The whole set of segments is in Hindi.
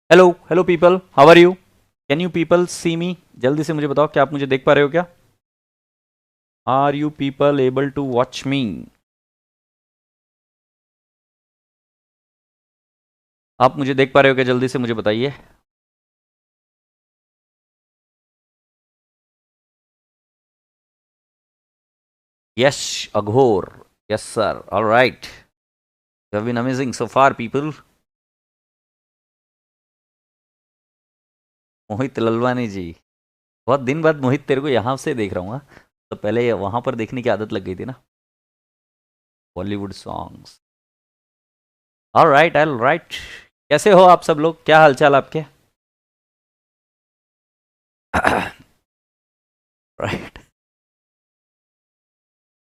Hello hello people, how are you? Can you people see me? जल्दी से मुझे बताओ, क्या आप मुझे देख पा रहे हो क्या? Are you people able to watch me? आप मुझे देख पा रहे हो क्या? जल्दी से मुझे बताइए। Yes, Aghor. Yes sir, alright. You have been amazing so far people. Mohit Lalwani ji, बहुत दिन बाद मोहित तेरे को यहाँ से देख रहा हूँ। हाँ? तो पहले वहां पर देखने की आदत लग गई थी ना, बॉलीवुड सॉन्ग्स। Alright alright. कैसे हो आप सब लोग? क्या हालचाल आपके? Right,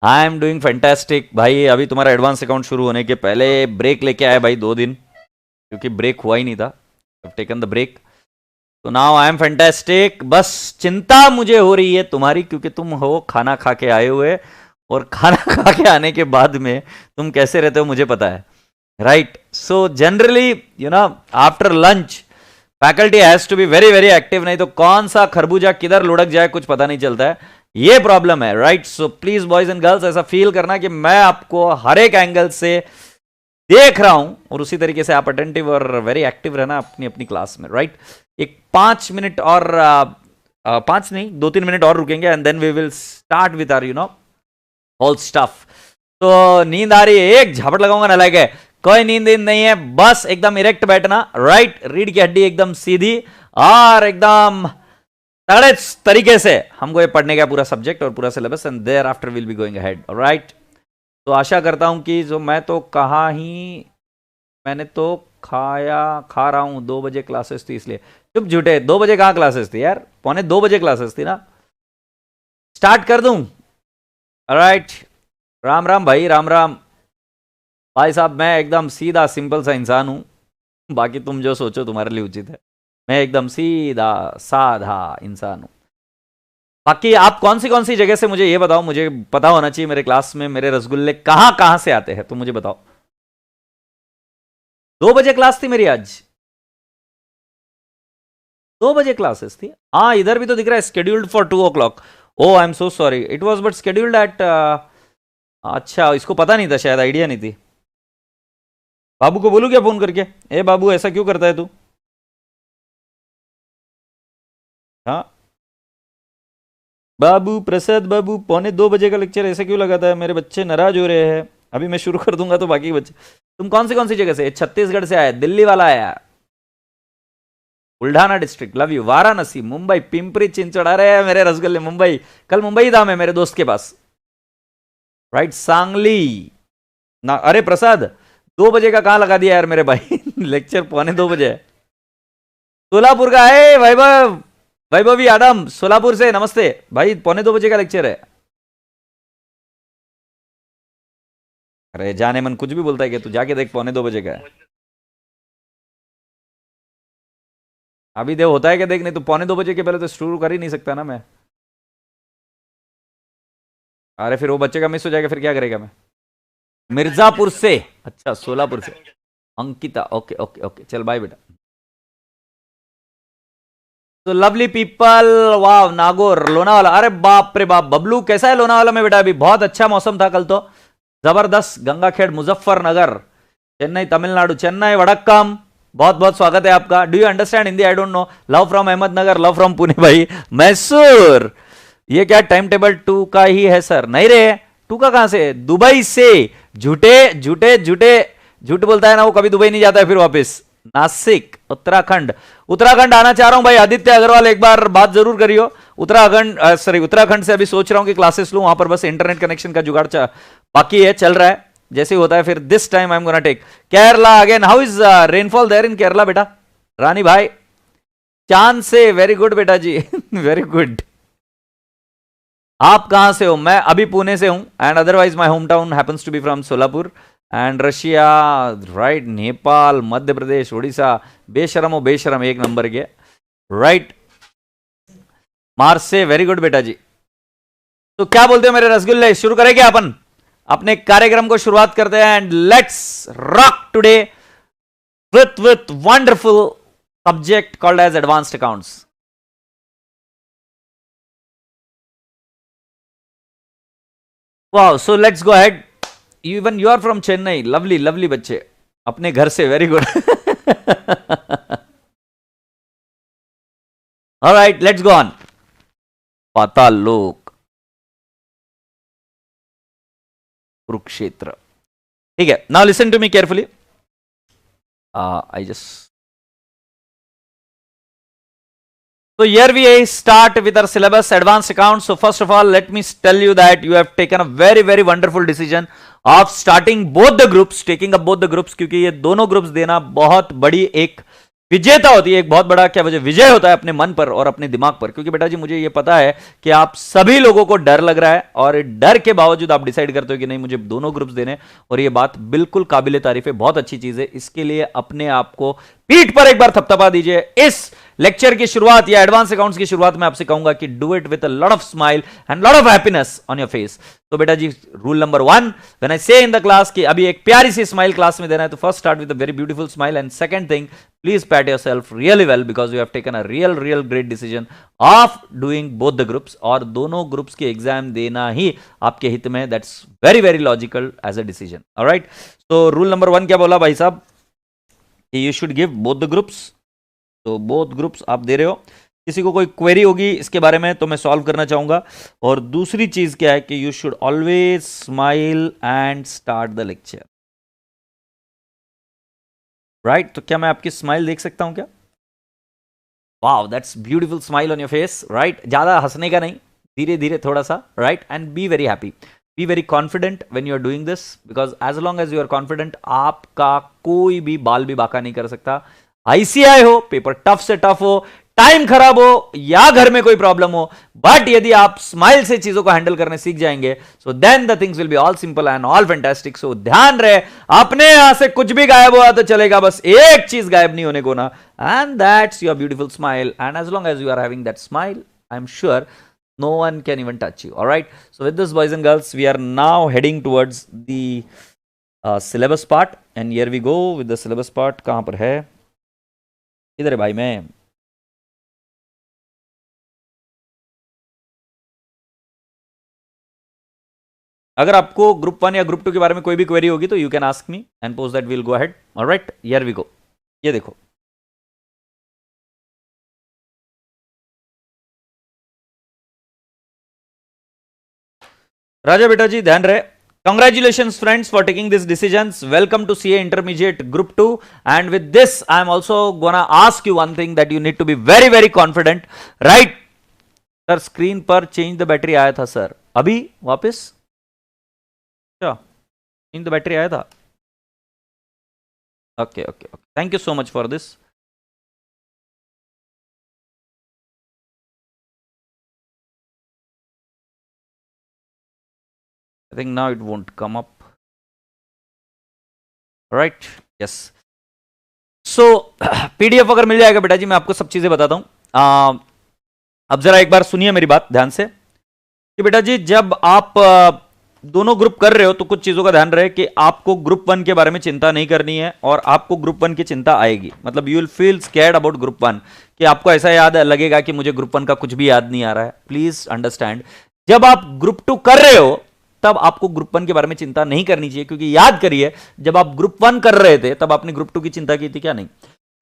I am doing fantastic भाई। अभी तुम्हारा एडवांस अकाउंट शुरू होने के पहले ब्रेक लेके आया भाई, 2 दिन, क्योंकि ब्रेक हुआ ही नहीं था। टेकन द ब्रेक, तो नाउ आई एम फैंटास्टिक। बस चिंता मुझे हो रही है तुम्हारी, क्योंकि तुम हो खाना खा के आए हुए, और खाना खा के आने के बाद में तुम कैसे रहते हो मुझे पता है। Right, so generally you know after lunch faculty has to be very very active, नहीं तो कौन सा खरबूजा किधर लुढ़क जाए कुछ पता नहीं चलता है। ये प्रॉब्लम है। Right, so please boys and girls, ऐसा फील करना कि मैं आपको हर एक एंगल से देख रहा हूं, और उसी तरीके से आप अटेंटिव और वेरी एक्टिव रहना अपनी अपनी क्लास में। राइट, एक 5 मिनट और 5 नहीं 2-3 मिनट और रुकेंगे, and then we will start with our whole stuff. तो नींद आ रही है? एक झापट लगाऊंगा ना, लाइक है कोई नींद नहीं है, बस एकदम इरेक्ट बैठना। राइट, रीढ़ की हड्डी एकदम सीधी और एकदम तगड़े तरीके से हमको ये पढ़ने का पूरा सब्जेक्ट और पूरा syllabus, and thereafter will be going ahead. Right, तो आशा करता हूं कि जो मैं तो कहा ही, मैंने तो खा रहा हूं। 2 बजे क्लासेस थी इसलिए। चुप झूठे, 2 बजे कहां क्लासेस थी यार? 1:45 क्लासेस थी ना। स्टार्ट कर दूं? राइट, राम राम भाई, राम राम। भाई साहब, मैं एकदम सीधा सिंपल सा इंसान हूं, बाकी तुम जो सोचो तुम्हारे लिए उचित है। मैं एकदम सीधा साधा इंसान हूं। बाकी आप कौन सी जगह से, मुझे ये बताओ, मुझे पता होना चाहिए मेरे क्लास में मेरे रसगुल्ले कहां कहां से आते हैं, तो मुझे बताओ। 2 बजे क्लास थी मेरी आज? 2 बजे क्लासेस थी? हाँ, इधर भी तो दिख रहा है scheduled for 2 o'clock। Oh I am so sorry, it was but scheduled at. अच्छा, इसको पता नहीं था, शायद आइडिया नहीं थी। बाबू को बोलू क्या फोन करके? ए बाबू, ऐसा क्यों करता है तू? हाँ बाबू, प्रसाद बाबू, 1:45 का लेक्चर ऐसे क्यों लगाता है? मेरे बच्चे नाराज हो रहे हैं। अभी मैं शुरू कर दूंगा तो बाकी के बच्चे। तुम कौन सी जगह से? छत्तीसगढ़ से आया, दिल्ली वाला आया, Buldhana district, love you. Varanasi, Mumbai, Pimpri Chinchwad, अरे मेरे रसगुल्ले मुंबई। कल मुंबई था मैं मेरे दोस्त के पास। राइट, सांगली ना। अरे प्रसाद, 2 बजे का कहां लगा दिया यार मेरे भाई? लेक्चर 1:45 है। सोलापुर का है वैभव, वैभवी आदम सोलापुर से, नमस्ते भाई। 1:45 का लेक्चर है। अरे जाने मन कुछ भी बोलता है कि तू जाके देख, 1:45 का है। अभी देव होता है क्या? देख, नहीं तो 1:45 के पहले तो शुरू कर ही नहीं सकता ना मैं। अरे फिर वो बच्चे का मिस हो जाएगा, फिर क्या करेगा मैं? मिर्जापुर से? अच्छा, सोलापुर से। अंकिता, ओके ओके ओके, चल बाय बेटा। तो लवली पीपल, वाह, नागौर, लोनावाला, अरे बाप रे बाप। बबलू कैसा है लोनावाला में बेटा? अभी बहुत अच्छा मौसम था कल तो, जबरदस्त। गंगाखेड़, मुजफ्फरनगर, चेन्नई तमिलनाडु, चेन्नई वड़क्कम, बहुत बहुत स्वागत है आपका। Do you understand Hindi? I don't no. Love from Ahmednagar, love from Pune भाई। मैसूर, ये क्या टाइम टेबल 2 का ही है सर? नहीं रे, 2 का कहां से? दुबई से। झूठे झूठे झूठे झूठ बोलता है ना वो, कभी दुबई नहीं जाता है फिर वापस। नासिक, उत्तराखंड, उत्तराखंड आना चाह रहा हूं भाई। आदित्य अग्रवाल, एक बार बात जरूर करियो। उत्तराखंड, सॉरी उत्तराखंड से अभी सोच रहा हूं कि क्लासेस लूं, वहां पर बस इंटरनेट कनेक्शन का जुगाड़ बाकी है, चल रहा है। जैसे होता है फिर this time I am gonna take Kerala again. How is rainfall there in Kerala बेटा? रानी भाई चांद से, वेरी गुड बेटा जी। Very good. आप कहां से हो? मैं अभी पुणे से हूं, and otherwise my home town happens to be from Solapur and Russia. Right, Nepal, Madhya Pradesh, Orissa, बेशरम हो बेशरम, एक नंबर के। राइट, मार्स से, वेरी गुड बेटा जी। तो क्या बोलते हो मेरे रसगुल्ले, शुरू करें क्या अपन अपने कार्यक्रम को? शुरुआत करते हैं, and let's rock today with wonderful subject called as advanced accounts. Wow, so let's go ahead. Even you are from Chennai. Lovely, lovely बच्चे अपने घर से. Very good. All right, let's go on. पाताल लोक, कुरुक्षेत्र. ठीक है. Now listen to me carefully. So here we start with our syllabus, advanced accounts. So first of all, let me tell you that you have taken a very, very wonderful decision of starting both the groups, taking up both the groups, क्योंकि ये दोनों ग्रुप्स देना बहुत बड़ी एक विजेता होती है, एक बहुत बड़ा क्या वजह विजय होता है अपने मन पर और अपने दिमाग पर. क्योंकि बेटा जी मुझे ये पता है कि आप सभी लोगों को डर लग रहा है और डर के बावजूद आप डिसाइड करते हो कि नहीं मुझे दोनों ग्रुप्स देने, और ये बात बिल्कुल काबिले तारीफ है, बहुत अच्छी चीज है. इसके लिए अपने आप को पीठ पर एक बार थपथपा दीजिए. इस लेक्चर की शुरुआत या एडवांस अकाउंट्स की शुरुआत में आपसे कहूंगा कि do it with a lot of smile and lot of happiness on your face. तो बेटा जी रूल नंबर 1, व्हेन आई से इन द क्लास कि अभी एक प्यारी सी स्माइल क्लास में देना है, तो first start with a very beautiful smile, and second thing, please pat yourself really well because you have taken a real great decision of doing both the groups. और दोनों ग्रुप्स के एग्जाम देना ही आपके हित में. that's very logical as a decision. all right, so rule number 1 क्या बोला भाई साहब कि you should give both the groups. तो both groups आप दे रहे हो. किसी को कोई क्वेरी होगी इसके बारे में तो मैं सॉल्व करना चाहूंगा. और दूसरी चीज क्या है कि you should always smile and start the lecture. Right तो क्या मैं आपकी स्माइल देख सकता हूं क्या? Wow, that's beautiful smile on your face. Right, ज्यादा हंसने का नहीं, धीरे धीरे थोड़ा सा. Right, and be very happy, be very confident when you are doing this, because as long as you are confident आपका कोई भी बाल भी बाका नहीं कर सकता. आईसीआई हो, पेपर टफ से टफ हो, टाइम खराब हो या घर में कोई प्रॉब्लम हो, बट यदि आप स्माइल से चीजों को हैंडल करने सीख जाएंगे, so then the things will be all simple and all fantastic. So ध्यान रहे, अपने यहां से कुछ भी गायब हुआ तो चलेगा, बस एक चीज गायब नहीं होने को ना, and that's your beautiful smile. And as long as you are having that smile, I am sure no one can even touch you. all right, so with this boys and girls, we are now heading towards the syllabus part, and here we go with the syllabus part. कहां पर है? इधर है भाई. मैं अगर आपको ग्रुप 1 या ग्रुप 2 के बारे में कोई भी क्वेरी होगी तो you can ask me and post that, will go ahead. Alright, here we go. ये देखो, राजा बेटा जी ध्यान रहे. Congratulations friends for taking these decisions. Welcome to CA Intermediate Group 2. And with this, I am also gonna ask you one thing that you need to be very confident. Right? Sir screen पर चेंज द बैटरी आया था सर, अभी वापस चेंज द बैटरी आया था. Okay, thank you so much for this. I think now it won't come up. Right? Yes. So PDF अगर मिल जाएगा बेटा जी, मैं आपको सब चीजें बताता हूं. अब जरा एक बार सुनिए मेरी बात ध्यान से कि बेटा जी जब आप दोनों ग्रुप कर रहे हो तो कुछ चीजों का ध्यान रहे कि आपको ग्रुप 1 के बारे में चिंता नहीं करनी है, और आपको ग्रुप 1 की चिंता आएगी. मतलब you will feel scared about group 1, कि आपको ऐसा याद लगेगा कि मुझे ग्रुप 1 का कुछ भी याद नहीं आ रहा है. प्लीज अंडरस्टैंड, जब आप ग्रुप 2 कर रहे हो तब आपको ग्रुप 1 के बारे में चिंता नहीं करनी चाहिए, क्योंकि याद करिए जब आप ग्रुप 1 कर रहे थे तब आपने ग्रुप 2 की चिंता की थी क्या? नहीं.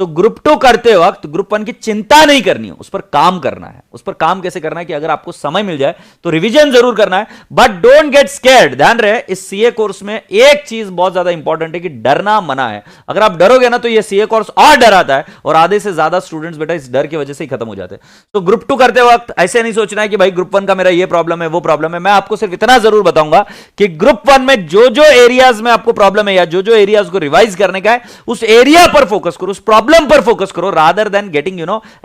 तो ग्रुप 2 करते वक्त ग्रुप 1 की चिंता नहीं करनी है, उस पर काम करना है. उस पर काम कैसे करना है कि अगर आपको समय मिल जाए तो रिवीजन जरूर करना है, बट डोंट गेट स्कैर्ड. ध्यान रहे, इस सीए कोर्स में एक चीज बहुत ज्यादा इंपॉर्टेंट है कि डरना मना है. अगर आप डरोगे ना तो ये सीए कोर्स और डराता है, और आधे से ज्यादा स्टूडेंट्स बेटा इस डर की वजह से ही खत्म हो जाते हैं. तो ग्रुप 2 करते वक्त ऐसे नहीं सोचना है कि भाई ग्रुप 1 का मेरा ये प्रॉब्लम है वो प्रॉब्लम है. मैं आपको सिर्फ इतना जरूर बताऊंगा कि ग्रुप 1 में जो जो एरियाज में आपको प्रॉब्लम है या जो जो एरियाज को रिवाइज करने का है, उस एरिया पर फोकस करो, उस प्रॉब्लम पर फोकस करो, rather than getting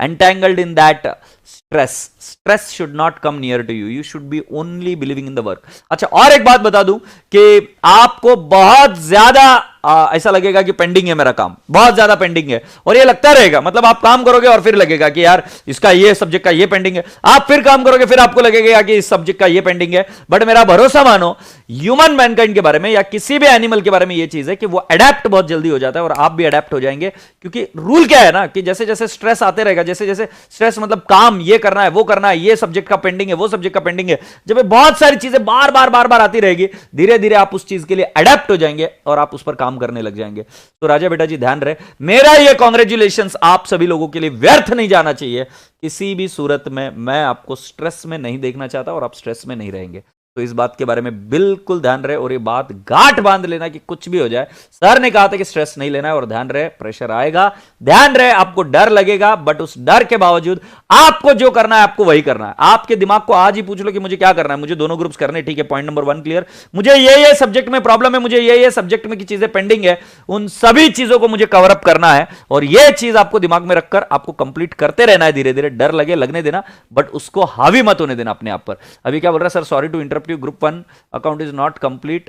entangled in that stress should not come near to you. You should be only believing in the work. अच्छा, और एक बात बता दूं कि आपको बहुत ज्यादा ऐसा लगेगा कि पेंडिंग है मेरा काम, बहुत ज्यादा पेंडिंग है, और ये लगता रहेगा, मतलब आप काम करोगे और फिर लगेगा कि यार इसका ये सब्जेक्ट का ये पेंडिंग है, आप फिर काम करोगे फिर आपको लगेगा कि इस सब्जेक्ट का ये पेंडिंग है। बट मेरा भरोसा मानो, ह्यूमन मैनकाइंड के बारे में या किसी भी एनिमल के बारे में ये चीज है कि वो अडेप्ट बहुत जल्दी हो जाता है, और आप भी अडेप्ट हो जाएंगे। क्योंकि रूल क्या है ना कि जैसे जैसे स्ट्रेस आते रहेगा, जैसे जैसे स्ट्रेस मतलब काम ये करना है वो करना है, ये सब्जेक्ट का पेंडिंग है वो सब्जेक्ट का पेंडिंग है, जब बहुत सारी चीजें बार बार बार बार आती रहेगी, धीरे धीरे आप उस चीज के लिए अडेप्ट हो जाएंगे और आप उस पर काम करने लग जाएंगे। तो राजा बेटा जी ध्यान रहे, मेरा ये कॉन्ग्रेचुलेशंस आप सभी लोगों के लिए व्यर्थ नहीं जाना चाहिए। किसी भी सूरत में मैं आपको स्ट्रेस में नहीं देखना चाहता और आप स्ट्रेस में नहीं रहेंगे। तो इस बात के बारे में बिल्कुल ध्यान रहे, और ये बात गांठ बांध लेना कि कुछ भी हो जाए, सर ने कहा था कि स्ट्रेस नहीं लेना है, और ध्यान रहे प्रेशर आएगा, ध्यान रहे आपको डर लगेगा, बट उस डर के बावजूद आपको जो करना है आपको वही करना है। आपके दिमाग को आज ही पूछ लो कि मुझे क्या करना है, मुझे दोनों ग्रुप्स करने, ठीक है, पॉइंट नंबर 1 क्लियर, मुझे ये सब्जेक्ट में प्रॉब्लम है, मुझे ये सब्जेक्ट में की चीजें पेंडिंग है, उन सभी चीजों को मुझे कवर अप करना है, और ये चीज आपको दिमाग में रखकर आपको कंप्लीट करते रहना है। धीरे धीरे डर लगे लगने देना, बट उसको हावी मत होने देना अपने आप पर। अभी क्या बोल रहा है sir, sorry to interrupt you, group 1 account is not complete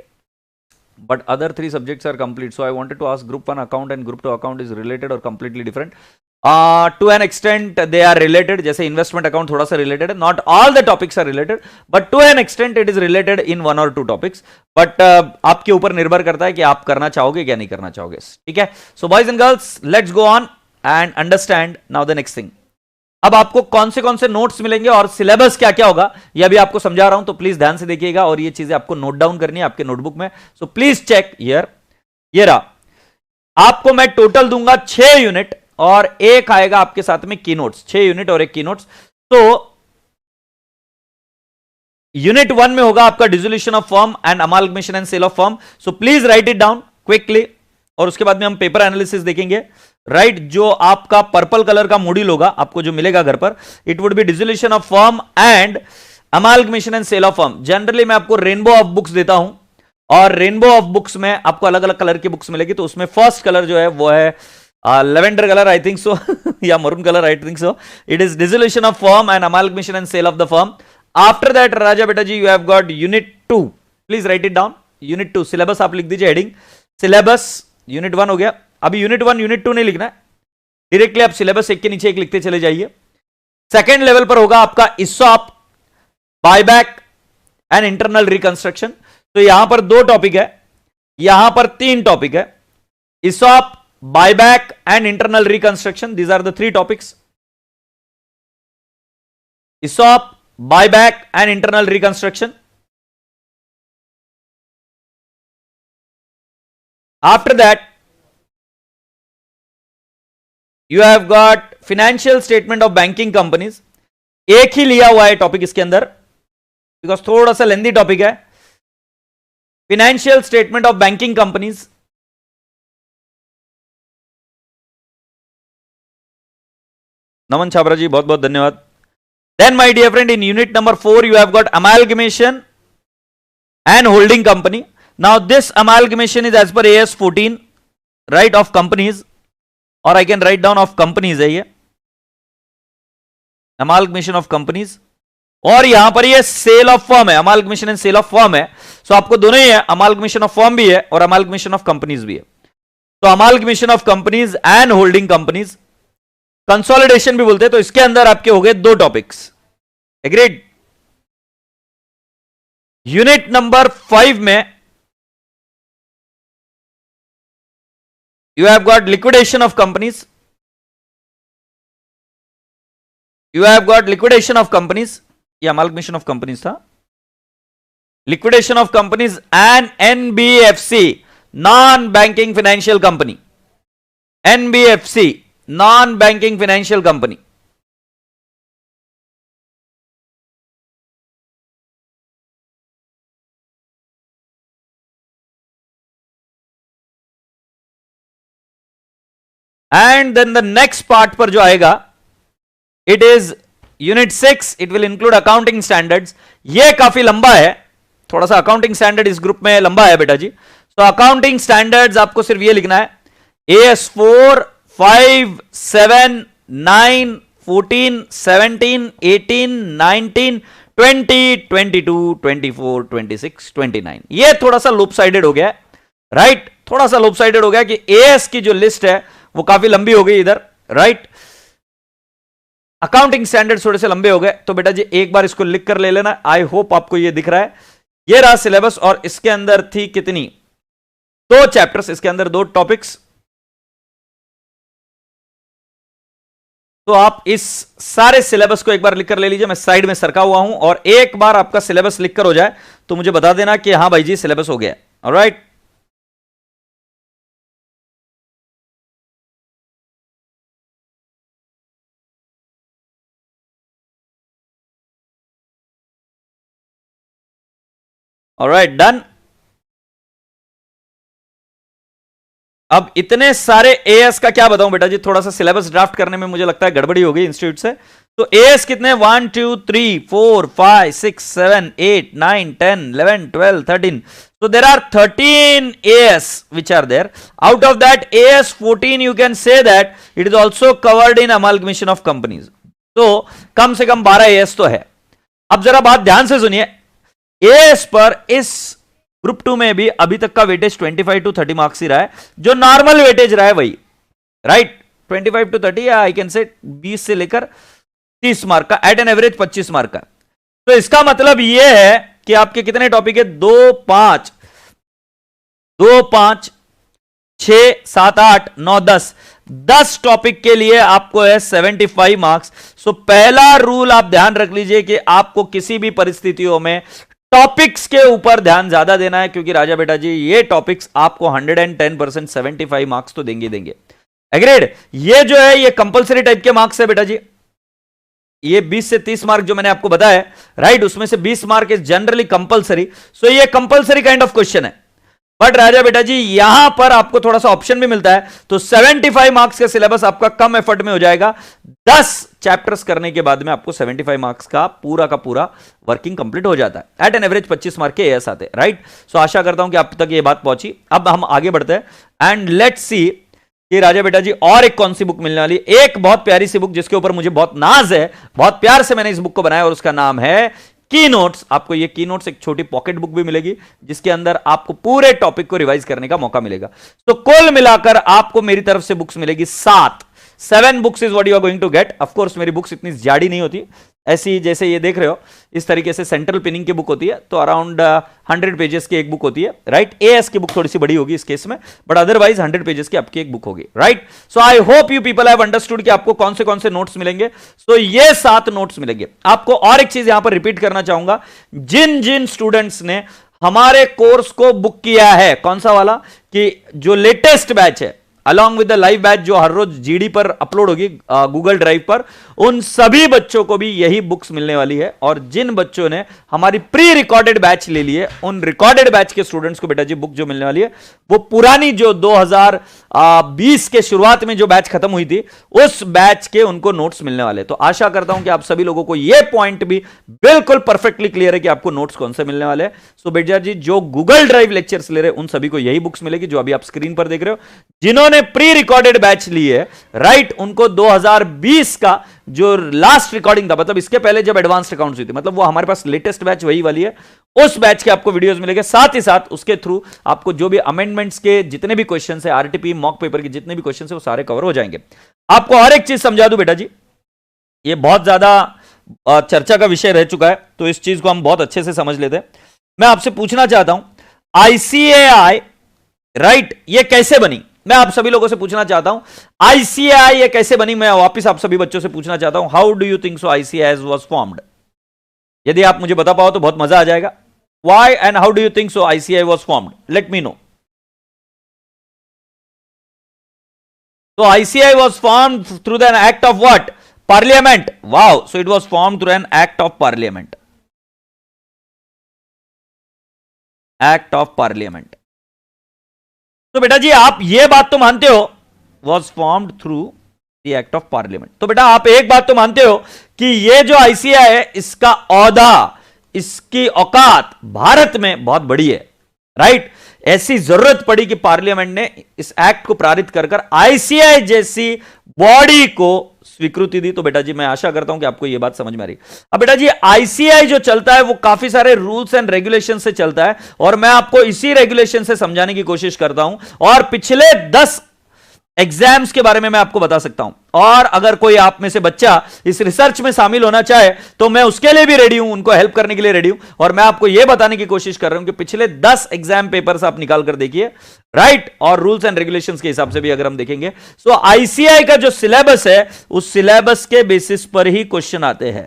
but other 3 subjects are complete, so I wanted to ask group 1 account and group 2 account is related or completely different? To an extent they are related, जैसे investment account थोड़ा सा related है, not all the topics are related but to an extent it is related in 1 or 2 topics, but आपके ऊपर निर्भर करता है कि आप करना चाहोगे क्या नहीं करना चाहोगे, ठीक है। So boys and girls, let's go on and understand now the next thing। अब आपको कौन से नोट्स मिलेंगे और सिलेबस क्या क्या होगा ये अभी आपको समझा रहा हूं, तो प्लीज ध्यान से देखिएगा, और ये चीजें आपको नोट डाउन करनी है आपके नोटबुक में। सो प्लीज चेक हियर, ये रहा, आपको मैं टोटल दूंगा 6 यूनिट और एक आएगा आपके साथ में की नोट्स, 6 यूनिट और एक की नोट्स। तो यूनिट 1 में होगा आपका dissolution of firm and amalgamation and sale of firm, so please write it down quickly, और उसके बाद में हम पेपर एनालिसिस देखेंगे, राइट। जो आपका पर्पल कलर का मॉड्यूल होगा आपको जो मिलेगा घर पर, it would be dissolution of firm and amalgamation and sale of firm. Generally मैं आपको रेनबो ऑफ बुक्स देता हूं, और रेनबो ऑफ बुक्स में आपको अलग अलग कलर की बुक्स मिलेगी, तो उसमें फर्स्ट कलर जो है वो है lavender colour I think so या maroon colour I think so. It is dissolution of firm and amalgamation and sale of the firm. After that राजा बेटा जी you have got unit 2, please write it down, unit 2 syllabus आप लिख दीजिए, हेडिंग सिलेबस यूनिट 1 हो गया। अभी यूनिट 1 यूनिट 2 नहीं लिखना है, डायरेक्टली आप सिलेबस एक के नीचे एक लिखते चले जाइए। सेकेंड लेवल पर होगा आपका ESOP, buyback and internal reconstruction. तो यहां पर 2 टॉपिक है, यहां पर 3 टॉपिक है, ESOP, buyback and internal reconstruction, these are the 3 topics. ESOP, buyback and internal reconstruction. After that, you have got financial statement of banking companies। एक ही लिया हुआ है टॉपिक इसके अंदर, बिकॉज थोड़ा सा लेंदी टॉपिक है। Financial statement of banking companies, Naman Chhabra ji बहुत बहुत धन्यवाद। Then my dear friend, in unit number 4 you have got amalgamation and holding company। Now this amalgamation is as per AS 14, right, of companies, or I can write down of companies है ये amalgamation of companies, और यहां पर ये सेल ऑफ फर्म है, amalgamation and sale of firm है। सो आपको दोनों ही है, amalgamation of firm भी है और amalgamation of companies भी है। तो amalgamation of companies and holding companies, consolidation भी बोलते हैं। तो इसके अंदर आपके हो गए 2 टॉपिक्स, एग्रीड। यूनिट नंबर 5 में you have got liquidation of companies, you have got liquidation of companies, ये amalgamation of companies था, liquidation of companies and NBFC, non banking financial company, NBFC, non banking financial company। And then the next part पर जो आएगा, it is unit 6, it will include accounting standards. ये काफी लंबा है, थोड़ा सा अकाउंटिंग स्टैंडर्ड इस ग्रुप में लंबा है बेटा जी। तो अकाउंटिंग स्टैंडर्ड्स आपको सिर्फ ये लिखना है, AS 4, 5, 7, 9, 14, 17, 18, 19, 20, 22, 24, 26, 29। ये थोड़ा सा लूप साइडेड हो गया है, राइट थोड़ा सा लोपसाइडेड हो गया कि एएस की जो लिस्ट है वो काफी लंबी हो गई इधर, राइट। अकाउंटिंग स्टैंडर्ड थोड़े से लंबे हो गए, तो बेटा जी एक बार इसको लिख कर ले लेना। आई होप आपको ये दिख रहा है, ये रहा सिलेबस, और इसके अंदर थी कितनी, 2 चैप्टर्स, इसके अंदर 2 टॉपिक्स। तो आप इस सारे सिलेबस को एक बार लिखकर ले लीजिए, मैं साइड में सरका हुआ हूं, और एक बार आपका सिलेबस लिखकर हो जाए तो मुझे बता देना कि हां भाई जी सिलेबस हो गया। Alright, alright, done. अब इतने सारे एएस का क्या बताऊं बेटा जी, थोड़ा सा सिलेबस ड्राफ्ट करने में मुझे लगता है गड़बड़ी हो गई इंस्टीट्यूट से। तो एएस कितने, 1 2 3 4 5 6 7 8 9 10 11 12 13, so there are 13 AS which are there. Out of that AS 14 you can say that it is also covered in amalgamation of companies. तो कम से कम 12 AS तो है। अब जरा बात ध्यान से सुनिए, AS पर इस ग्रुप 2 में भी अभी तक का वेटेज 25 to 30 मार्क्स ही रहा है, जो नॉर्मल वेटेज रहा है वही, राइट, 25 to 30 या आई कैन से 20 से लेकर 30 मार्क का, एट एन एवरेज 25 मार्क का। तो इसका मतलब यह है कि आपके कितने टॉपिक है, 2 5 6 7 8 9 10 टॉपिक के लिए आपको है 75 मार्क्स। सो पहला रूल आप ध्यान रख लीजिए कि आपको किसी भी परिस्थितियों में टॉपिक्स के ऊपर ध्यान ज्यादा देना है, क्योंकि राजा बेटा जी ये टॉपिक्स आपको 110% 75 मार्क्स तो देंगे देंगे। एग्रीड। ये जो है ये कंपलसरी टाइप के मार्क्स है बेटा जी, ये 20 से 30 मार्क जो मैंने आपको बताया, राइट, उसमें से 20 मार्क इज जनरली कंपलसरी। सो ये कंपलसरी काइंड ऑफ क्वेश्चन है। बट राजा बेटा जी यहां पर आपको थोड़ा सा ऑप्शन भी मिलता है, तो 75 मार्क्स का सिलेबस आपका कम एफर्ट में हो जाएगा। 10 चैप्टर्स करने के बाद में आपको 75 मार्क्स का पूरा वर्किंग कंप्लीट हो जाता है। एट एन एवरेज 25 मार्क के एएस आते हैं, राइट। सो आशा करता हूं कि आप तक ये बात पहुंची। अब हम आगे बढ़ते हैं एंड लेट्स सी कि राजा बेटा जी और एक कौन सी बुक मिलने वाली, एक बहुत प्यारी सी बुक जिसके ऊपर मुझे बहुत नाज है, बहुत प्यार से मैंने इस बुक को बनाया, और उसका नाम है की नोट्स। आपको ये की नोट्स एक छोटी पॉकेट बुक भी मिलेगी, जिसके अंदर आपको पूरे टॉपिक को रिवाइज करने का मौका मिलेगा। तो कुल मिलाकर आपको मेरी तरफ से बुक्स मिलेगी 7 books is what you are going to get. Of course मेरी बुक्स इतनी जाड़ी नहीं होती, ऐसी जैसे ये देख रहे हो इस तरीके से सेंट्रल पिनिंग की बुक होती है, तो अराउंड 100 पेजेस की एक बुक होती है, राइट। एएस की बुक थोड़ी सी बड़ी होगी इस केस में, बट अदरवाइज 100 पेजेस की आपकी एक बुक होगी, right. So I hope you people have understood कि आपको कौन से नोट्स मिलेंगे। सो ये 7 नोट्स मिलेंगे आपको। और एक चीज यहां पर रिपीट करना चाहूंगा, जिन जिन स्टूडेंट्स ने हमारे कोर्स को बुक किया है, कौन सा वाला, कि जो लेटेस्ट बैच है along with the live batch जो हर रोज जीडी पर अपलोड होगी गूगल ड्राइव पर, उन सभी बच्चों को भी यही बुक्स मिलने वाली है। और जिन बच्चों ने हमारी प्री रिकॉर्डेड बैच ले ली है, उन रिकॉर्डेड बैच के स्टूडेंट्स को बेटा जी बुक जो मिलने वाली है वो पुरानी जो 2020 के शुरुआत में जो बैच खत्म हुई थी, उस बैच के उनको नोट्स मिलने वाले। तो आशा करता हूं कि आप सभी लोगों को यह पॉइंट भी बिल्कुल परफेक्टली क्लियर है कि आपको नोट्स कौन से मिलने वाले हैं। सो बेटा जी जो गूगल ड्राइव लेक्चर्स ले रहे हैं उन सभी को यही बुक्स मिलेगी जो अभी आप स्क्रीन पर देख रहे हो। जिन्होंने प्री रिकॉर्डेड बैच ली है, राइट, उनको 2020 का जो लास्ट रिकॉर्डिंग था, मतलब इसके पहले जब एडवांस्ड अकाउंट्स हुई थी, मतलब वो हमारे पास लेटेस्ट बैच वही वाली है, उस बैच के आपको वीडियोस मिलेंगे। साथ ही साथ उसके थ्रू आपको जो भी अमेंडमेंट्स के जितने भी क्वेश्चन है, आरटीपी मॉक पेपर के जितने भी क्वेश्चन है, वो सारे कवर हो जाएंगे। आपको और एक चीज समझा दूं बेटा जी, ये बहुत ज्यादा चर्चा का विषय रह चुका है, तो इस चीज को हम बहुत अच्छे से समझ लेते हैं। मैं आपसे पूछना चाहता हूं आईसीएआई, राइट, ये कैसे बनी? मैं आप सभी लोगों से पूछना चाहता हूं आईसीएआई ये कैसे बनी। मैं वापस आप सभी बच्चों से पूछना चाहता हूं, how do you think so ICAI was formed? यदि आप मुझे बता पाओ तो बहुत मजा आ जाएगा। Why and how do you think so ICAI was formed? Late me no. So ICI was formed through an act of what? Parliament. Wow. So it was formed through an act of Parliament. Act of Parliament. तो बेटा जी आप ये बात तो मानते हो was formed through the act of Parliament. तो बेटा आप एक बात तो मानते हो कि ये जो ICI है इसका औहदा, इसकी औकात भारत में बहुत बड़ी है, राइट। ऐसी जरूरत पड़ी कि पार्लियामेंट ने इस एक्ट को पारित कर आईसीआई जैसी बॉडी को स्वीकृति दी। तो बेटा जी मैं आशा करता हूं कि आपको यह बात समझ में आ रही। अब बेटा जी आईसीआई जो चलता है वो काफी सारे रूल्स एंड रेगुलेशन से चलता है और मैं आपको इसी रेगुलेशन से समझाने की कोशिश करता हूं और पिछले 10 एग्जाम्स के बारे में मैं आपको बता सकता हूं। और अगर कोई आप में से बच्चा इस रिसर्च में शामिल होना चाहे तो मैं उसके लिए भी रेडी हूं, उनको हेल्प करने के लिए रेडी हूं। और मैं आपको यह बताने की कोशिश कर रहा हूं कि पिछले 10 एग्जाम पेपर्स आप निकाल कर देखिए, राइट। और रूल्स एंड रेगुलेशंस के हिसाब से भी अगर हम देखेंगे तो आईसीआई का जो सिलेबस है उस सिलेबस के बेसिस पर ही क्वेश्चन आते हैं।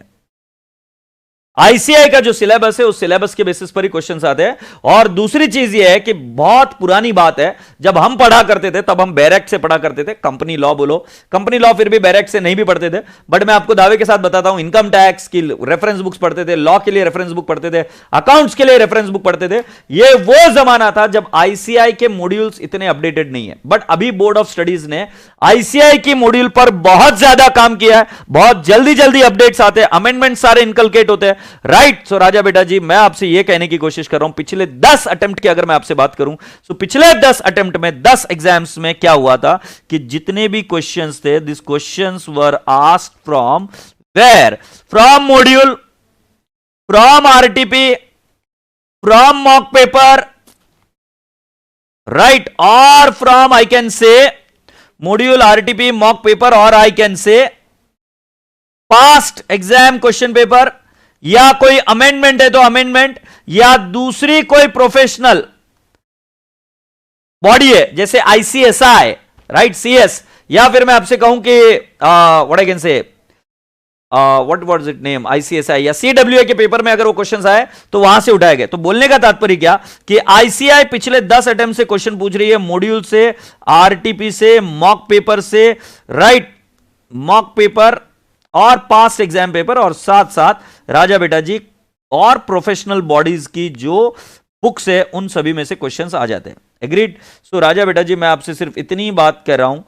आईसीआई का जो सिलेबस है उस सिलेबस के बेसिस पर ही क्वेश्चंस आते हैं। और दूसरी चीज ये है कि बहुत पुरानी बात है, जब हम पढ़ा करते थे तब हम बैरक से पढ़ा करते थे, कंपनी लॉ बोलो, कंपनी लॉ फिर भी बैरक से नहीं भी पढ़ते थे, बट मैं आपको दावे के साथ बताता हूं इनकम टैक्स की रेफरेंस बुक्स पढ़ते थे, लॉ के लिए रेफरेंस बुक पढ़ते थे, अकाउंट्स के लिए रेफरेंस बुक पढ़ते थे। ये वो जमाना था जब आईसीआई के मॉड्यूल्स इतने अपडेटेड नहीं है। बट अभी बोर्ड ऑफ स्टडीज ने आईसीआई की मॉड्यूल पर बहुत ज्यादा काम किया है, बहुत जल्दी जल्दी अपडेट्स आते हैं, अमेंडमेंट सारे इनकलकेट होते हैं, राइट। सो राजा बेटा जी मैं आपसे यह कहने की कोशिश कर रहा हूं पिछले 10 अटेम्प्ट की अगर मैं आपसे बात करूं तो पिछले 10 अटेम्प्ट में 10 एग्जाम्स में क्या हुआ था कि जितने भी क्वेश्चंस थे this questions were asked from where, from module, from RTP, from mock paper, right, और from I can say module, RTP, mock paper, और I can say past exam question paper, या कोई अमेंडमेंट है तो अमेंडमेंट, या दूसरी कोई प्रोफेशनल बॉडी है जैसे आईसीएसआई, राइट, सीएस, या फिर मैं आपसे कहूं कि व्हाट आई कैन से what was it name, ICSI या सीडब्ल्यूए के पेपर में अगर वो क्वेश्चंस आए तो वहां से उठाए गए। तो बोलने का तात्पर्य क्या कि आईसीआई पिछले 10 अटेम्प्ट से क्वेश्चन पूछ रही है, मॉड्यूल से, आरटीपी से, मॉक पेपर से, राइट, मॉक पेपर और पास्ट एग्जाम पेपर, और साथ साथ राजा बेटा जी और प्रोफेशनल बॉडीज की जो बुक्स है उन सभी में से क्वेश्चंस आ जाते हैं। एग्रीड। सो राजा बेटा जी मैं आपसे सिर्फ इतनी बात कर रहा हूं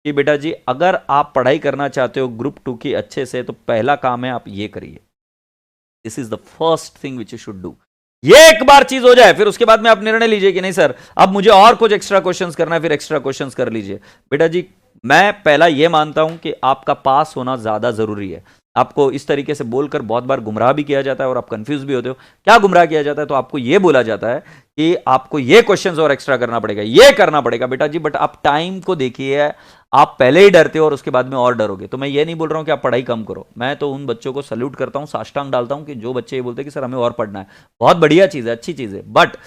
कि बेटा जी अगर आप पढ़ाई करना चाहते हो ग्रुप 2 की अच्छे से तो पहला काम है आप ये करिए, this is the first thing which you should do. ये एक बार चीज हो जाए फिर उसके बाद में आप निर्णय लीजिए कि नहीं सर अब मुझे और कुछ एक्स्ट्रा क्वेश्चंस करना है, फिर एक्स्ट्रा क्वेश्चंस कर लीजिए। बेटा जी मैं पहला यह मानता हूं कि आपका पास होना ज्यादा जरूरी है। आपको इस तरीके से बोलकर बहुत बार गुमराह भी किया जाता है और आप कंफ्यूज भी होते हो। क्या गुमराह किया जाता है? तो आपको यह बोला जाता है कि आपको ये क्वेश्चंस और एक्स्ट्रा करना पड़ेगा, ये करना पड़ेगा। बेटा जी बट आप टाइम को देखिए, आप पहले ही डरते हो और उसके बाद में और डरोगे। तो मैं ये नहीं बोल रहा हूं कि आप पढ़ाई कम करो, मैं तो उन बच्चों को सल्यूट करता हूं, साष्टांग डालता हूं कि जो बच्चे ये बोलते हैं कि सर हमें और पढ़ना है, बहुत बढ़िया चीज है, अच्छी चीज है, बट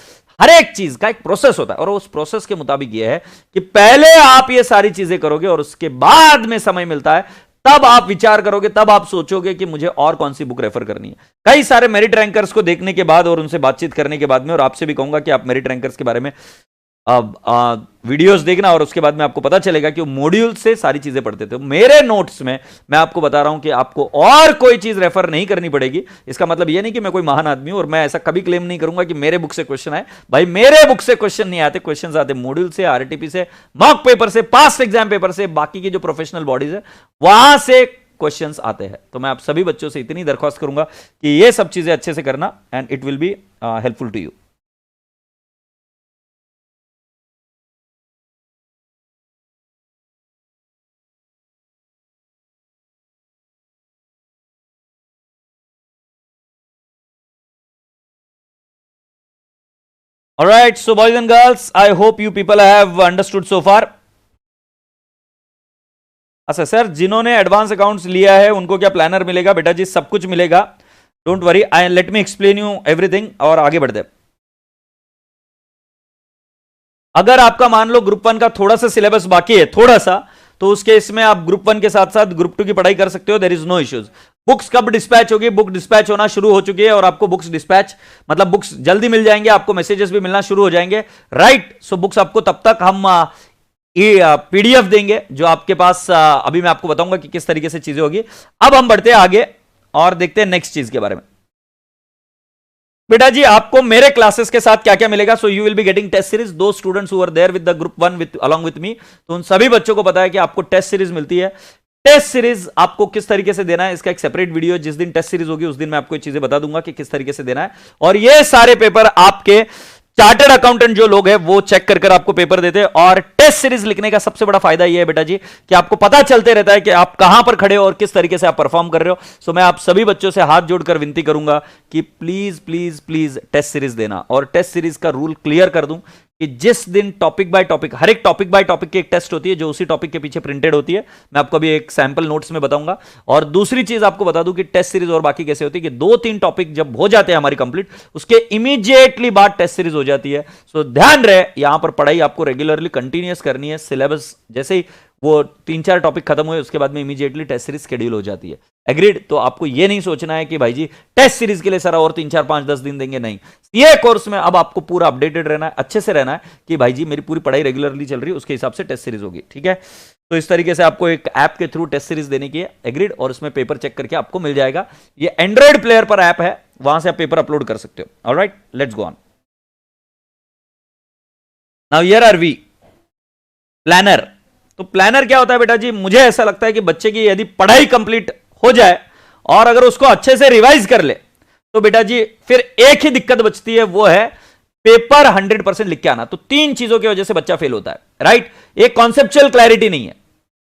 हर एक चीज का एक प्रोसेस होता है और उस प्रोसेस के मुताबिक यह है कि पहले आप ये सारी चीजें करोगे और उसके बाद में समय मिलता है तब आप विचार करोगे, तब आप सोचोगे कि मुझे और कौन सी बुक रेफर करनी है। कई सारे मेरिट रैंकर्स को देखने के बाद और उनसे बातचीत करने के बाद में, और आपसे भी कहूंगा कि आप मेरिट रैंकर्स के बारे में वीडियोस देखना और उसके बाद में आपको पता चलेगा कि वो मॉड्यूल से सारी चीजें पढ़ते थे। मेरे नोट्स में मैं आपको बता रहा हूं कि आपको और कोई चीज रेफर नहीं करनी पड़ेगी। इसका मतलब यह नहीं कि मैं कोई महान आदमी हूं और मैं ऐसा कभी क्लेम नहीं करूंगा कि मेरे बुक से क्वेश्चन आए। भाई मेरे बुक से क्वेश्चन नहीं आते, क्वेश्चन आते मॉड्यूल से, आरटीपी से, मॉक पेपर से, पास्ट एग्जाम पेपर से, बाकी की जो प्रोफेशनल बॉडीज है वहां से क्वेश्चंस आते हैं। तो मैं आप सभी बच्चों से इतनी दरख्वास्त करूंगा कि ये सब चीजें अच्छे से करना and it will be helpful to you. All right, so boys and girls, I hope you people have understood so far. अच्छा सर, जिन्होंने एडवांस अकाउंट्स लिया है उनको क्या प्लानर मिलेगा? बेटा जी सब कुछ मिलेगा, don't worry, I let me explain you everything और आगे बढ़ते। अगर आपका मान लो ग्रुप 1 का थोड़ा सा सिलेबस बाकी है, थोड़ा सा, तो उस केस में आप ग्रुप 1 के साथ साथ ग्रुप 2 की पढ़ाई कर सकते हो, there is no issues. Books कब डिस्पैच होगी? बुक डिस्पैच होना शुरू हो चुकी है और आपको बुक्स डिस्पैच मतलब बुक्स जल्दी मिल जाएंगे, आपको मैसेजेस भी मिलना शुरू हो जाएंगे, राइट। सो बुक्स आपको तब तक हम पीडीएफ देंगे जो आपके पास अभी मैं आपको बताऊंगा कि किस तरीके से चीजें होगी। अब हम बढ़ते हैं आगे और देखते हैं नेक्स्ट चीज के बारे में। बेटा जी आपको मेरे क्लासेस के साथ क्या क्या मिलेगा? So you will be getting test series. दो students who are there with the group 1 with along with me, तो उन सभी बच्चों को पता है कि आपको टेस्ट सीरीज मिलती है। टेस्ट सीरीज आपको किस तरीके से देना है इसका एक सेपरेट वीडियो, जिस दिन टेस्ट सीरीज होगी उस दिन मैं आपको ये चीजें बता दूंगा कि किस तरीके से देना है। और ये सारे पेपर आपके चार्टर्ड अकाउंटेंट जो लोग हैं वो चेक कर कर आपको पेपर देते हैं। और टेस्ट सीरीज लिखने का सबसे बड़ा फायदा यह है बेटा जी कि आपको पता चलते रहता है कि आप कहां पर खड़े हो और किस तरीके से आप परफॉर्म कर रहे हो। सो मैं आप सभी बच्चों से हाथ जोड़कर विनती करूंगा कि please please please test series देना। और टेस्ट सीरीज का रूल क्लियर कर दूं कि जिस दिन टॉपिक बाय टॉपिक, हर एक टॉपिक बाय टॉपिक की एक टेस्ट होती है जो उसी टॉपिक के पीछे प्रिंटेड होती है। मैं आपको अभी एक सैंपल नोट्स में बताऊंगा। और दूसरी चीज आपको बता दूं कि टेस्ट सीरीज और बाकी कैसे होती है कि 2-3 टॉपिक जब हो जाते हैं हमारी कंप्लीट, उसके इमीडिएटली बाद टेस्ट सीरीज हो जाती है। सो ध्यान रहे, यहां पर पढ़ाई आपको रेगुलरली कंटिन्यूअस करनी है। सिलेबस जैसे ही वो 3-4 टॉपिक खत्म हुए उसके बाद में इमीडिएटली टेस्ट सीरीज शेड्यूल हो जाती है। एग्रीड? तो आपको ये नहीं सोचना है कि भाई जी टेस्ट सीरीज के लिए सर और 3-4-5-10 दिन देंगे, नहीं। ये कोर्स में अब आपको पूरा अपडेटेड रहना है, अच्छे से रहना है कि भाई जी मेरी पूरी पढ़ाई रेगुलरली चल रही है, उसके हिसाब से टेस्ट सीरीज होगी। ठीक है? तो इस तरीके से आपको एक ऐप के थ्रू टेस्ट सीरीज देने की है। एग्रीड? और उसमें पेपर चेक करके आपको मिल जाएगा। ये एंड्रॉइड प्लेयर पर ऐप है, वहां से आप पेपर अपलोड कर सकते हो। Alright, let's go on. Now here are we planner. तो प्लानर क्या होता है बेटा जी? मुझे ऐसा लगता है कि बच्चे की यदि पढ़ाई कंप्लीट हो जाए और अगर उसको अच्छे से रिवाइज कर ले तो बेटा जी फिर एक ही दिक्कत बचती है, वो है पेपर 100% लिख के आना। तो 3 चीजों की वजह से बच्चा फेल होता है। राइट? एक, कॉन्सेप्चुअल क्लैरिटी नहीं है।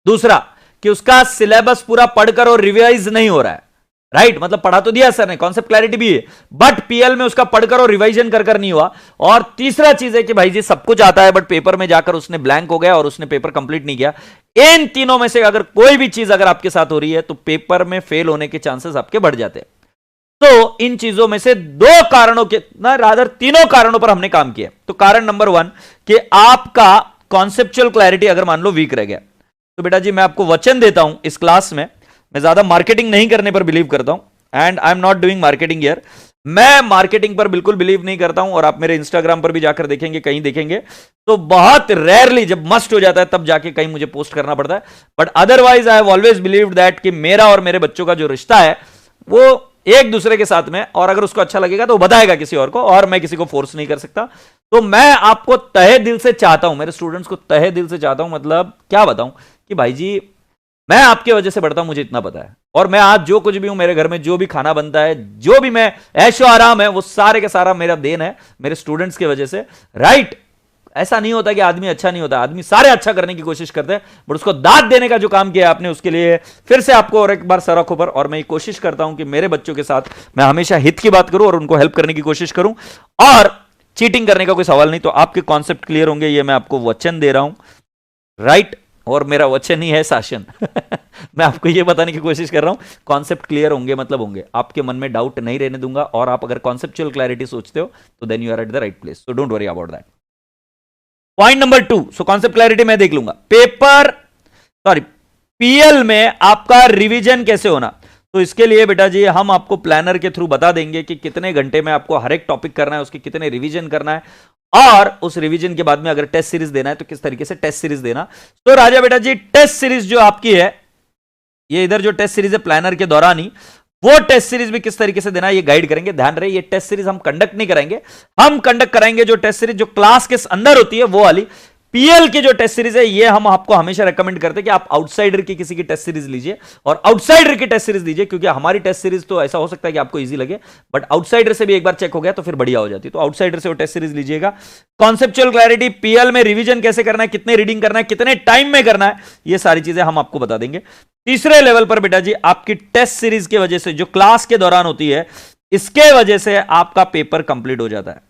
दूसरा कि उसका सिलेबस पूरा पढ़कर और रिवाइज नहीं हो रहा है। राइट? मतलब पढ़ा तो दिया सर ने, कॉन्सेप्ट क्लैरिटी भी है, बट पीएल में उसका पढ़कर और रिवाइजन कर नहीं हुआ। और तीसरा चीज है कि भाई जी सब कुछ आता है बट पेपर में जाकर उसने ब्लैंक हो गया और उसने पेपर कंप्लीट नहीं किया। इन तीनों में से अगर कोई भी चीज अगर आपके साथ हो रही है तो पेपर में फेल होने के चांसेस आपके बढ़ जाते हैं। तो इन चीजों में से 2 कारणों के ना रादर 3 कारणों पर हमने काम किया। तो कारण नंबर 1 कि आपका कॉन्सेप्चुअल क्लैरिटी अगर मान लो वीक रह गया तो बेटा जी मैं आपको वचन देता हूं इस क्लास में, मैं ज्यादा मार्केटिंग नहीं करने पर बिलीव करता हूं and I am not doing marketing here. मैं मार्केटिंग पर बिल्कुल बिलीव नहीं करता हूं और आप मेरे इंस्टाग्राम पर भी जाकर देखेंगे, कहीं देखेंगे तो बहुत रेयरली जब मस्ट हो जाता है तब जाके कहीं मुझे पोस्ट करना पड़ता है। But otherwise I have always believed that कि मेरा और मेरे बच्चों का जो रिश्ता है वो एक दूसरे के साथ में, और अगर उसको अच्छा लगेगा तो बताएगा किसी और को, और मैं किसी को फोर्स नहीं कर सकता। तो मैं आपको तहे दिल से चाहता हूं, मेरे स्टूडेंट्स को तहे दिल से चाहता हूं, मतलब क्या बताऊं कि भाई जी मैं आपके वजह से बढ़ता हूं, मुझे इतना पता है। और मैं आज जो कुछ भी हूं, मेरे घर में जो भी खाना बनता है, जो भी मैं ऐशो आराम है, वो सारे के सारा मेरा देन है मेरे स्टूडेंट्स की वजह से। राइट? ऐसा नहीं होता कि आदमी अच्छा नहीं होता, आदमी सारे अच्छा करने की कोशिश करते हैं, बट उसको दाद देने का जो काम किया आपने उसके लिए फिर से आपको और एक बार सर आंखों पर। और मैं ये कोशिश करता हूं कि मेरे बच्चों के साथ मैं हमेशा हित की बात करूं और उनको हेल्प करने की कोशिश करूं, और चीटिंग करने का कोई सवाल नहीं। तो आपके कॉन्सेप्ट क्लियर होंगे, ये मैं आपको वचन दे रहा हूं। राइट? और मेरा वचन ही है शासन। मैं आपको ये बताने की कोशिश कर रहा हूं कॉन्सेप्ट क्लियर होंगे मतलब होंगे, आपके मन में डाउट नहीं रहने दूंगा। और आप अगर कॉन्सेप्चुअल क्लैरिटी सोचते हो तो then you are at the right place, so don't worry about that. Point number 2, so concept clarity मैं देख लूंगा। पीएल में आपका रिवीजन कैसे होना, तो इसके लिए बेटा जी हम आपको प्लानर के थ्रू बता देंगे कि कितने घंटे में आपको हर एक टॉपिक करना है, उसके कितने रिवीजन करना है, और उस रिवीजन के बाद में अगर टेस्ट सीरीज देना है तो किस तरीके से टेस्ट सीरीज देना। तो राजा बेटा जी टेस्ट सीरीज जो आपकी है, ये इधर जो टेस्ट सीरीज है प्लानर के दौरान ही, वो टेस्ट सीरीज भी किस तरीके से देना है ये गाइड करेंगे। ध्यान रहे ये टेस्ट सीरीज हम कंडक्ट नहीं कराएंगे, हम कंडक्ट कराएंगे जो टेस्ट सीरीज जो क्लास के अंदर होती है वो वाली। पीएल की जो टेस्ट सीरीज है ये हम आपको हमेशा रेकमेंड करते हैं कि आप आउटसाइडर की किसी की टेस्ट सीरीज लीजिए और आउटसाइडर की टेस्ट सीरीज लीजिए, क्योंकि हमारी टेस्ट सीरीज तो ऐसा हो सकता है कि आपको इजी लगे, बट आउटसाइडर से भी एक बार चेक हो गया तो फिर बढ़िया हो जाती है। तो आउटसाइडर से वो टेस्ट सीरीज लीजिएगा। कॉन्सेप्चुअल क्लैरिटी, पीएल में रिवीजन कैसे करना है, कितने रीडिंग करना है, कितने टाइम में करना है, ये सारी चीजें हम आपको बता देंगे। तीसरे लेवल पर बेटा जी आपकी टेस्ट सीरीज की वजह से जो क्लास के दौरान होती है, इसके वजह से आपका पेपर कंप्लीट हो जाता है।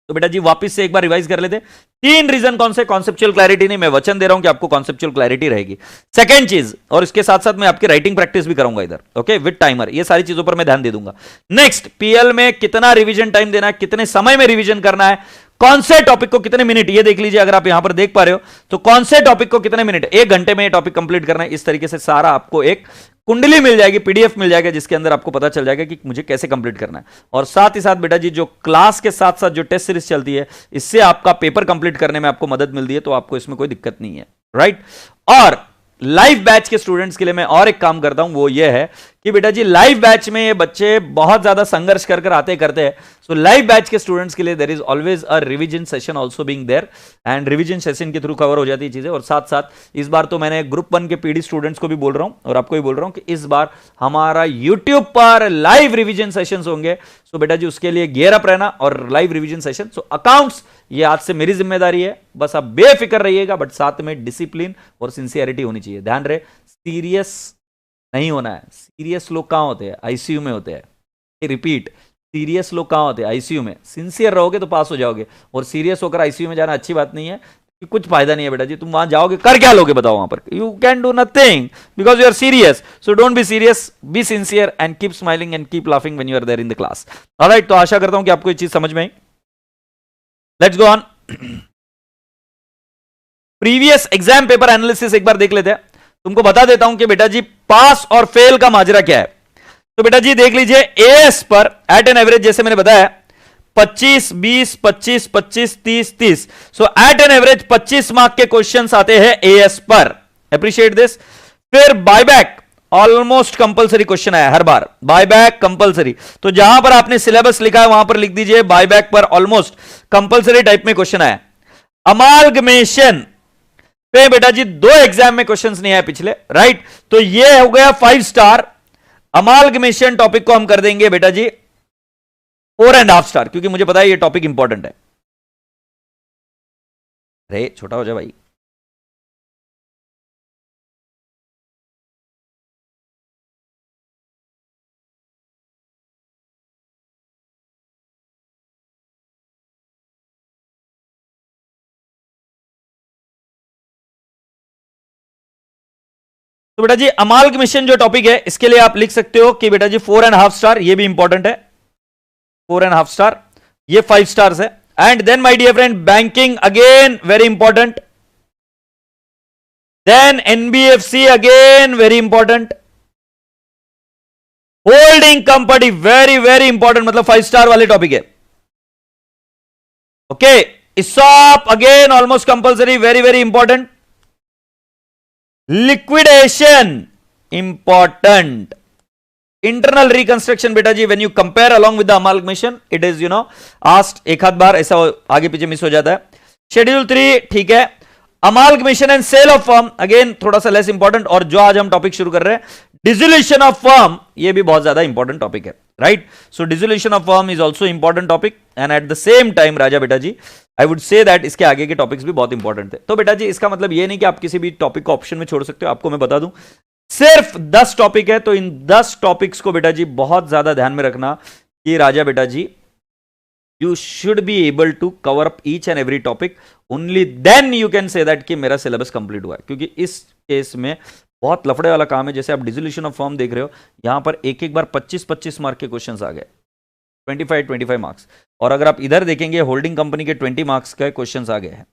तो बेटा जी वापस से एक बार रिवाइज कर लेते। 3 रीजन कौन से? कॉन्सेप्चुअल क्लैरिटी नहीं, मैं वचन दे रहा हूं कि आपको कॉन्सेप्चुअल क्लैरिटी रहेगी। सेकंड चीज, और इसके साथ साथ मैं आपकी राइटिंग प्रैक्टिस भी कराऊंगा इधर, ओके, विद टाइमर, ये सारी चीजों पर मैं ध्यान दे दूंगा। नेक्स्ट, पीएल में कितना रिवीजन टाइम देना है, कितने समय में रिवीजन करना है, कौन से टॉपिक को कितने मिनट, ये देख लीजिए अगर आप यहां पर देख पा रहे हो तो कौन से टॉपिक को कितने मिनट, 1 घंटे में ये टॉपिक कंप्लीट करना है। इस तरीके से सारा आपको एक कुंडली मिल जाएगी, पीडीएफ मिल जाएगा, जिसके अंदर आपको पता चल जाएगा कि मुझे कैसे कंप्लीट करना है। और साथ ही साथ बेटा जी जो क्लास के साथ साथ जो टेस्ट सीरीज चलती है, इससे आपका पेपर कंप्लीट करने में आपको मदद मिलती है, तो आपको इसमें कोई दिक्कत नहीं है। राइट? और लाइव बैच के स्टूडेंट्स के लिए मैं और एक काम करता हूं, वो ये है कि बेटा जी लाइव बैच में ये बच्चे बहुत ज्यादा संघर्ष कर आते करते हैं। सो लाइव बैच के स्टूडेंट्स के लिए there is always a revision session also being there, and revision session के थ्रू कवर हो जाती है चीजें। और साथ साथ इस बार तो मैंने ग्रुप 1 के पीडी स्टूडेंट्स को भी बोल रहा हूं और आपको भी बोल रहा हूं कि इस बार हमारा यूट्यूब पर लाइव रिवीजन सेशंस होंगे। सो बेटा जी उसके लिए गियर अप रहना और लाइव रिवीजन सेशन। सो अकाउंट्स ये आज से मेरी जिम्मेदारी है, बस आप बेफिक्र रहिएगा, बट साथ में डिसिप्लिन और सिंसियरिटी होनी चाहिए। ध्यान रहे, सीरियस नहीं होना है। सीरियस लोग कहां होते हैं? आईसीयू में होते हैं। रिपीट, सीरियस लोग कहां होते हैं? आईसीयू में। सिंसियर रहोगे तो पास हो जाओगे, और सीरियस होकर आईसीयू में जाना अच्छी बात नहीं है, कि कुछ फायदा नहीं है बेटा जी। तुम वहां जाओगे कर क्या लोगे बताओ? वहां पर you can do nothing because you are serious. So don't be serious, be sincere and keep smiling and keep laughing when you are there in the class. Alright, तो आशा करता हूं कि आपको ये चीज समझ में आई। Let's go on. Previous exam paper analysis एक बार देख लेते हैं। तुमको बता देता हूं कि बेटा जी पास और फेल का माजरा क्या है। तो बेटा जी देख लीजिए, एएस पर एट एन एवरेज जैसे मैंने बताया 25, 20, 25, 25, 30, 30। So at an average 25 mark के क्वेश्चंस आते हैं एएस पर। Appreciate this. फिर बायबैक ऑलमोस्ट कंपलसरी क्वेश्चन आया हर बार, बायबैक कंपलसरी। तो जहां पर आपने सिलेबस लिखा है वहां पर लिख दीजिए बायबैक पर ऑलमोस्ट कंपलसरी टाइप में क्वेश्चन आया। अमालगमेशन पे बेटा जी 2 एग्जाम में क्वेश्चंस नहीं आए पिछले, राइट। तो ये हो गया 5 स्टार। अमालगमेशन टॉपिक को हम कर देंगे बेटा जी 4.5 स्टार, क्योंकि मुझे पता है ये टॉपिक इंपॉर्टेंट है। अरे छोटा हो जाए भाई। तो बेटा जी अमालगमेशन जो टॉपिक है इसके लिए आप लिख सकते हो कि बेटा जी 4.5 स्टार, ये भी इंपॉर्टेंट है। 4.5 स्टार, ये 5 स्टार्स है। And then my dear friend banking again very important. Then NBFC again very important. Holding company very very important, मतलब 5 स्टार वाले टॉपिक है। Okay, ESOP again almost compulsory, very very important. Liquidation important. Internal reconstruction बेटा जी when you compare along with the amalgamation it is asked, एक आध बार ऐसा आगे पीछे मिस हो जाता है। शेड्यूल 3 ठीक है। Amalgamation and sale of firm again थोड़ा सा लेस इंपॉर्टेंट। और जो आज हम टॉपिक शुरू कर रहे हैं डिसोल्यूशन ऑफ फर्म, ये भी बहुत ज्यादा इंपॉर्टेंट टॉपिक है, right. So dissolution of firm is also important topic, and at the same time राजा बेटा जी आई वुड से दैट इसके आगे के टॉपिक्स भी बहुत इंपॉर्टेंट थे। तो बेटा जी इसका मतलब ये नहीं कि आप किसी भी टॉपिक को ऑप्शन में छोड़ सकते हो। आपको मैं बता दूं सिर्फ 10 टॉपिक है, तो इन 10 टॉपिक्स को बेटा जी बहुत ज्यादा ध्यान में रखना कि राजा बेटा जी you should be able to cover up each and every topic, only then you can say that कि मेरा सिलेबस कंप्लीट हुआ है। क्योंकि इस केस में बहुत लफड़े वाला काम है। जैसे आप डिसोल्यूशन ऑफ फॉर्म देख रहे हो, यहां पर एक एक बार 25-25 मार्क के क्वेश्चंस आ गए, 25-25 मार्क्स। और अगर आप इधर देखेंगे होल्डिंग कंपनी के 20 मार्क्स के क्वेश्चंस आ गए हैं,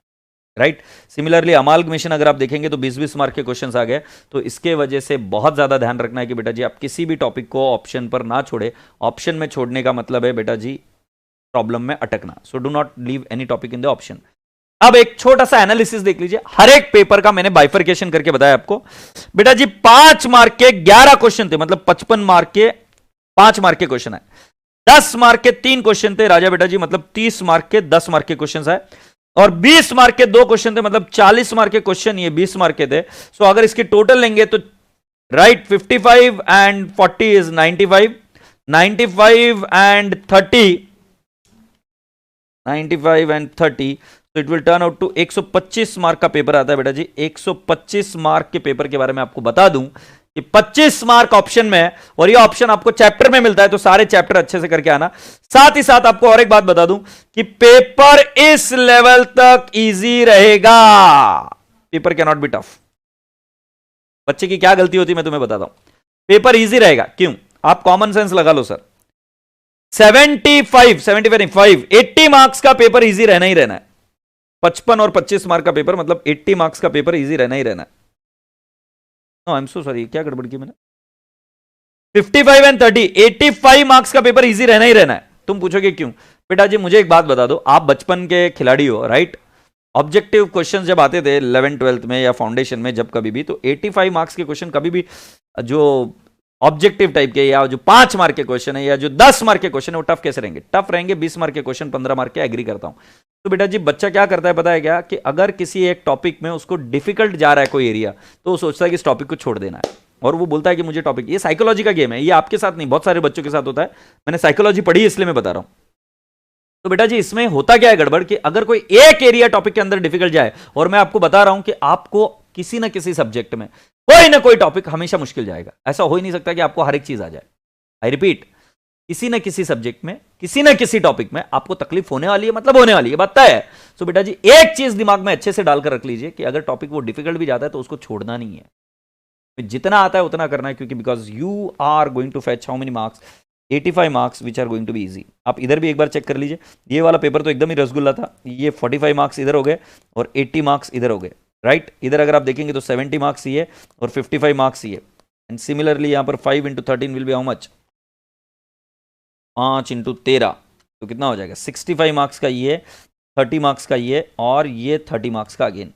राइट। सिमिलरली अमालगमेशन अगर आप देखेंगे तो 20-20 मार्क के क्वेश्चंस आ गए। तो इसके वजह से बहुत ज्यादा ध्यान रखना है कि बेटा जी आप किसी भी टॉपिक को ऑप्शन पर ना छोड़े। ऑप्शन में छोड़ने का मतलब है बेटा जी प्रॉब्लम में अटकना। So do not leave any topic in the option. अब एक छोटा सा एनालिसिस देख लीजिए। हर एक पेपर का मैंने बाइफरकेशन करके बताया आपको। बेटा जी 5 मार्क के 11 क्वेश्चन थे, मतलब 55 मार्क के 5 मार्क के क्वेश्चन आए। 10 मार्क के 3 क्वेश्चन थे राजा बेटा जी, मतलब 30 मार्क के 10 मार्क के क्वेश्चन आए। और 20 मार्क के 2 क्वेश्चन थे, मतलब 40 मार्क के क्वेश्चन ये 20 मार्क के थे। सो अगर इसके टोटल लेंगे तो right 55 and 40 is 95, 95 and 30, 95 and 30, तो it will turn out to 125 mark का पेपर आता है बेटा जी। 125 मार्क के पेपर के बारे में आपको बता दूं कि 25 मार्क ऑप्शन में है, और ये ऑप्शन आपको चैप्टर में मिलता है, तो सारे चैप्टर अच्छे से करके आना। साथ ही साथ आपको और एक बात बता दूं कि पेपर इस लेवल तक इजी रहेगा। Paper can not be tough. बच्चे की क्या गलती होती है मैं तुम्हें बताता हूं। पेपर इजी रहेगा क्यों? आप कॉमन सेंस लगा लो सर। 75 80 मार्क्स का पेपर इजी रहना ही रहना है। 55 और 25 मार्क का पेपर मतलब 80 मार्क्स का पेपर इजी रहना ही रहना है। No I am so sorry, क्या गड़बड़ की मैंने? 55 एंड 30 85 मार्क्स का पेपर इजी रहना ही रहना है। तुम पूछोगे क्यों? बेटा जी मुझे एक बात बता दो, आप बचपन के खिलाड़ी हो, राइट। ऑब्जेक्टिव क्वेश्चन जब आते थे 11th 12th में या फाउंडेशन में, जब कभी भी, तो 85 मार्क्स के क्वेश्चन कभी भी जो ऑब्जेक्टिव टाइप के, या जो 5 मार्क के क्वेश्चन है या जो 10 मार्क के क्वेश्चन है वो टफ कैसे रहेंगे? टफ रहेंगे 20 मार्क के क्वेश्चन, 15 मार्क के, एग्री करता हूं। तो बेटा जी बच्चा क्या करता है पता है क्या, कि अगर किसी एक टॉपिक में उसको डिफिकल्ट जा रहा है कोई एरिया, तो वो सोचता है कि इस टॉपिक को छोड़ देना है, और वो बोलता है कि मुझे टॉपिक, ये साइकोलॉजी का गेम है, ये आपके साथ नहीं, बहुत सारे बच्चों के साथ होता है। मैंने साइकोलॉजी पढ़ी इसलिए मैं बता रहा हूं। तो बेटा जी इसमें होता क्या है गड़बड़, कि अगर कोई एक एरिया टॉपिक के अंदर डिफिकल्ट जाए, और मैं आपको बता रहा हूं कि आपको किसी ना किसी सब्जेक्ट में कोई ना कोई टॉपिक हमेशा मुश्किल जाएगा, ऐसा हो ही नहीं सकता कि आपको हर एक चीज आ जाए। आई रिपीट, किसी ना किसी सब्जेक्ट में, किसी ना किसी टॉपिक में आपको तकलीफ होने वाली है, मतलब होने वाली है, बात तय है। तो बेटा जी एक चीज दिमाग में अच्छे से डालकर रख लीजिए कि अगर टॉपिक वो डिफिकल्ट भी जाता है तो उसको छोड़ना नहीं है, जितना आता है उतना करना है, क्योंकि because you are going to fetch how many marks, 85 marks which are going to be easy. आप इधर भी एक बार चेक कर लीजिए, ये वाला पेपर तो एकदम ही रसगुल्ला था, ये 45 मार्क्स इधर हो गए और 80 मार्क्स इधर हो गए, राइट। इधर अगर आप देखेंगे तो 70 मार्क्स ये और 55 मार्क्स ये, एंड सिमिलरली यहां पर 5 into 13 will be how much, 5 into 13, तो कितना हो जाएगा 65 मार्क्स का ये, 30 मार्क्स का ये, और ये 30 मार्क्स का अगेन।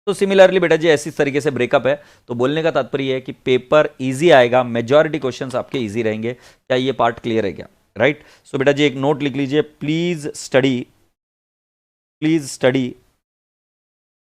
तो सिमिलरली बेटा जी ऐसी तरीके से ब्रेकअप है। तो बोलने का तात्पर्य है कि पेपर इजी आएगा, मेजॉरिटी क्वेश्चंस आपके इजी रहेंगे। क्या ये पार्ट क्लियर है क्या? राइट। सो बेटा जी एक नोट लिख लीजिए, please study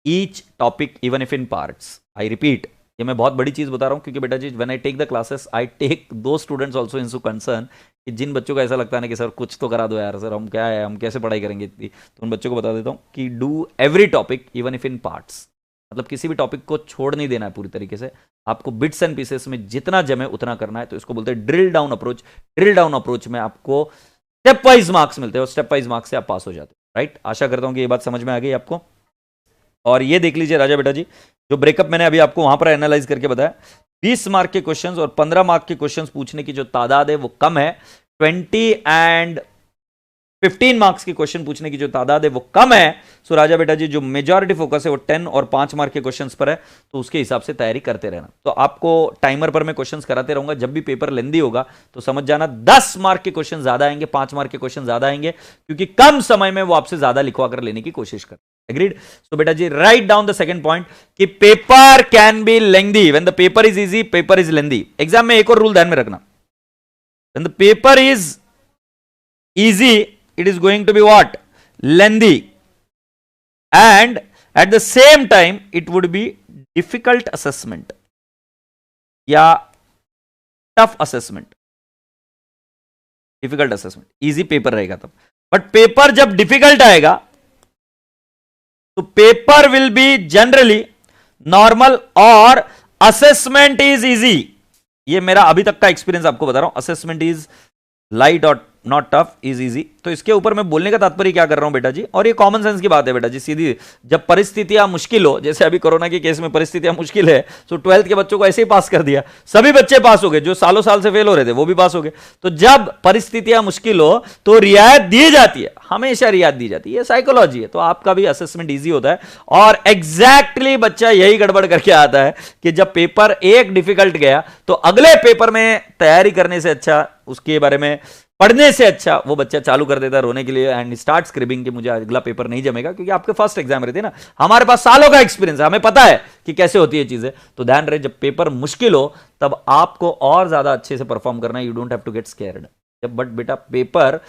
each topic even if in parts. I repeat, ये मैं बहुत बड़ी चीज बता रहा हूं, क्योंकि बेटा जी when I take the classes I take the students also into concern, कि जिन बच्चों को ऐसा लगता है ना कि सर कुछ तो करा दो यार, सर हम क्या है, हम कैसे पढ़ाई करेंगे इतनी, तो उन बच्चों को बता देता हूं कि do every topic even if in parts. मतलब किसी भी टॉपिक को छोड़ नहीं देना है पूरी तरीके से, आपको बिट्स एंड पीसेस में जितना जमे उतना करना है। तो इसको बोलते हैं drill down approach. Drill down approach में आपको स्टेप वाइज मार्क्स मिलते हैं और स्टेप वाइज मार्क्स से आप पास हो जाते हैं। राइट, आशा करता हूं कि ये बात समझ में आ गई आपको। और ये देख लीजिए राजा बेटा जी, जो ब्रेकअप मैंने अभी आपको वहां पर एनालाइज करके बताया, 20 मार्क के क्वेश्चंस और 15 मार्क के क्वेश्चंस पूछने की जो तादाद है वो कम है, 20 एंड 15 मार्क्स के क्वेश्चन पूछने की जो तादाद है वो कम है। सो राजा बेटा जी जो मेजॉरिटी फोकस है वो 10 और 5 मार्क के क्वेश्चंस पर है, तो उसके हिसाब से तैयारी करते रहना। तो आपको टाइमर पर मैं क्वेश्चंस कराते रहूंगा, जब भी पेपर लेंदी होगा तो समझ जाना 10 मार्क के क्वेश्चन ज्यादा आएंगे, 5 मार्क के क्वेश्चन ज्यादा आएंगे, क्योंकि कम समय में वो आपसे ज्यादा लिखवा कर लेने की कोशिश कर। एग्रीड? सो बेटा जी write down the second point कि paper can be lengthy when the paper is easy, paper is lengthy. Exam में एक और रूल ध्यान में रखना, when the paper is easy it is going to be what, lengthy, and at the same time it would be difficult assessment या tough assessment, difficult assessment, easy paper रहेगा तब। बट पेपर जब डिफिकल्ट आएगा तो paper will be generally normal और असेसमेंट इज इजी। ये मेरा अभी तक का एक्सपीरियंस आपको बता रहा हूं, असेसमेंट इज लाइट और नॉट टफ इज इजी। तो इसके ऊपर मैं बोलने का तात्पर्य क्या कर रहा हूं बेटा जी, और ये कॉमन सेंस की बात है बेटा जी, सीधी, जब परिस्थितियां मुश्किल हो, जैसे अभी कोरोना के केस में परिस्थितियां मुश्किल है, तो 12th के बच्चों को ऐसे ही पास कर दिया, सभी बच्चे पास हो गए, जो सालों साल से फेल हो रहे थे वो भी पास हो गए। तो जब परिस्थितियां मुश्किल हो तो रियायत दी जाती है, हमेशा रियायत दी जाती है, ये साइकोलॉजी है। तो आपका भी असेसमेंट ईजी होता है, और एग्जैक्टली बच्चा यही गड़बड़ करके आता है कि जब पेपर एक डिफिकल्ट गया तो अगले पेपर में तैयारी करने से अच्छा, उसके बारे में पढ़ने से अच्छा वो बच्चा चालू कर देता है रोने के लिए, एंड स्टार्ट स्क्रिबिंग कि मुझे अगला पेपर नहीं जमेगा, क्योंकि आपके फर्स्ट एग्जाम रहते हैं ना, हमारे पास सालों का एक्सपीरियंस है, हमें पता है कि कैसे होती है चीजें। तो ध्यान रहे जब पेपर मुश्किल हो तब आपको और ज्यादा अच्छे से परफॉर्म करना है, you don't have to get scared. जब बट बेटा पेपर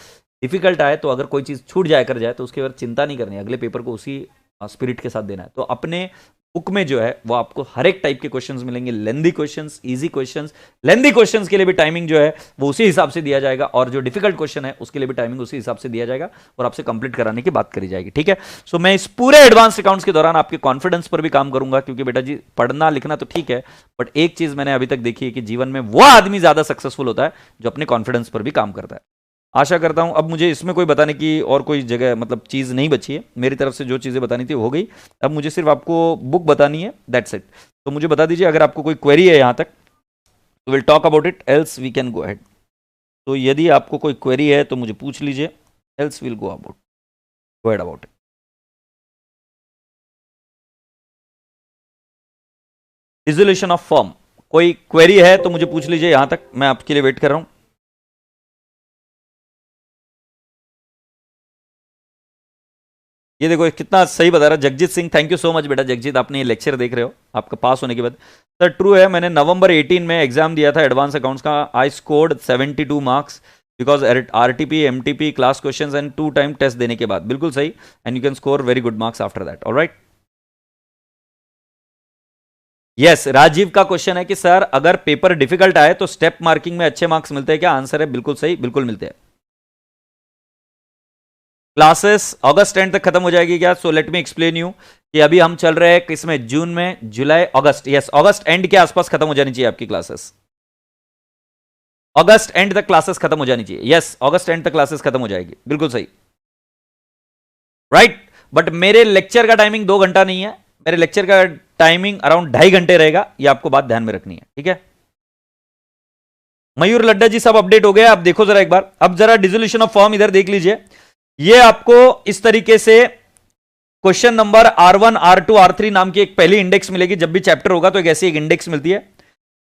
डिफिकल्ट आए तो अगर कोई चीज छूट जाए कर जाए तो उसके बाद चिंता नहीं करनी, अगले पेपर को उसी स्पिरिट के साथ देना है। तो अपने बुक में जो है वो आपको हर एक टाइप के क्वेश्चंस मिलेंगे, लेंदी क्वेश्चंस, इजी क्वेश्चंस। लेंदी क्वेश्चंस के लिए भी टाइमिंग जो है वो उसी हिसाब से दिया जाएगा, और जो डिफिकल्ट क्वेश्चन है उसके लिए भी टाइमिंग उसी हिसाब से दिया जाएगा, और आपसे कंप्लीट कराने की बात करी जाएगी। ठीक है, सो मैं इस पूरे एडवांस अकाउंट्स के दौरान आपके कॉन्फिडेंस पर भी काम करूंगा, क्योंकि बेटा जी पढ़ना लिखना तो ठीक है, बट एक चीज मैंने अभी तक देखी है कि जीवन में वो आदमी ज्यादा सक्सेसफुल होता है जो अपने कॉन्फिडेंस पर भी काम करता है। आशा करता हूं अब मुझे इसमें कोई बताने की और कोई जगह मतलब चीज़ नहीं बची है, मेरी तरफ से जो चीज़ें बतानी थी वो हो गई। अब मुझे सिर्फ आपको बुक बतानी है, दैट्स इट। तो मुझे बता दीजिए अगर आपको कोई क्वेरी है यहाँ तक, तो will talk about it, else we can go ahead. तो यदि आपको कोई क्वेरी है तो मुझे पूछ लीजिए, else will go ahead about it. Dissolution of firm, कोई क्वेरी है तो मुझे पूछ लीजिए यहाँ तक, मैं आपके लिए वेट कर रहा हूँ। ये देखो कितना सही बता रहा Jagjit Singh, thank you so much बेटा जगजीत, आपने ये लेक्चर देख रहे हो आपका पास होने के बाद। सर ट्रू है, मैंने नवंबर 18 में एग्जाम दिया था एडवांस अकाउंट्स का, I scored 72 marks because RTP MTP class questions and 2 time test देने के बाद। बिल्कुल सही, and you can score very good marks after that. Alright, yes Rajeev का क्वेश्चन है कि सर अगर पेपर डिफिकल्ट आए तो स्टेप मार्किंग में अच्छे मार्क्स मिलते हैं क्या? आंसर है बिल्कुल सही, बिल्कुल मिलते हैं। क्लासेस अगस्त एंड तक खत्म हो जाएगी क्या? So let me explain you कि अभी हम चल रहे हैं किसमें, जून में, जुलाई, अगस्त, यस अगस्त एंड के आसपास खत्म हो जानी चाहिए आपकी क्लासेस। अगस्त एंड तक क्लासेस खत्म हो जानी चाहिए, यस अगस्त एंड तक क्लासेस खत्म हो जाएगी, बिल्कुल सही, राइट। बट मेरे लेक्चर का टाइमिंग 2 घंटा नहीं है, मेरे लेक्चर का टाइमिंग अराउंड 2.5 घंटे रहेगा, ये आपको बात ध्यान में रखनी है, ठीक है। मयूर लड्डा जी सब अपडेट हो गया, आप देखो जरा एक बार, अब जरा डिसोल्यूशन ऑफ फॉर्म इधर देख लीजिए। ये आपको इस तरीके से question number R1 R2 R3 नाम की एक पहली इंडेक्स मिलेगी, जब भी चैप्टर होगा तो एक ऐसी एक इंडेक्स मिलती है।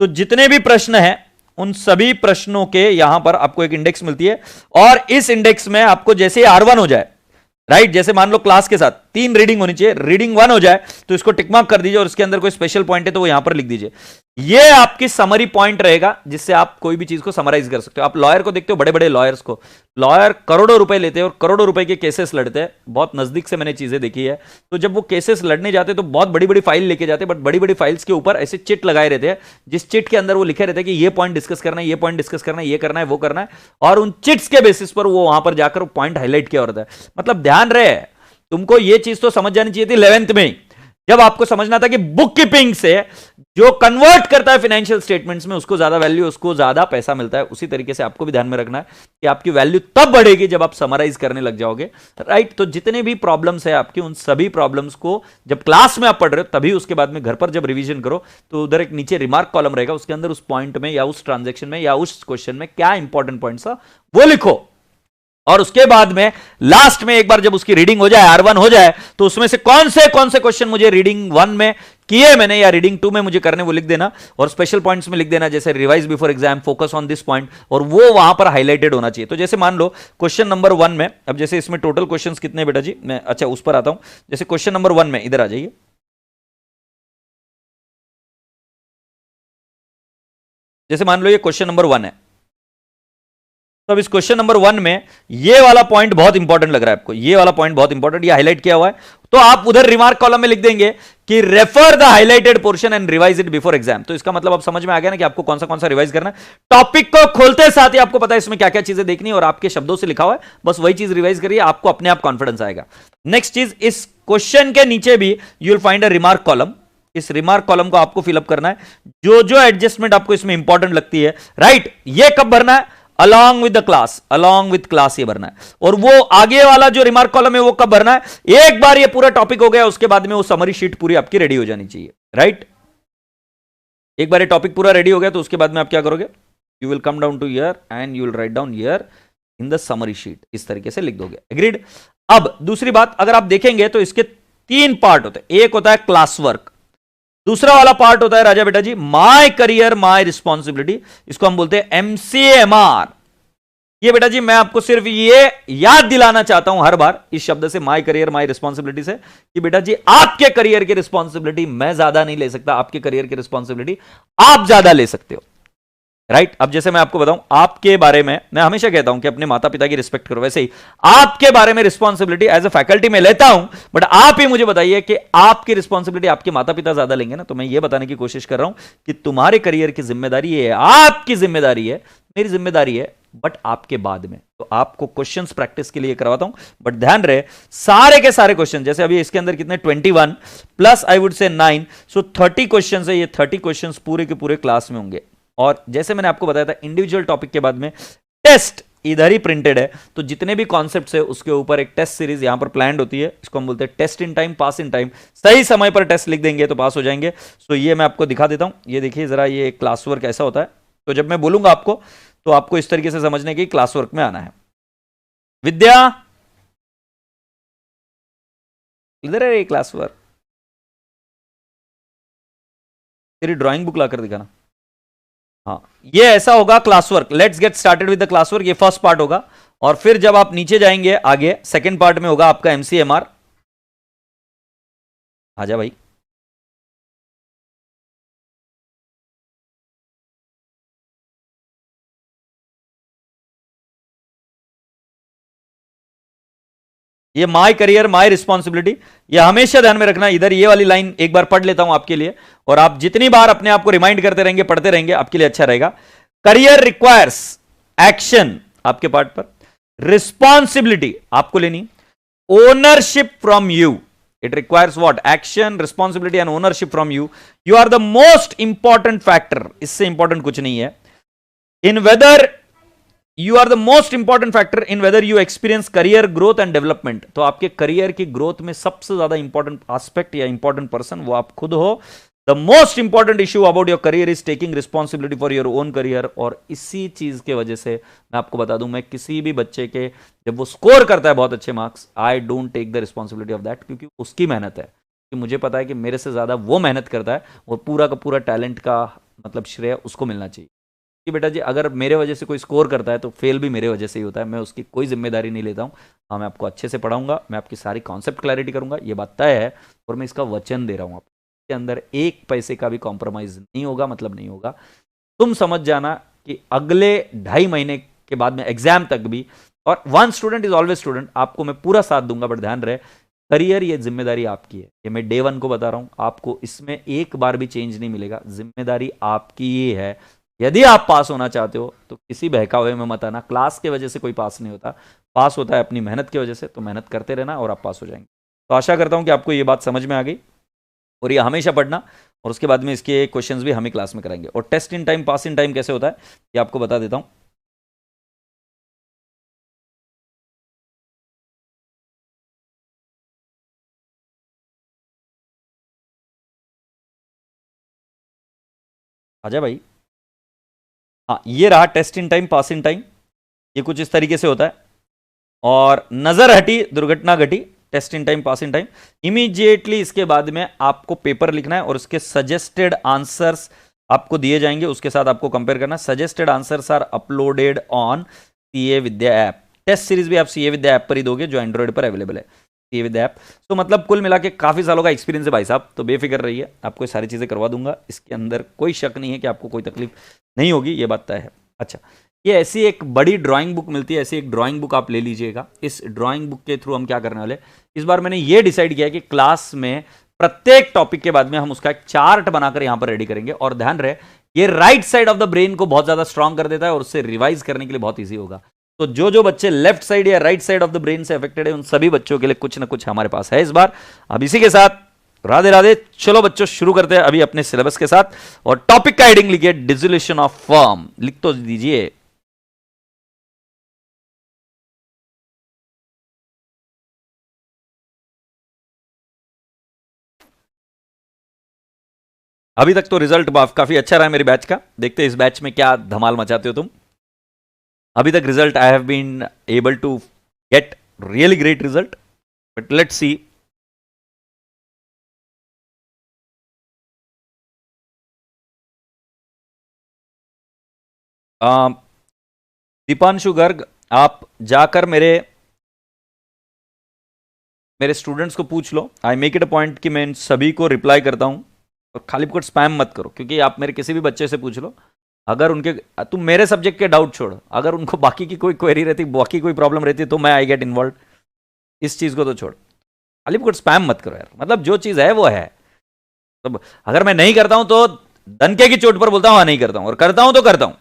तो जितने भी प्रश्न हैं उन सभी प्रश्नों के यहां पर आपको एक इंडेक्स मिलती है, और इस इंडेक्स में आपको जैसे R1 हो जाए, राइट, जैसे मान लो क्लास के साथ 3 रीडिंग होनी चाहिए, रीडिंग 1 हो जाए तो इसको टिक मार्क कर दीजिए और इसके अंदर कोई स्पेशल पॉइंट है तो वो यहां पर लिख दीजिए। ये आपकी समरी पॉइंट रहेगा जिससे आप कोई भी चीज को समराइज कर सकते हो। आप लॉयर को देखते हो, बड़े बड़े लॉयर्स को, लॉयर करोड़ों रुपए लेते हैं और करोड़ों रुपए के केसेस लड़ते हैं, बहुत नजदीक से मैंने चीजें देखी है। तो जब वो केसेस लड़ने जाते तो बहुत बड़ी बड़ी फाइल लेके जाते, बट बड़ी बड़ी फाइल्स के ऊपर ऐसे चिट लगाए रहते हैं, जिस चिट के अंदर वो लिखे रहते हैं कि ये पॉइंट डिस्कस करना है, ये पॉइंट डिस्कस करना है, ये करना है, वो करना है, और उन चिट्स के बेसिस पर वो वहां पर जाकर पॉइंट हाईलाइट किया होता है। मतलब ध्यान रहे, तुमको ये चीज तो समझ जानी चाहिए थी 11th में, जब आपको समझना था कि बुक कीपिंग से जो कन्वर्ट करता है फाइनेंशियल स्टेटमेंट्स में उसको ज्यादा वैल्यू, उसको ज्यादा पैसा मिलता है। उसी तरीके से आपको भी ध्यान में रखना है कि आपकी वैल्यू तब बढ़ेगी जब आप समराइज करने लग जाओगे, राइट। तो जितने भी प्रॉब्लम्स है आपकी, उन सभी प्रॉब्लम्स को जब क्लास में आप पढ़ रहे हो तभी उसके बाद में घर पर जब रिवीजन करो तो उधर एक नीचे रिमार्क कॉलम रहेगा, उसके अंदर उस पॉइंट में या उस ट्रांजेक्शन में या उस क्वेश्चन में क्या इंपॉर्टेंट पॉइंट्स था वो लिखो, और उसके बाद में लास्ट में एक बार जब उसकी रीडिंग हो जाए, R1 हो जाए, तो उसमें से कौन से क्वेश्चन मुझे रीडिंग 1 में किए मैंने या रीडिंग 2 में मुझे करने, वो लिख देना, और स्पेशल पॉइंट्स में लिख देना, जैसे revise before exam, focus on this point, और वो वहां पर हाईलाइटेड होना चाहिए। तो जैसे मान लो क्वेश्चन नंबर 1 में, अब जैसे इसमें टोटल क्वेश्चंस कितने बेटा जी, मैं अच्छा उस पर आता हूं। जैसे क्वेश्चन नंबर 1 में इधर आ जाइए, जैसे मान लो ये क्वेश्चन नंबर 1 है, तो अब इस क्वेश्चन नंबर 1 में ये वाला पॉइंट बहुत इंपॉर्टेंट लग रहा है आपको, ये वाला पॉइंट बहुत इंपॉर्टेंट, ये हाईलाइट किया हुआ है, तो आप उधर रिमार्क कॉलम में लिख देंगे कि refer the highlighted portion and revise it before exam. तो इसका मतलब अब समझ में आ गया ना कि आपको कौन सा रिवाइज करना है। टॉपिक को खोलते साथ ही आपको पता है इसमें क्या क्या चीजें देखनी है, और आपके शब्दों से लिखा हुआ है, बस वही चीज रिवाइज करिए, आपको अपने आप कॉन्फिडेंस आएगा। नेक्स्ट चीज, इस क्वेश्चन के नीचे भी you will find a remark column, इस रिमार्क कॉलम को आपको फिलअप करना है, जो जो एडजस्टमेंट आपको इसमें इंपॉर्टेंट लगती है, राइट। ये कब भरना है? Along with the class, along with class ये भरना है। और वो आगे वाला जो रिमार्क कॉलम है वो कब भरना है? एक बार ये पूरा टॉपिक हो गया उसके बाद में वो समरी शीट पूरी आपकी रेडी हो जानी चाहिए, राइट। एक बार ये टॉपिक पूरा रेडी हो गया तो उसके बाद में आप क्या करोगे, you will come down to here and you will write down here in the summary sheet, इस तरीके से लिख दोगे, एग्रीड। अब दूसरी बात, अगर आप देखेंगे तो इसके 3 पार्ट होते हैं। एक होता है क्लास वर्क, दूसरा वाला पार्ट होता है राजा बेटा जी माय करियर माय रिस्पॉन्सिबिलिटी, इसको हम बोलते हैं MCMR। ये बेटा जी मैं आपको सिर्फ ये याद दिलाना चाहता हूं हर बार इस शब्द से, माय करियर माय रिस्पॉन्सिबिलिटी से, कि बेटा जी आपके करियर की रिस्पॉन्सिबिलिटी मैं ज्यादा नहीं ले सकता, आपके करियर की रिस्पॉन्सिबिलिटी आप ज्यादा ले सकते हो, राइट। अब जैसे मैं आपको बताऊं, आपके बारे में मैं हमेशा कहता हूं कि अपने माता पिता की रिस्पेक्ट करो, वैसे ही आपके बारे में रिस्पॉन्सिबिलिटी एज ए फैकल्टी में लेता हूं, बट आप ही मुझे बताइए कि आपकी रिस्पॉन्सिबिलिटी आपके माता पिता ज्यादा लेंगे ना। तो मैं ये बताने की कोशिश कर रहा हूं कि तुम्हारे करियर की जिम्मेदारी ये है, आपकी जिम्मेदारी है, मेरी जिम्मेदारी है, बट आपके बाद में। तो आपको क्वेश्चंस प्रैक्टिस के लिए करवाता हूं, बट ध्यान रहे सारे के सारे क्वेश्चन, जैसे अभी इसके अंदर कितने 21 प्लस आई वुड से 9, सो 30 क्वेश्चन है। ये 30 क्वेश्चन पूरे के पूरे क्लास में होंगे, और जैसे मैंने आपको बताया था इंडिविजुअल टॉपिक के बाद में टेस्ट इधर ही प्रिंटेड है, तो जितने भी कॉन्सेप्ट्स है उसके ऊपर एक टेस्ट सीरीज यहां पर प्लान्ड होती है, इसको हम बोलते हैं test in time, pass in time. सही समय पर टेस्ट लिख देंगे तो पास हो जाएंगे। सो ये मैं आपको दिखा देता हूं, ये देखिए जरा, ये क्लास वर्क ऐसा होता है। तो जब मैं बोलूंगा आपको तो आपको इस तरीके से समझने की क्लास वर्क में आना है। विद्या इधर है, ये क्लास वर्क, तेरी ड्राइंग बुक लाकर दिखाना। हाँ, ये ऐसा होगा class work. Let's get started with the class work, ये फर्स्ट पार्ट होगा, और फिर जब आप नीचे जाएंगे आगे सेकंड पार्ट में होगा आपका MCMR, आजा भाई। ये माय करियर माय रिस्पॉन्सिबिलिटी, ये हमेशा ध्यान में रखना। इधर ये वाली लाइन एक बार पढ़ लेता हूं आपके लिए, और आप जितनी बार अपने आप को रिमाइंड करते रहेंगे, पढ़ते रहेंगे, आपके लिए अच्छा रहेगा। करियर रिक्वायर्स एक्शन आपके पार्ट पर, रिस्पॉन्सिबिलिटी आपको लेनी, ownership from you. It requires what? Action, responsibility and ownership from you. You are the most important factor, इससे इंपॉर्टेंट कुछ नहीं है। In whether you are the most important factor in whether you experience career growth and development. तो आपके करियर की ग्रोथ में सबसे ज्यादा इंपॉर्टेंट एस्पेक्ट या इंपॉर्टेंट पर्सन वो आप खुद हो। The most important issue about your career is taking responsibility for your own career. और इसी चीज के वजह से मैं आपको बता दूं, मैं किसी भी बच्चे के जब वो स्कोर करता है बहुत अच्छे marks, I don't take the responsibility of that, क्योंकि उसकी मेहनत है। कि मुझे पता है कि मेरे से ज्यादा वो मेहनत करता है, और पूरा का पूरा टैलेंट का मतलब श्रेय उसको मिलना चाहिए। कि बेटा जी अगर मेरे वजह से कोई स्कोर करता है तो फेल भी मेरे वजह से ही होता है, मैं उसकी कोई जिम्मेदारी नहीं लेता हूँ। हाँ, मैं आपको अच्छे से पढ़ाऊंगा, मैं आपकी सारी कॉन्सेप्ट क्लैरिटी करूंगा, ये बात तय है, और मैं इसका वचन दे रहा हूँ आपको के अंदर एक पैसे का भी कॉम्प्रोमाइज नहीं होगा, मतलब नहीं होगा। तुम समझ जाना कि अगले 2.5 महीने के बाद में एग्जाम तक भी, और one student is always student, आपको मैं पूरा साथ दूंगा। बट ध्यान रहे, करियर ये जिम्मेदारी आपकी है, ये मैं डे 1 को बता रहा हूं आपको, इसमें एक बार भी चेंज नहीं मिलेगा। जिम्मेदारी आपकी ये है। यदि आप पास होना चाहते हो तो किसी बहकावे में मत आना। क्लास के वजह से कोई पास नहीं होता, पास होता है अपनी मेहनत की वजह से। तो मेहनत करते रहना और आप पास हो जाएंगे। तो आशा करता हूं कि आपको ये बात समझ में आ गई, और ये हमेशा पढ़ना, और उसके बाद में इसके क्वेश्चंस भी हम ही क्लास में कराएंगे। और test in time pass in time कैसे होता है ये आपको बता देता हूं। आजा भाई। हाँ, ये रहा test in time pass in time, ये कुछ इस तरीके से होता है। और नजर हटी दुर्घटना घटी, test in time pass in time. Immediately इसके बाद में आपको पेपर लिखना है, और उसके सजेस्टेड आंसर्स आपको दिए जाएंगे, उसके साथ आपको कंपेयर करना। Suggested answers are uploaded on CA Vidya app. Test series भी आप सीए विद्या ऐप पर ही दोगे, जो एंड्रॉइड पर अवेलेबल है, सीए विद्या ऐप। तो मतलब कुल मिला के काफी सालों का एक्सपीरियंस है भाई साहब, तो बेफिक्र रहिए, आपको ये सारी चीजें करवा दूंगा। इसके अंदर कोई शक नहीं है कि आपको कोई तकलीफ नहीं होगी, ये बात तय है। अच्छा, ये ऐसी एक बड़ी ड्राइंग बुक मिलती है, ऐसी एक ड्राइंग बुक आप ले लीजिएगा। इस ड्राइंग बुक के थ्रू हम क्या करने वाले, इस बार मैंने ये डिसाइड किया कि क्लास में प्रत्येक टॉपिक के बाद में हम उसका एक चार्ट बनाकर यहां पर रेडी करेंगे। और ध्यान रहे, ये right side of the brain को बहुत ज्यादा स्ट्रांग कर देता है, और उससे रिवाइज करने के लिए बहुत ईजी होगा। तो जो जो बच्चे लेफ्ट साइड या right side of the brain से अफेक्टेड है, उन सभी बच्चों के लिए कुछ ना कुछ हमारे पास है इस बार। अब इसी के साथ राधे राधे। चलो बच्चों, शुरू करते हैं अभी अपने सिलेबस के साथ। और टॉपिक का हेडिंग लिखिए, डिसोल्यूशन ऑफ फर्म, लिख तो दीजिए। अभी तक तो रिजल्ट काफी अच्छा रहा मेरे बैच का। देखते हैं इस बैच में क्या धमाल मचाते हो तुम। अभी तक result I have been able to get really great result, but let's see. Deepanshu Garg, आप जाकर मेरे मेरे स्टूडेंट्स को पूछ लो। I make it a point कि मैं इन सभी को रिप्लाई करता हूं, और खाली पुट स्पैम मत करो। क्योंकि आप मेरे किसी भी बच्चे से पूछ लो, अगर उनके, तुम मेरे सब्जेक्ट के डाउट छोड़, अगर उनको बाकी की कोई क्वेरी रहती, बाकी कोई प्रॉब्लम रहती, तो मैं आई गेट इन्वॉल्व। इस चीज को तो छोड़, खाली पुट स्पैम मत करो यार। मतलब जो चीज है वो है। तो अगर मैं नहीं करता हूं तो दनके की चोट पर बोलता हूं हाँ नहीं करता हूं, और करता हूं तो करता हूं।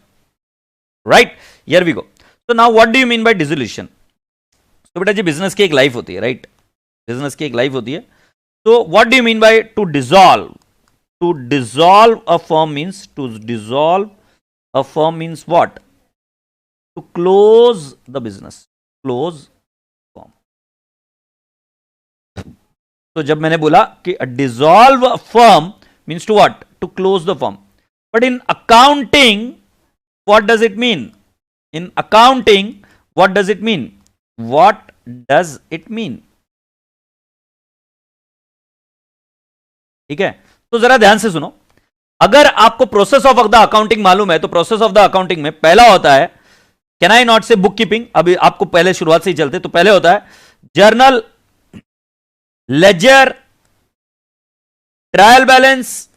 Right, here we go. तो now what do you mean by dissolution? तो बेटा जी, बिजनेस की एक लाइफ होती है, राइट? बिजनेस की एक लाइफ होती है। तो what do you mean by to dissolve? To dissolve a firm means, to dissolve a firm means what? To close the business, close firm. तो जब मैंने बोला कि dissolve a firm means to what? To close the firm. But in accounting what does it mean? In accounting, what does it mean? What does it mean? ठीक है, तो जरा ध्यान से सुनो। अगर आपको प्रोसेस ऑफ द अकाउंटिंग मालूम है, तो प्रोसेस ऑफ द अकाउंटिंग में पहला होता है, कैन आई नॉट से बुक कीपिंग। अभी आपको पहले शुरुआत से ही चलते, तो पहले होता है जर्नल, लेजर, ट्रायल बैलेंस,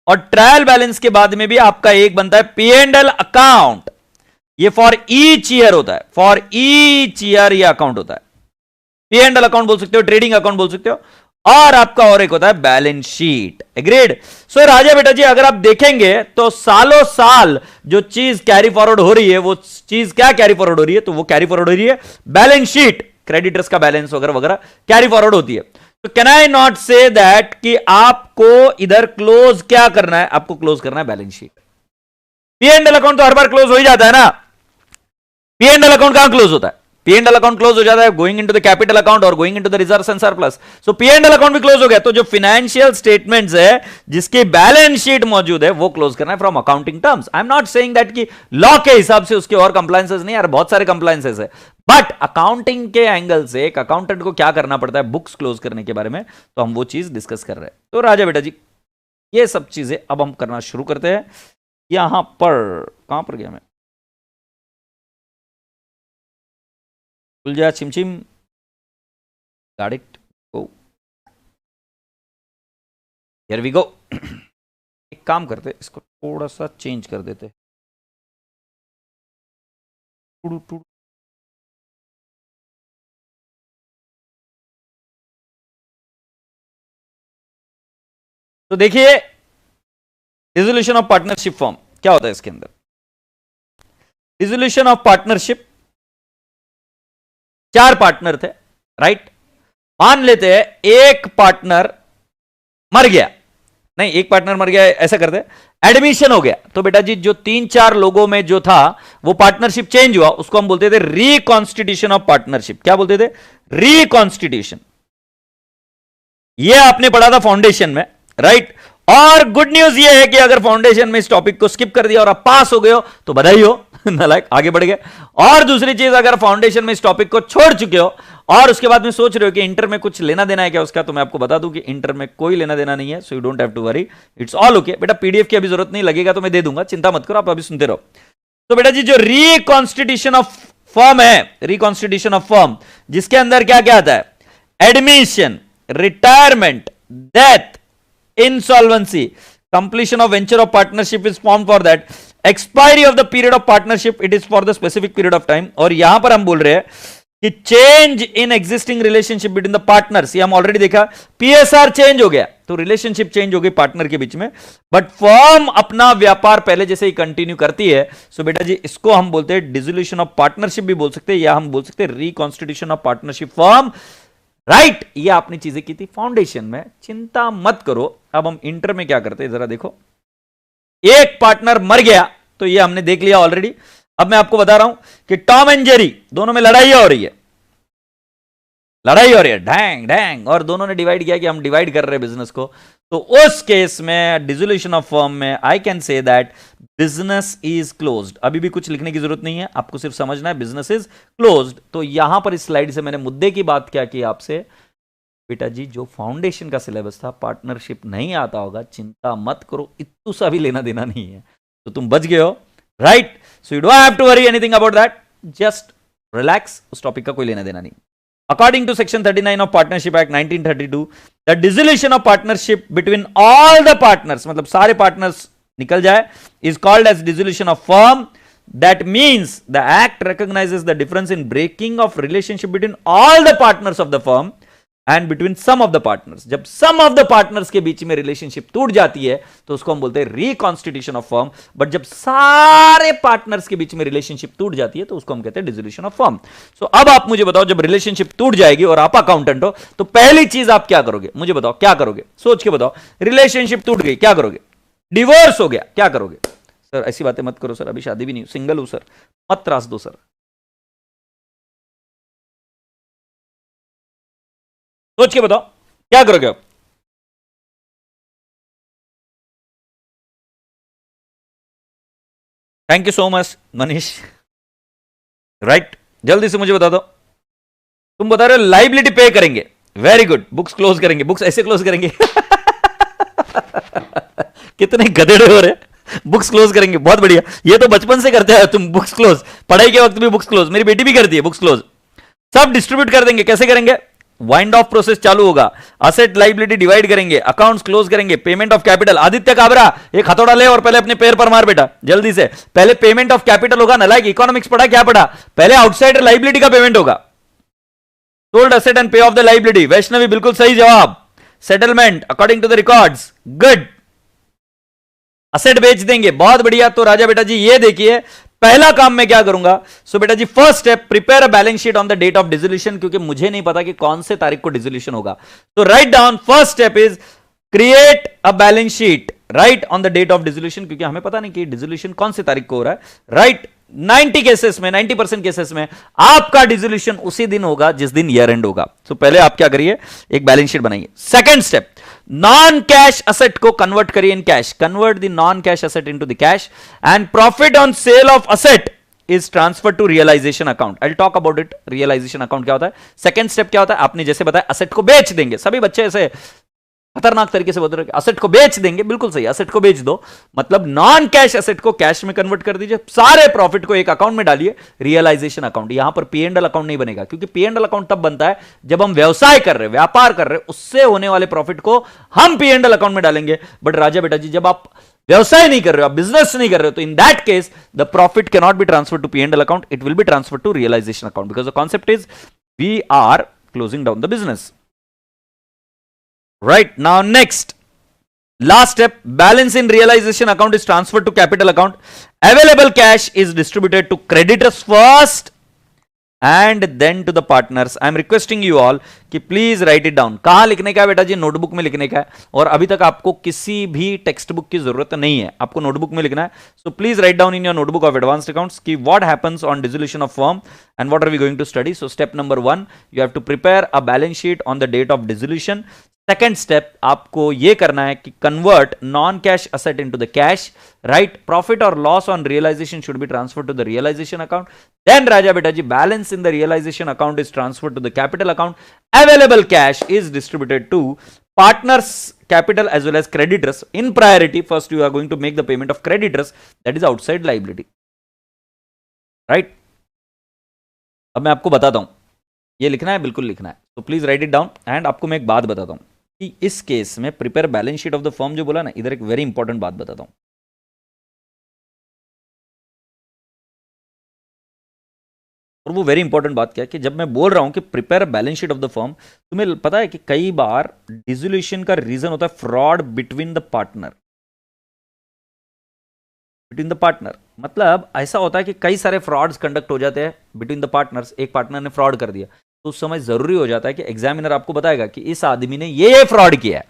और ट्रायल बैलेंस के बाद में भी आपका एक बनता है पी एंड एल अकाउंट। ये फॉर ईच ईयर होता है, फॉर ईच ईयर ये अकाउंट होता है। पी एंड एल अकाउंट बोल सकते हो, ट्रेडिंग अकाउंट बोल सकते हो, और आपका और एक होता है बैलेंस शीट। एग्रीड। सो राजा बेटा जी अगर आप देखेंगे तो सालों साल जो चीज कैरी फॉरवर्ड हो रही है, वो चीज क्या कैरी फॉरवर्ड हो रही है, तो वो कैरी फॉरवर्ड हो रही है बैलेंस शीट, क्रेडिटर्स का बैलेंस वगैरह वगैरह कैरी फॉरवर्ड होती है। तो can I not say that कि आपको इधर क्लोज क्या करना है, आपको क्लोज करना है balance sheet. P and L account तो हर बार क्लोज हो ही जाता है ना। पी एंड एल अकाउंट कहां क्लोज होता है, P and L account close हो जाता है going into the capital account और going into the reserves and surplus. So P and L account भी क्लोज हो गया। तो जो फाइनेंशियल स्टेटमेंट्स है जिसकी बैलेंस शीट मौजूद है वो क्लोज करना है from accounting terms. I am not saying that कि लॉ के हिसाब से उसके और कंप्लायंसेस नहीं, यार बहुत सारे कंप्लायंसेस है, बट अकाउंटिंग के एंगल से एक अकाउंटेंट को क्या करना पड़ता है बुक्स क्लोज करने के बारे में, तो हम वो चीज डिस्कस कर रहे हैं। तो राजा बेटा जी ये सब चीजें अब हम करना शुरू करते हैं। यहां पर कहां पर गया मैं, जा चिमचिम, got it, go, here we go. एक काम करते, इसको थोड़ा सा चेंज कर देते। तो देखिए डिसोल्यूशन ऑफ पार्टनरशिप फॉर्म क्या होता है इसके अंदर। डिसोल्यूशन ऑफ पार्टनरशिप, चार पार्टनर थे, राइट। मान लेते हैं एक पार्टनर मर गया, नहीं एक पार्टनर मर गया, ऐसा करते एडमिशन हो गया। तो बेटा जी जो 3-4 लोगों में जो था वो पार्टनरशिप चेंज हुआ, उसको हम बोलते थे रिकॉन्स्टिट्यूशन ऑफ पार्टनरशिप। क्या बोलते थे, रिकॉन्स्टिट्यूशन। ये आपने पढ़ा था फाउंडेशन में, राइट। और गुड न्यूज ये है कि अगर फाउंडेशन में इस टॉपिक को स्किप कर दिया और आप पास हो गए हो तो बधाई हो, नालायक आगे बढ़ गए। और दूसरी चीज, अगर फाउंडेशन में इस टॉपिक को छोड़ चुके हो और उसके बाद में सोच रहे हो कि इंटर में कुछ लेना देना है क्या उसका, तो मैं आपको बता दूं कि इंटर में कोई लेना देना नहीं है। So you don't have to worry, it's all okay. बेटा पीडीएफ की अभी जरूरत नहीं, लगेगा तो मैं दे दूंगा, चिंता मत करो, आप अभी सुनते रहो। तो बेटा जी जो रिकॉन्स्टिट्यूशन ऑफ फर्म है, रिकॉन्स्टिट्यूशन ऑफ फर्म, जिसके अंदर क्या क्या आता है, admission, retirement, death, insolvency, completion of venture of partnership is formed for that, expiry of the period of partnership, it is for the specific period of time। और यहां पर हम बोल रहे हैं कि change in existing relationship between the partners, ये हम ऑलरेडी देखा, पीएसआर चेंज हो गया तो रिलेशनशिप चेंज हो गई पार्टनर के बीच में, बट फर्म अपना व्यापार पहले जैसे ही कंटिन्यू करती है। सो बेटा जी इसको हम बोलते हैं डिसोल्यूशन ऑफ पार्टनरशिप भी बोल सकते हैं, या हम बोल सकते हैं reconstitution of partnership firm, right. ये आपने चीजें की थी फाउंडेशन में, चिंता मत करो। अब हम इंटर में क्या करते हैं जरा देखो। एक पार्टनर मर गया तो ये हमने देख लिया ऑलरेडी। अब मैं आपको बता रहा हूं कि टॉम एंड जेरी दोनों में लड़ाई हो रही है, लड़ाई हो रही है ढैंग ढैंग, और दोनों ने डिवाइड किया कि हम डिवाइड कर रहे हैं बिजनेस को। तो उस केस में डिसोल्यूशन ऑफ फर्म में आई can say that business is closed. अभी भी कुछ लिखने की जरूरत नहीं है, आपको सिर्फ समझना है बिजनेस इज क्लोज्ड। तो यहां पर इस स्लाइड से मैंने मुद्दे की बात क्या की आपसे, बेटा जी जो फाउंडेशन का सिलेबस था, पार्टनरशिप नहीं आता होगा, चिंता मत करो, इतू सा भी लेना देना नहीं है, तो तुम बच गए हो, right. So you don't have to worry anything about that, just relax, उस टॉपिक का कोई लेना देना नहीं। According to Section 39 of Partnership Act 1932, the dissolution of partnership between all the partners, मतलब सारे partners निकल जाए, is called as dissolution of firm. That means the act recognizes the difference in breaking of relationship between all the partners of the firm and between some of the partners. जब some of the partners के बीच में relationship टूट जाती है तो उसको हम बोलते हैं reconstitution of firm, but जब सारे partners के बीच में relationship टूट जाती है तो उसको हम कहते हैं dissolution of firm. So अब आप मुझे बताओ, जब relationship टूट जाएगी और आप अकाउंटेंट हो तो पहली चीज आप क्या करोगे, मुझे बताओ क्या करोगे, सोच के बताओ। relationship टूट गई, क्या करोगे, डिवोर्स हो गया, क्या करोगे। सर ऐसी बातें मत करो सर, अभी शादी भी नहीं, सिंगल हूं सर, मत त्रास दो सर। सोच के बताओ क्या करोगे आप। Thank you so much Manish, right. जल्दी से मुझे बता दो, तुम बता रहे हो लाइबिलिटी पे करेंगे, वेरी गुड। बुक्स क्लोज करेंगे, बुक्स ऐसे क्लोज करेंगे कितने गधेड़े हो रहे, बुक्स क्लोज करेंगे, बहुत बढ़िया। ये तो बचपन से करते हैं तुम, बुक्स क्लोज, पढ़ाई के वक्त भी बुक्स क्लोज, मेरी बेटी भी करती है बुक्स क्लोज। सब डिस्ट्रीब्यूट कर देंगे, कैसे करेंगे, वाइंड ऑफ प्रोसेस चालू होगा, असेट लाइबिलिटी डिवाइड करेंगे, अकाउंट्स क्लोज करेंगे, payment of capital. Aditya Kabra एक हथौड़ा ले और पहले अपने पैर पर मार बेटा जल्दी से। पहले पेमेंट ऑफ कैपिटल होगा ना, लाइक इकोनॉमिक्स पढ़ा क्या पढ़ा, पहले आउटसाइडर लाइबिलिटी का पेमेंट होगा, sold asset and pay off the liability. Vaishnavi बिल्कुल सही जवाब, settlement according to the records, good. Asset बेच देंगे, बहुत बढ़िया। तो राजा बेटा जी ये देखिए पहला काम मैं क्या करूंगा, सो बेटा जी first step prepare a balance sheet on the date of dissolution, क्योंकि मुझे नहीं पता कि कौन से तारीख को डिसोल्यूशन होगा। तो write down first step is create a balance sheet right on the date of dissolution, क्योंकि हमें पता नहीं कि डिसोल्यूशन कौन से तारीख को हो रहा है, राइट। 90 केसेस में 90% केसेस में आपका डिसोल्यूशन उसी दिन होगा जिस दिन ईयर एंड होगा। तो पहले आप क्या करिए, एक बैलेंस शीट बनाइए। Second step, non cash asset को कन्वर्ट करिए in cash, convert the non cash asset into the cash, and profit on sale of asset is transfer to realisation account. I will talk about it, realisation account क्या होता है। सेकंड स्टेप क्या होता है, आपने जैसे बताया असेट को बेच देंगे, सभी बच्चे ऐसे खतरनाक तरीके से बोल रहे हैं असेट को बेच देंगे, बिल्कुल सही, असेट को बेच दो, मतलब नॉन कैश असेट को कैश में कन्वर्ट कर दीजिए, सारे प्रॉफिट को एक अकाउंट में डालिए, रियलाइजेशन अकाउंट। यहां पर पी एंड एल अकाउंट नहीं बनेगा, क्योंकि पी एंड एल अकाउंट तब बनता है जब हम व्यवसाय कर रहे हैं, व्यापार कर रहे हैं, उससे होने वाले प्रॉफिट को हम पी एंड एल अकाउंट में डालेंगे। बट राजा बेटा जी जब आप व्यवसाय नहीं कर रहे हो, आप बिजनेस नहीं कर रहे हो, तो in that case the profit can not be transfer to P and L account, it will be transfer to realisation account, because the concept is we are closing down the business. Right now next last step, balance in realization account is transferred to capital account, available cash is distributed to creditors first and then to the partners. I am requesting you all कि प्लीज राइट इट डाउन। कहां लिखने का है बेटा जी, नोटबुक में लिखने का है, और अभी तक आपको किसी भी टेक्स्ट बुक की जरूरत नहीं है, आपको नोटबुक में लिखना है। So please write down in your notebook of advanced accounts कि what happens on dissolution of firm and what are we going to study. So step number 1, you have to prepare a balance sheet on the date of dissolution. Second step आपको यह करना है कि convert non cash asset into the cash, right. Profit और loss on realisation should be transferred to the realisation account. Then राजा बेटा जी balance in the realisation account is transferred to the capital account, available cash is distributed to partners capital as well as creditors in priority. First you are going to make the payment of creditors, that is outside liability, right? अब मैं आपको बताता हूं, ये लिखना है, बिल्कुल लिखना है, तो please write it down. And आपको मैं एक बात बताता हूं कि इस केस में prepare balance sheet of the firm जो बोला ना, इधर एक वेरी इंपॉर्टेंट बात बताता हूं। और वो वेरी इंपॉर्टेंट बात क्या है कि जब मैं बोल रहा हूं कि prepare balance sheet of the firm, तुम्हें पता है कि कई बार डिसोल्यूशन का रीजन होता है fraud between the partner. Between the partner मतलब ऐसा होता है कि कई सारे फ्रॉड्स कंडक्ट हो जाते हैं बिटवीन द पार्टनर्स। एक पार्टनर ने फ्रॉड कर दिया, तो उस समय जरूरी हो जाता है कि एग्जामिनर आपको बताएगा कि इस आदमी ने ये फ्रॉड किया है,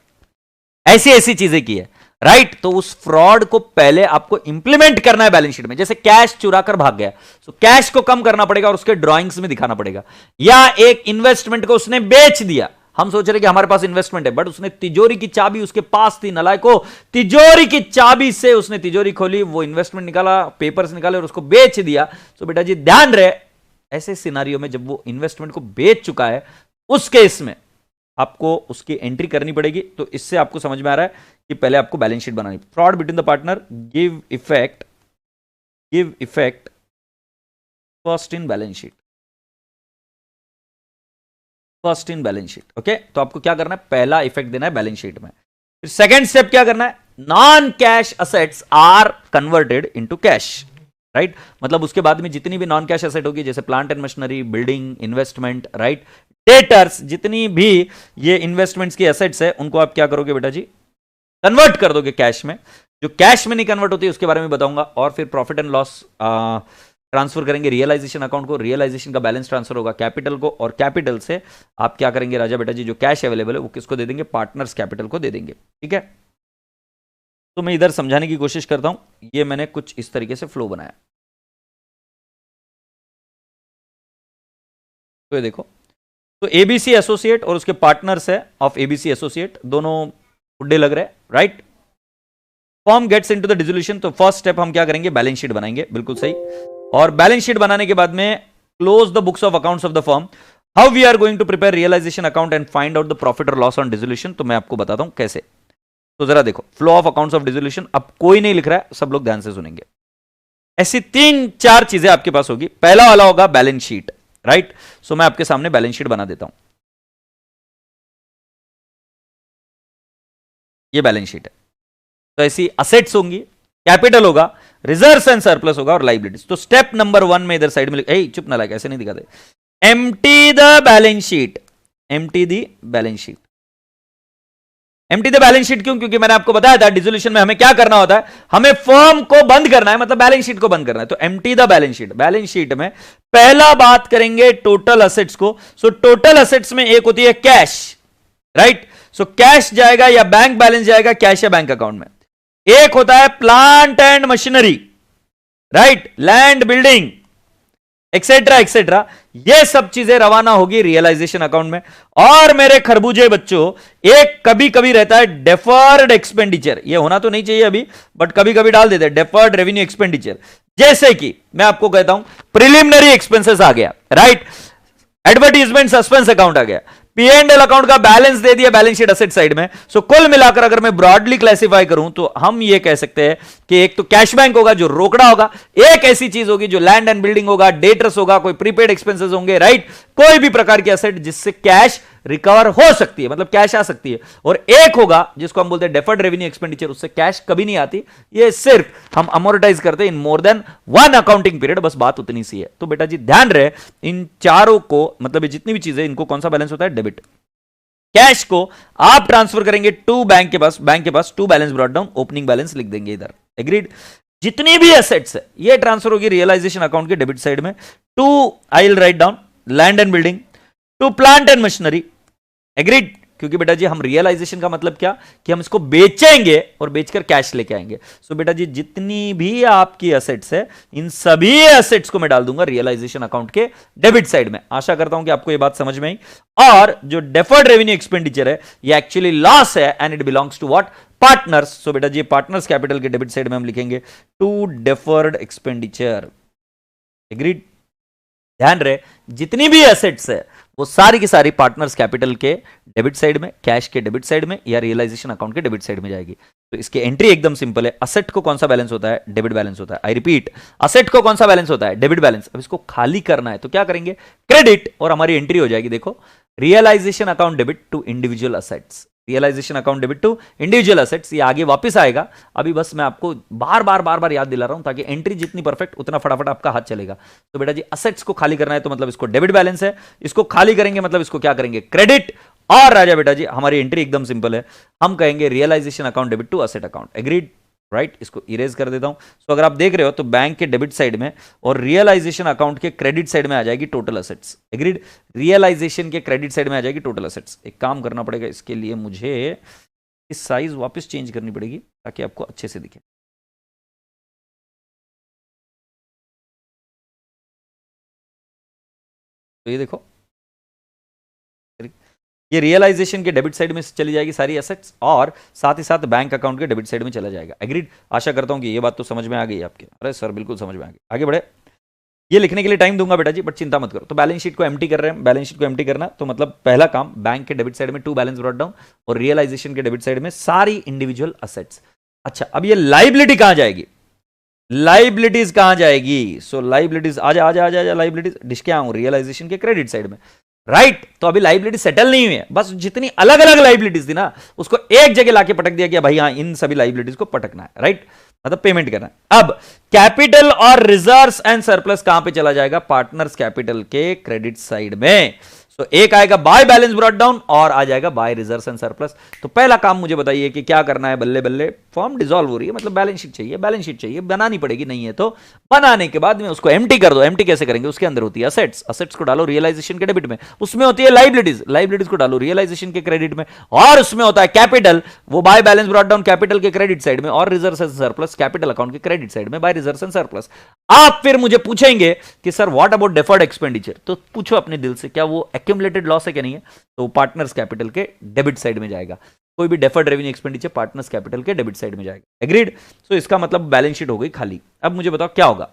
ऐसी ऐसी चीजें की है, राइट। तो उस फ्रॉड को पहले आपको इंप्लीमेंट करना है बैलेंस शीट में। जैसे कैश चुरा कर भाग गया, तो कैश को कम करना पड़ेगा और उसके ड्राइंग्स में दिखाना पड़ेगा। या एक इन्वेस्टमेंट को उसने बेच दिया, हम सोच रहे कि हमारे पास इन्वेस्टमेंट है, बट उसने तिजोरी की चाबी उसके पास थी, नलायको तिजोरी की चाबी से उसने तिजोरी खोली, वो इन्वेस्टमेंट निकाला, पेपर्स निकाले और उसको बेच दिया। तो बेटा जी ध्यान रहे, ऐसे सिनारियो में जब वो इन्वेस्टमेंट को बेच चुका है, उस केस में आपको उसकी एंट्री करनी पड़ेगी। तो इससे आपको समझ में आ रहा है कि पहले आपको बैलेंस शीट बनानी। Fraud between the partner, give effect first in balance sheet, first in balance sheet, okay. तो आपको क्या करना है, पहला इफेक्ट देना है बैलेंस शीट में। फिर सेकंड स्टेप क्या करना है, non cash assets are converted into cash, right. मतलब उसके बाद में जितनी भी नॉन कैश असेट होगी, जैसे plant and machinery, building, investment, right, debtors, जितनी भी ये इन्वेस्टमेंट्स की एसेट्स है, उनको आप क्या करोगे बेटा जी, कन्वर्ट कर दोगे कैश में। जो कैश में नहीं कन्वर्ट होती उसके बारे में बताऊंगा। और फिर प्रॉफिट एंड लॉस ट्रांसफर करेंगे रियलाइजेशन अकाउंट को, रियलाइजेशन का बैलेंस ट्रांसफर होगा कैपिटल को, और कैपिटल से आप क्या करेंगे राजा बेटा जी, जो कैश अवेलेबल है वो किसको दे देंगे, पार्टनर्स कैपिटल को दे देंगे, ठीक है। तो मैं इधर समझाने की कोशिश करता हूं, ये मैंने कुछ इस तरीके से फ्लो बनाया। तो ये देखो, तो एबीसी एसोसिएट और उसके पार्टनर्स है ऑफ एबीसी एसोसिएट, दोनों बुड्ढे लग रहे, right. Form gets into the dissolution, तो फर्स्ट स्टेप हम क्या करेंगे, बैलेंस शीट बनाएंगे, बिल्कुल सही। और बैलेंस शीट बनाने के बाद में close the books of accounts of the firm. How we are going to prepare realisation account and find out the profit और लॉस ऑन डिसोल्यूशन, तो मैं आपको बताता हूं कैसे। तो जरा देखो, flow of accounts of dissolution, अब कोई नहीं लिख रहा है, सब लोग ध्यान से सुनेंगे। ऐसी 3-4 चीजें आपके पास होगी। पहला वाला होगा बैलेंस शीट, राइट। सो मैं आपके सामने बैलेंस शीट बना देता हूं। ये बैलेंस शीट है। तो ऐसी असेट्स होंगी, कैपिटल होगा, रिजर्व्स एंड सरप्लस होगा और लाइबिलिटीज। तो स्टेप नंबर 1 में इधर साइड में चुप ना लगा, ऐसे नहीं दिखाते। Empty the balance sheet, empty the balance sheet. Empty the balance sheet क्यों? क्योंकि मैंने आपको बताया था डिसोल्यूशन में हमें क्या करना होता है, हमें फर्म को बंद करना है, मतलब बैलेंस शीट को बंद करना है। तो empty the balance sheet, balance sheet में पहला बात करेंगे टोटल असेट्स को। सो टोटल असेट्स में एक होती है कैश, राइट। सो कैश जाएगा या बैंक बैलेंस जाएगा, कैश या बैंक अकाउंट में। एक होता है plant and machinery, right, land, building, etcetera etcetera, ये सब चीजें रवाना होगी रियलाइजेशन अकाउंट में। और मेरे खरबूजे बच्चों, एक कभी कभी रहता है डेफर्ड एक्सपेंडिचर, ये होना तो नहीं चाहिए अभी, बट कभी कभी डाल देते हैं डेफर्ड रेवेन्यू एक्सपेंडिचर। जैसे कि मैं आपको कहता हूं प्रिलिमिनरी एक्सपेंसेस आ गया, राइट, एडवर्टीजमेंट सस्पेंस अकाउंट आ गया, P&L अकाउंट का बैलेंस दे दिया बैलेंस शीट असेट साइड में। सो कुल मिलाकर अगर मैं ब्रॉडली क्लासिफाई करूं तो हम ये कह सकते हैं कि एक तो कैश बैंक होगा जो रोकड़ा होगा, एक ऐसी चीज होगी जो लैंड एंड बिल्डिंग होगा, डेटर्स होगा, कोई प्रीपेड एक्सपेंसेस होंगे, राइट, कोई भी प्रकार की असेट जिससे कैश रिकवर हो सकती है, मतलब कैश आ सकती है। और एक होगा जिसको हम बोलते हैं डेफर्ड रेवेन्यू एक्सपेंडिचर, उससे कैश कभी नहीं आती, ये सिर्फ हम अमोर्टाइज करते हैं इन मोर देन 1 अकाउंटिंग पीरियड, बस बात उतनी सी है। तो बेटा जी ध्यान रहे, इन चारों को, मतलब ये जितनी भी चीजें, इनको कौन सा बैलेंस होता है, डेबिट। कैश को आप ट्रांसफर करेंगे टू बैंक के पास, बैंक के पास to balance brought down, opening balance लिख देंगे इधर, एग्रीड। जितनी भी एसेट्स है ये ट्रांसफर होगी रियलाइजेशन अकाउंट के डेबिट साइड में, to, I will write down, land and building, to plant and machinery, agreed. क्योंकि बेटा जी हम रियलाइजेशन का मतलब क्या, कि हम इसको बेचेंगे और बेचकर कैश लेके आएंगे। सो बेटा जी जितनी भी आपकी एसेट्स है, इन सभी एसेट्स को मैं डाल दूंगा रियलाइजेशन अकाउंट के डेबिट साइड में। आशा करता हूं कि आपको ये बात समझ में आई। और जो डेफर्ड रेवेन्यू एक्सपेंडिचर है ये एक्चुअली लॉस है and it belongs to what, partners. So बेटा जी पार्टनर्स कैपिटल के डेबिट साइड में हम लिखेंगे टू डेफर्ड एक्सपेंडिचर, एग्रीड। ध्यान रहे जितनी भी एसेट्स है वो सारी की सारी पार्टनर्स कैपिटल के डेबिट साइड में, कैश के डेबिट साइड में या रियलाइजेशन अकाउंट के डेबिट साइड में जाएगी। तो इसकी एंट्री एकदम सिंपल है। असेट को कौन सा बैलेंस होता है, डेबिट बैलेंस होता है। आई रिपीट, असेट को कौन सा बैलेंस होता है, डेबिट बैलेंस। अब इसको खाली करना है तो क्या करेंगे, क्रेडिट, और हमारी एंट्री हो जाएगी, देखो, realisation account debit to individual assets, realisation account debit to individual assets. ये आगे वापस आएगा, अभी बस मैं आपको बार बार याद दिला रहा हूं ताकि एंट्री जितनी परफेक्ट उतना फटाफट आपका हाथ चलेगा। तो बेटा जी असेट्स को खाली करना है तो मतलब इसको डेबिट बैलेंस है, इसको खाली करेंगे मतलब इसको क्या करेंगे, क्रेडिट। और राजा बेटा जी हमारी एंट्री एकदम सिंपल है, हम कहेंगे realisation account debit to asset account, agreed, right. इसको इरेज कर देता हूं। सो अगर आप देख रहे हो तो बैंक के डेबिट साइड में और रियलाइजेशन अकाउंट के क्रेडिट साइड में आ जाएगी टोटल असेट्स, एग्रीड। रियलाइजेशन के क्रेडिट साइड में आ जाएगी टोटल असेट्स। एक काम करना पड़ेगा इसके लिए, मुझे इस साइज वापस चेंज करनी पड़ेगी ताकि आपको अच्छे से दिखे। तो ये देखो, ये रियलाइजेशन के डेबिट साइड में चली जाएगी सारी एसेट्स और साथ ही साथ बैंक अकाउंट के डेबिट साइड में चला जाएगा, एग्रीड। आशा करता हूं कि ये बात तो समझ में आ गई आपके। अरे सर बिल्कुल समझ में आ गई। आगे बढ़े, ये लिखने के लिए टाइम दूंगा बेटा जी, बट चिंता मत करो। तो बैलेंस शीट को एम्प्टी कर रहे हैं, बैलेंस शीट को एम्प्टी करना तो मतलब पहला काम, बैंक के डेबिट साइड में टू बैलेंस ब्रॉट डाउन और रियलाइजेशन के डेबिट साइड में सारी इंडिविजुअल असेट्स। अच्छा अब ये लाइबिलिटी कहां जाएगी, लाइबिलिटीज कहां जाएगी। सो लाइबिलिटीज आजा आजा आजा आजा, लाइबिलिटीज डिस्के आऊं रियलाइजेशन के क्रेडिट साइड में, राइट। तो अभी लाइबिलिटी सेटल नहीं हुई है, बस जितनी अलग अलग लाइबिलिटीज थी ना उसको एक जगह लाके पटक दिया कि भाई हाँ इन सभी लाइबिलिटीज को पटकना है, राइट, मतलब पेमेंट करना है। अब कैपिटल और रिजर्व्स एंड सरप्लस कहां पे चला जाएगा, पार्टनर्स कैपिटल के क्रेडिट साइड में। तो एक आएगा बाय बैलेंस ब्रॉट डाउन और आ जाएगा बाय रिजर्व्स एंड सरप्लस। तो पहला काम मुझे बताइए कि क्या करना है, बल्ले बल्ले फॉर्म डिसॉल्व हो रही है, मतलब बैलेंस शीट चाहिए, बैलेंस शीट चाहिए, बनानी पड़ेगी, नहीं है तो बनाने के बाद में उसको एम्प्टी कर दो। एम्प्टी कैसे करेंगे, उसके अंदर होती है असेट्स, असेट्स को डालो रियलाइजेशन के डेबिट में, उसमें होती है लाइबिलिटीज, लाइबिलिटीज को डालो रियलाइजेशन के क्रेडिट में, और उसमें होता है कैपिटल, वो bye balance brought down capital के क्रेडिट साइड में, और reserves and surplus capital account के क्रेडिट साइड में बाय रिजर्व्स एंड सरप्लस। आप फिर मुझे पूछेंगे कि sir what about deferred expenditure, तो पूछो अपने दिल से क्या वो एक्यूमुलेटेड लॉस है क्या नहीं है, तो पार्टनर्स कैपिटल के डेबिट साइड में जाएगा। कोई भी deferred revenue expenditure partners capital के डेबिट साइड में जाएगा, एग्रीड। सो इसका मतलब बैलेंस शीट हो गई खाली। अब मुझे बताओ क्या होगा,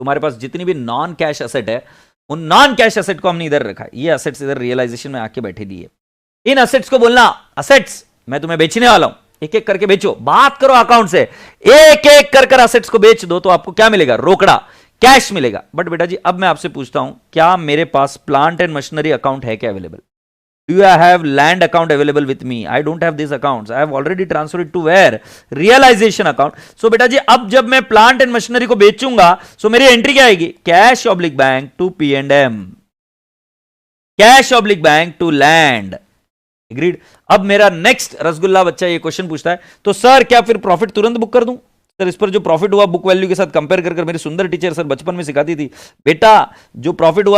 तुम्हारे पास जितनी भी नॉन कैश एसेट है उन नॉन कैश एसेट को हमने इधर रखा है, ये एसेट्स इधर रियलाइजेशन में आके बैठे दिए। इन एसेट्स को बोलना असेट्स मैं तुम्हें बेचने वाला हूं, एक एक करके बेचो, बात करो अकाउंट से, एक एक कर असेट्स को बेच दो तो आपको क्या मिलेगा, रोकड़ा कैश मिलेगा। बट बेटा जी अब मैं आपसे पूछता हूं क्या मेरे पास प्लांट एंड मशीनरी अकाउंट है क्या available, Do you have land account available with me? I don't have these accounts. I have already transferred it to where? Realization account. So बेटा जी अब जब मैं प्लांट एंड मशीनरी को बेचूंगा so मेरी एंट्री क्या आएगी? Cash oblique bank to P&M, cash oblique bank to land. Agreed. अब मेरा नेक्स्ट रसगुल्ला बच्चा ये क्वेश्चन पूछता है, तो सर क्या फिर प्रॉफिट तुरंत बुक कर दूं? सर इस पर जो प्रॉफिट हुआ बुक वैल्यू के साथ कंपेयर कर मेरी सुंदर टीचर सर बचपन में सिखाती थी, बेटा जो प्रॉफिट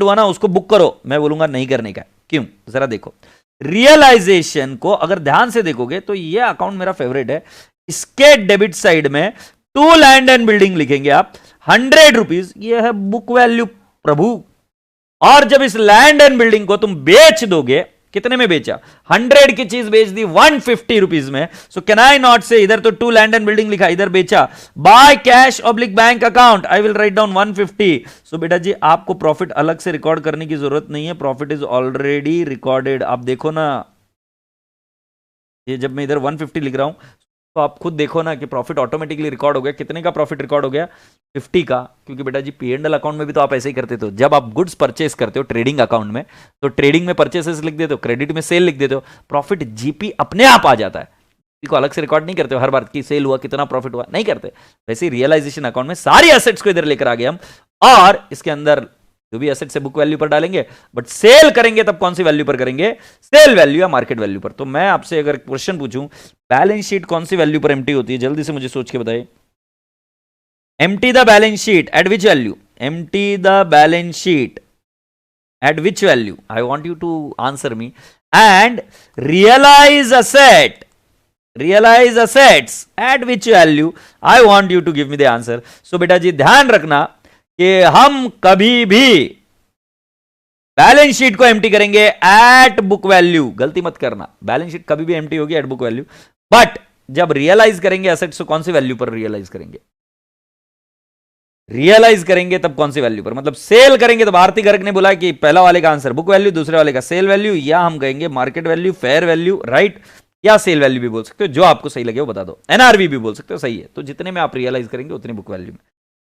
हुआ ना उसको बुक करो. मैं बोलूंगा नहीं करने का. क्यों? जरा देखो, रियलाइजेशन को अगर ध्यान से देखोगे तो ये अकाउंट मेरा फेवरेट है. इसके डेबिट साइड में टू लैंड एंड बिल्डिंग लिखेंगे आप, 100 रुपीज, ये है बुक वैल्यू प्रभु. और जब इस लैंड एंड बिल्डिंग को तुम बेच दोगे, कितने में बेचा? 100 की चीज बेच दी 150 रुपीज में. सो कैन आई नॉट से, इधर तो टू लैंड एंड बिल्डिंग लिखा, इधर बेचा. Bye cash oblique bank account I will write down 150. सो बेटा जी आपको प्रॉफिट अलग से रिकॉर्ड करने की जरूरत नहीं है, प्रॉफिट इज ऑलरेडी रिकॉर्डेड. आप देखो ना, ये जब मैं इधर 150 लिख रहा हूं तो आप खुद देखो ना कि प्रॉफिट ऑटोमेटिकली रिकॉर्ड हो गया. कितने का प्रॉफिट रिकॉर्ड हो गया? 50 का. क्योंकि बेटा जी P&L अकाउंट में भी तो आप ऐसे ही करते थे. जब आप गुड्स परचेस करते हो ट्रेडिंग अकाउंट में, तो ट्रेडिंग में परचेसेस लिख देते हो, क्रेडिट में सेल लिख देते हो, प्रॉफिट जीपी अपने आप आ जाता है. को अलग से रिकॉर्ड नहीं करते हो हर बार की सेल हुआ, कितना प्रॉफिट हुआ, नहीं करते. वैसे रियलाइजेशन अकाउंट में सारी एसेट्स को इधर लेकर आ गए हम, और इसके अंदर जो भी एसेट से बुक वैल्यू पर डालेंगे, बट सेल करेंगे तब कौन सी वैल्यू पर करेंगे? सेल वैल्यू या मार्केट वैल्यू पर. तो मैं आपसे अगर क्वेश्चन पूछूं, बैलेंस शीट कौन सी वैल्यू पर एम्प्टी होती है? जल्दी से मुझे सोच के बताइए. Empty the balance sheet at which value? Empty the balance sheet at which value? I want you to answer me. And realise asset, realise assets at which value? I want you to give me the answer. So बेटा जी ध्यान रखना कि हम कभी भी बैलेंस शीट को एम्प्टी करेंगे एट बुक वैल्यू. गलती मत करना, बैलेंस शीट कभी भी एम्प्टी होगी एट बुक वैल्यू. बट जब रियलाइज करेंगे एसेट्स को, कौन सी वैल्यू पर रियलाइज करेंगे? रियलाइज करेंगे तब कौन सी वैल्यू पर? मतलब सेल करेंगे तो भारती गर्ग ने बोला कि पहला वाले का आंसर बुक वैल्यू, दूसरे वाले का सेल वैल्यू, या हम कहेंगे market value, fair value, right, या सेल वैल्यू भी बोल सकते हो. जो आपको सही लगे वो बता दो. एनआरवी भी बोल सकते हो, सही है. तो जितने में आप रियलाइज करेंगे उतनी बुक वैल्यू में.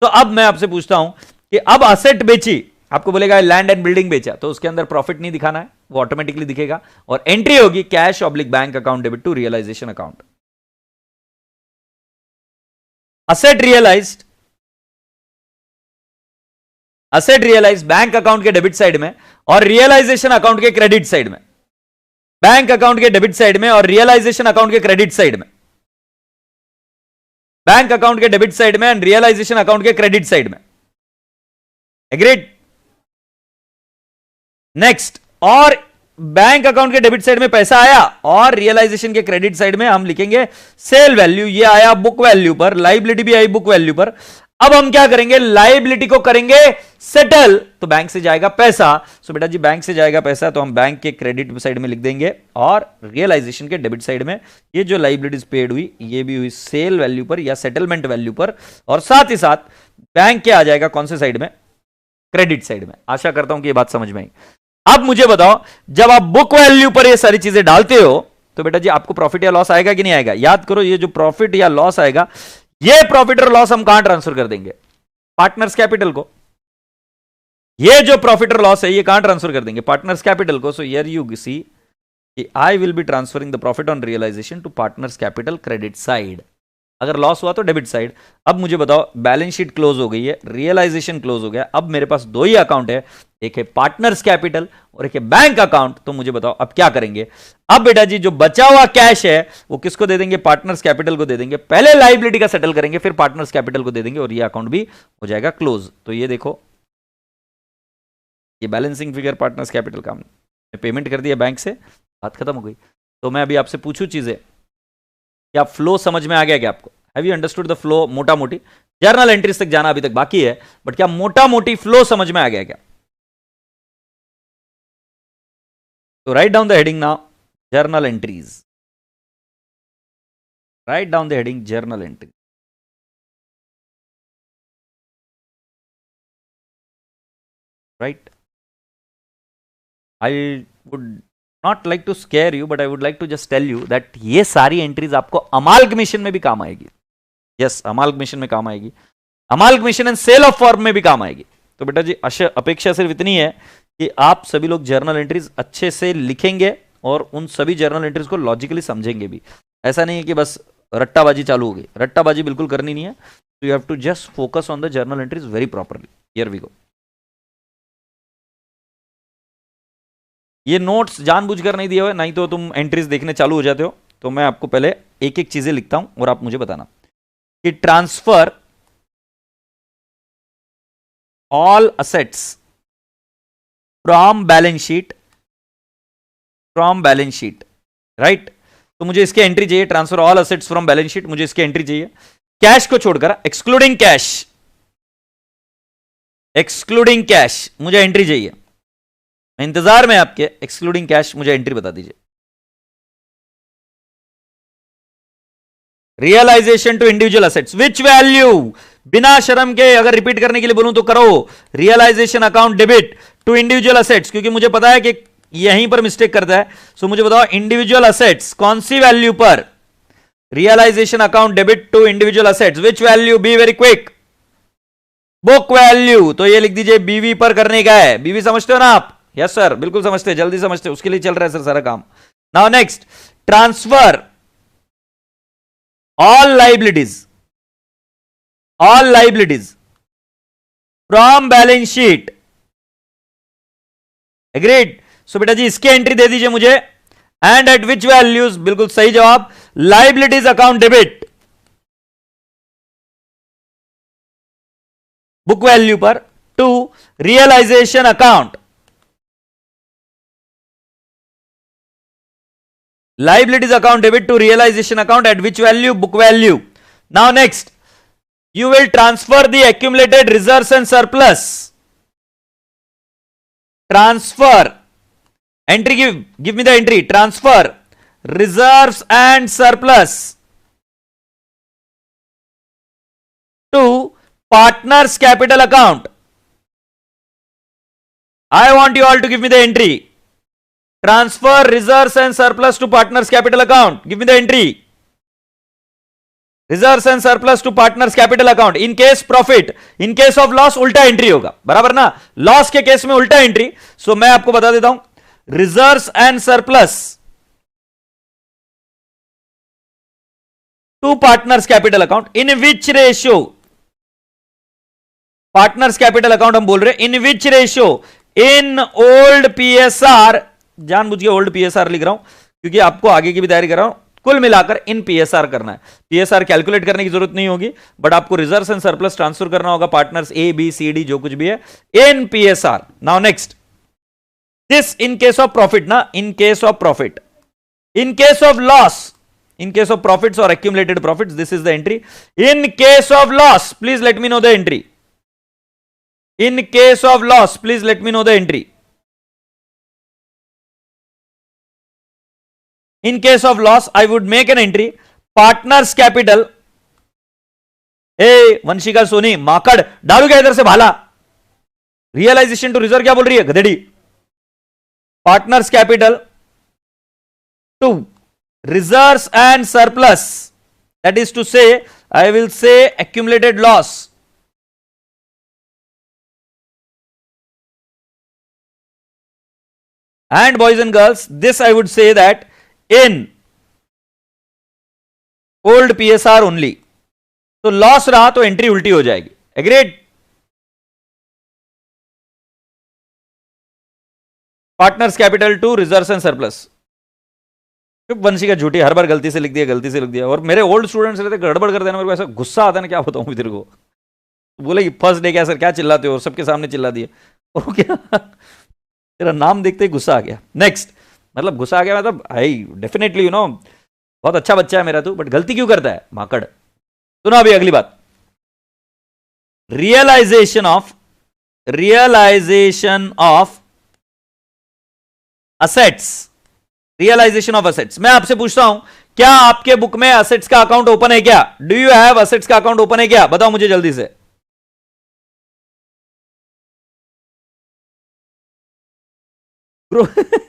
तो अब मैं आपसे पूछता हूं कि अब असेट बेची, आपको बोलेगा लैंड एंड बिल्डिंग बेचा, तो उसके अंदर प्रॉफिट नहीं दिखाना है, वो ऑटोमेटिकली दिखेगा, और एंट्री होगी cash oblique bank account debit to realisation account. Asset realised, asset realise bank account के डेबिट साइड में और रियलाइजेशन अकाउंट के क्रेडिट साइड में. बैंक अकाउंट के डेबिट साइड में और रियलाइजेशन अकाउंट के क्रेडिट साइड में. बैंक अकाउंट के डेबिट साइड में एंड रियलाइजेशन अकाउंट के क्रेडिट साइड में. एग्रीड? नेक्स्ट, और बैंक अकाउंट के डेबिट साइड में पैसा आया और रियलाइजेशन के क्रेडिट साइड में हम लिखेंगे सेल वैल्यू. ये आया बुक वैल्यू पर, लाइबिलिटी भी आई बुक वैल्यू पर. अब हम क्या करेंगे? लाइबिलिटी को करेंगे सेटल, तो बैंक से जाएगा पैसा. सो बेटा जी बैंक से जाएगा पैसा तो हम बैंक के क्रेडिट साइड में लिख देंगे, और रियलाइजेशन के डेबिट साइड में ये जो लाइबिलिटीज पेड हुई ये भी हुई सेल वैल्यू पर या सेटलमेंट वैल्यू पर, और साथ ही साथ बैंक के आ जाएगा कौन से साइड में? क्रेडिट साइड में. आशा करता हूं कि ये बात समझ में आई. अब मुझे बताओ, जब आप बुक वैल्यू पर ये सारी चीजें डालते हो तो बेटा जी आपको प्रॉफिट या लॉस आएगा कि नहीं आएगा? याद करो, ये जो प्रॉफिट या लॉस आएगा, ये प्रॉफिट और लॉस हम कहां ट्रांसफर कर देंगे? पार्टनर्स कैपिटल को. ये जो प्रॉफिट और लॉस है ये कहां ट्रांसफर कर देंगे? पार्टनर्स कैपिटल को. So here you see I will be transferring the profit on realisation to partners capital credit side. अगर लॉस हुआ तो डेबिट साइड. अब मुझे बताओ, बैलेंस शीट क्लोज हो गई है, रियलाइजेशन क्लोज हो गया, अब मेरे पास दो ही अकाउंट है, एक है पार्टनर्स कैपिटल और एक है बैंक अकाउंट. तो मुझे बताओ अब क्या करेंगे? अब बेटा जी जो बचा हुआ कैश है वो किसको दे देंगे? पार्टनर्स कैपिटल को दे देंगे. पहले लाइबिलिटी का सेटल करेंगे, फिर पार्टनर्स कैपिटल को दे देंगे, और ये अकाउंट भी हो जाएगा क्लोज. तो ये देखो, ये बैलेंसिंग फिगर पार्टनर्स कैपिटल का हमने पेमेंट कर दिया बैंक से, बात खत्म हो गई. तो मैं अभी आपसे पूछूं चीजें, क्या फ्लो समझ में आ गया क्या आपको? Have you understood the flow? मोटा मोटी जर्नल एंट्रीज तक जाना अभी तक बाकी है, बट क्या मोटा मोटी फ्लो समझ में आ गया क्या? तो write down the heading now, journal entries. Write down the heading journal entry. Right. I would not like to scare you, but I would like to just tell you that ये सारी एंट्रीज आपको अमाल्गमेशन में भी काम आएगी. यस, अमाल्गमेशन में काम आएगी, अमाल्गमेशन एंड सेल ऑफ फॉर्म में भी काम आएगी. तो बेटा जी अपेक्षा सिर्फ इतनी है कि आप सभी लोग जर्नल एंट्रीज अच्छे से लिखेंगे और उन सभी जर्नल एंट्रीज को लॉजिकली समझेंगे भी। ऐसा नहीं है कि बस रट्टाबाजी चालू होगी, रट्टाबाजी बिल्कुल करनी नहीं है। तो you have to just focus on the journal entries very properly. Here we go. ये नोट्स जानबूझकर नहीं दिए हुए, नहीं तो तुम एंट्रीज देखने चालू हो जाते हो। तो मैं आपको पहले एक एक चीजें लिखता हूं और आप मुझे बताना कि transfer all assets from balance sheet, right. तो मुझे इसके एंट्री चाहिए, transfer all assets from balance sheet, मुझे इसके एंट्री चाहिए कैश को छोड़कर, एक्सक्लूडिंग कैश मुझे एंट्री चाहिए। मैं इंतजार में आपके, एक्सक्लूडिंग कैश मुझे एंट्री बता दीजिए। Realisation to individual assets which value, बिना शर्म के अगर रिपीट करने के लिए बोलूं तो करो। Realisation account debit to individual assets, क्योंकि मुझे पता है कि यहीं पर मिस्टेक करता है। सो मुझे बताओ इंडिविजुअल असेट्स कौन सी वैल्यू पर, realisation account debit to individual assets which value, be very quick, book value. तो ये लिख दीजिए बीवी पर करने का है। बीवी समझते हो ना आप? यस सर, बिल्कुल समझते हैं, जल्दी समझते हैं, उसके लिए चल रहा है सर सारा काम। Now next, transfer all liabilities from balance sheet, agreed. So बेटा जी इसके एंट्री दे दीजिए मुझे, एंड एट विच वैल्यूज, बिल्कुल सही जवाब, liabilities account debit book value पर to realisation account, liabilities account debit to realization account at which value, book value. Now next, you will transfer the accumulated reserves and surplus. Transfer entry, give me the entry, transfer reserves and surplus to partners capital account. I want you all to give me the entry. Transfer reserves and surplus to partners capital account. Give me the entry. Reserves and surplus to partners capital account. In case profit, in case of loss उल्टा एंट्री होगा, बराबर ना? लॉस के केस में उल्टा एंट्री। सो मैं आपको बता देता हूं, reserves and surplus to partners capital account, in which ratio, partners capital account हम बोल रहे हैं, in which ratio, in old PSR, जानबूझ के ओल्ड पीएसआर लिख रहा हूं क्योंकि आपको आगे की भी तैयारी कर रहा हूं। कुल मिलाकर इन पीएसआर करना है, पीएसआर कैलकुलेट करने की जरूरत नहीं होगी, बट आपको रिजर्व्स एंड सरप्लस ट्रांसफर करना होगा partners A B C D जो कुछ भी है, in PSR. Now next, this in case of profit ना, in case of profit, in case of loss, in case of profits और accumulated profits, this is the entry. In case of loss please let me know the entry, in case of loss please let me know the entry. In case of loss, I would make an entry. Partners capital. Hey, Vanshika Soni माकड़ डालू क्या इधर से भाला? रियलाइजेशन टू रिजर्व क्या बोल रही है गधेड़ी? Partners capital to reserves and surplus. That is to say, I will say accumulated loss. And boys and girls, this I would say that in old PSR only. तो लॉस रहा तो एंट्री उल्टी हो जाएगी, agreed. Partners capital to reserves and surplus. वंशी का झूठी, हर बार गलती से लिख दिया, और मेरे ओल्ड स्टूडेंट्स रहते गड़बड़ कर देना, मेरे को ऐसा गुस्सा आता है ना, क्या बताऊं तेरे को। बोले कि फर्स्ट डे क्या सर, क्या चिल्लाते हो, सबके सामने चिल्ला दिए, और क्या तेरा नाम देखते ही गुस्सा आ गया। नेक्स्ट, मतलब गुस्सा आ गया मतलब आई डेफिनेटली यू नो बहुत अच्छा बच्चा है मेरा तू, बट गलती क्यों करता है माकड़। सुनो अभी अगली बात, realisation of assets, realisation of assets. मैं आपसे पूछता हूं, क्या आपके बुक में असेट्स का अकाउंट ओपन है क्या? डू यू हैव असेट्स का अकाउंट ओपन है क्या? बताओ मुझे जल्दी से।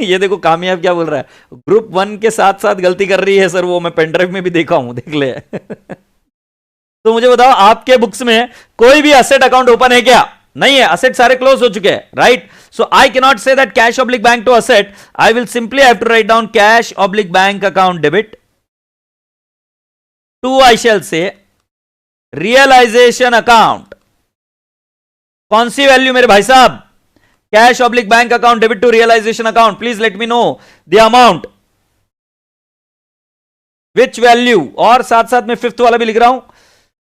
ये देखो कामयाब क्या बोल रहा है, ग्रुप 1 के साथ साथ गलती कर रही है सर, वो मैं पेनड्राइव में भी देखा हूं, देख ले। तो मुझे बताओ आपके बुक्स में कोई भी असेट अकाउंट ओपन है क्या? नहीं है, असेट सारे क्लोज हो चुके हैं, right? So I can not say that cash oblique bank to asset, I will simply have to write down cash oblique bank account debit to, I shall say realization account. कौन सी वैल्यू मेरे भाई साहब? Cash oblique bank account debit to realisation account, please let me know the amount, which value, और साथ साथ में फिफ्थ वाला भी लिख रहा हूं,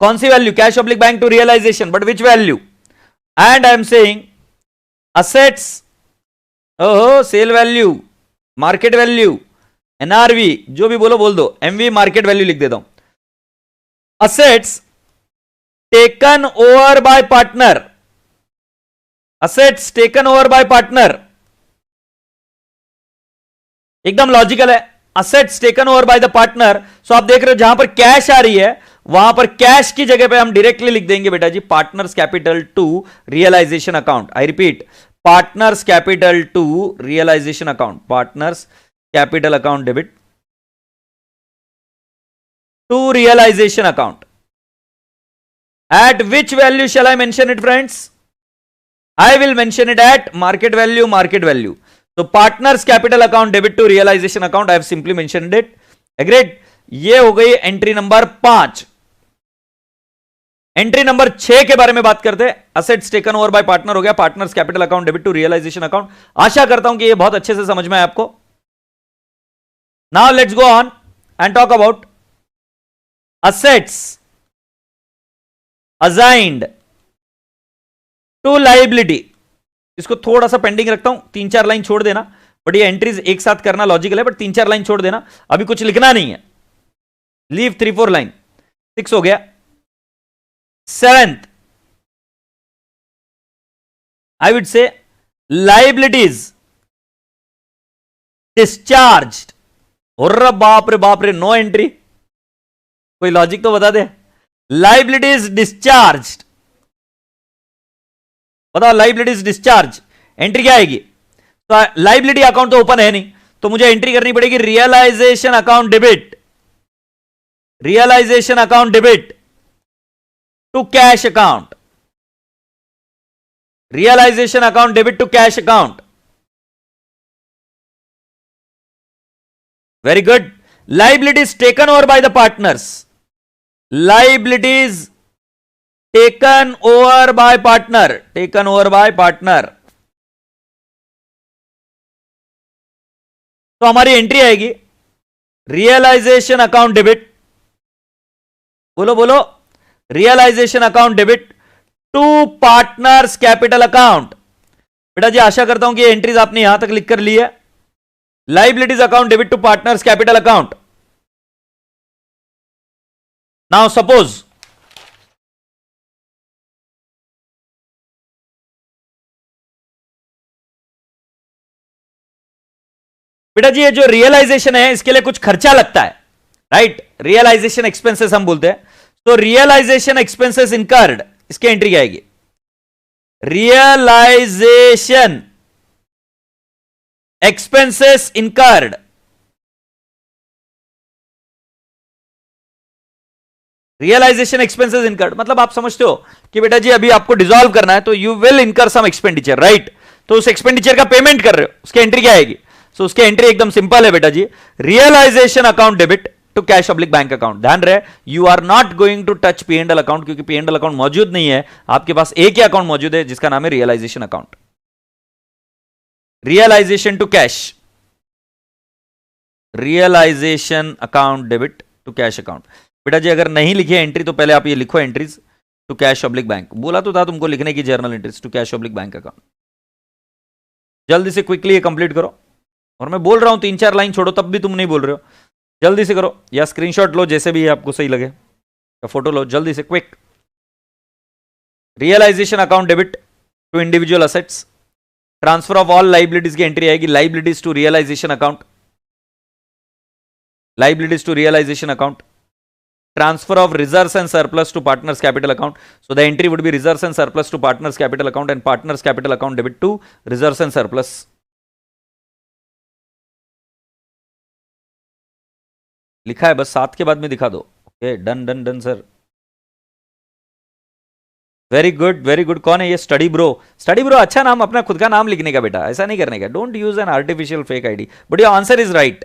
कौन सी value? Cash oblique bank to realization, but which value? And I am saying assets, ओहो, sale value, market value, NRV, जो भी बोलो बोल दो, एमवी मार्केट वैल्यू लिख देता हूं। Assets taken over by partner, assets taken over by partner, एकदम लॉजिकल है। Assets taken over by the partner, so आप देख रहे हो जहां पर कैश आ रही है वहां पर कैश की जगह पे हम डायरेक्टली लिख देंगे बेटा जी partners capital to realisation account. I repeat, partners capital to realisation account, partners capital account debit to realisation account. At which value shall I mention it friends? I will mention it at market value, market value. So partners capital account debit to realization account, I have simply mentioned it. Agreed? ये हो गई एंट्री नंबर 5। एंट्री नंबर 6 के बारे में बात करते हैं। Assets taken over by partner हो गया, partners capital account debit to realisation account. आशा करता हूं कि ये बहुत अच्छे से समझ में आए आपको। Now let's go on and talk about assets assigned to liability. इसको थोड़ा सा पेंडिंग रखता हूं, 3-4 लाइन छोड़ देना, बट ये एंट्रीज एक साथ करना लॉजिकल है, बट 3-4 लाइन छोड़ देना, अभी कुछ लिखना नहीं है, लीव 3-4 लाइन। 6 हो गया। 7th आई वुड से लाइबिलिटीज डिस्चार्ज। और बाप रे नो एंट्री, कोई लॉजिक तो बता दे। लाइबिलिटीज डिस्चार्ज, बताओ, लाइबिलिटीज डिस्चार्ज एंट्री क्या आएगी? तो लाइबिलिटी अकाउंट तो ओपन है नहीं, तो मुझे एंट्री करनी पड़ेगी realisation account debit, realisation account debit to cash account, realisation account debit to cash account. Very good. Liabilities taken over by the partners, liabilities taken over by partner, taken over by partner. तो हमारी एंट्री आएगी रियलाइजेशन अकाउंट डेबिट, बोलो बोलो, realisation account debit to partners capital account. बेटा जी आशा करता हूं कि एंट्रीज आपने यहां तक लिख कर ली है। Liabilities account debit to partners capital account. Now suppose बेटा जी ये जो रियलाइजेशन है इसके लिए कुछ खर्चा लगता है, राइट? रियलाइजेशन एक्सपेंसेस हम बोलते हैं। तो रियलाइजेशन एक्सपेंसेस इनकर्ड, इसकी एंट्री क्या आएगी? Realisation expenses incurred, realisation expenses incurred मतलब आप समझते हो कि बेटा जी अभी आपको डिसॉल्व करना है, तो यू विल इनकर सम एक्सपेंडिचर, राइट? तो उस एक्सपेंडिचर का पेमेंट कर रहे हो, उसकी एंट्री क्या आएगी? सो उसकी एंट्री एकदम सिंपल है बेटा जी, realization account debit to cash oblique bank account. ध्यान रहे, you are not going to touch P&L account, क्योंकि P&L अकाउंट मौजूद नहीं है, आपके पास एक ही अकाउंट मौजूद है जिसका नाम है realisation account. Realisation to cash, realisation account debit to cash account. बेटा जी अगर नहीं लिखी एंट्री तो पहले आप ये लिखो, entries to cash oblique bank. बोला तो था तुमको लिखने की journal entries to cash oblique bank account. जल्दी से क्विकली ये कंप्लीट करो, और मैं बोल रहा हूं 3-4 लाइन छोड़ो, तब भी तुम नहीं बोल रहे हो, जल्दी से करो, या स्क्रीनशॉट लो जैसे भी आपको सही लगे, या फोटो लो, जल्दी से quick. Realisation account debit to individual assets, transfer of all liabilities की एंट्री आएगी liabilities to realisation account, liabilities to realisation account, transfer of reserves and surplus to partners capital account. So the entry would be reserves and surplus to partners capital account and partners capital account debit to reserves and surplus. लिखा है, बस 7 के बाद में दिखा दो। Okay, done done done sir. Very good. कौन है ये? Study bro. स्टडी ब्रो अच्छा नाम, अपना खुद का नाम लिखने का बेटा, ऐसा नहीं करने का। Don't use an artificial fake ID, but your answer is right.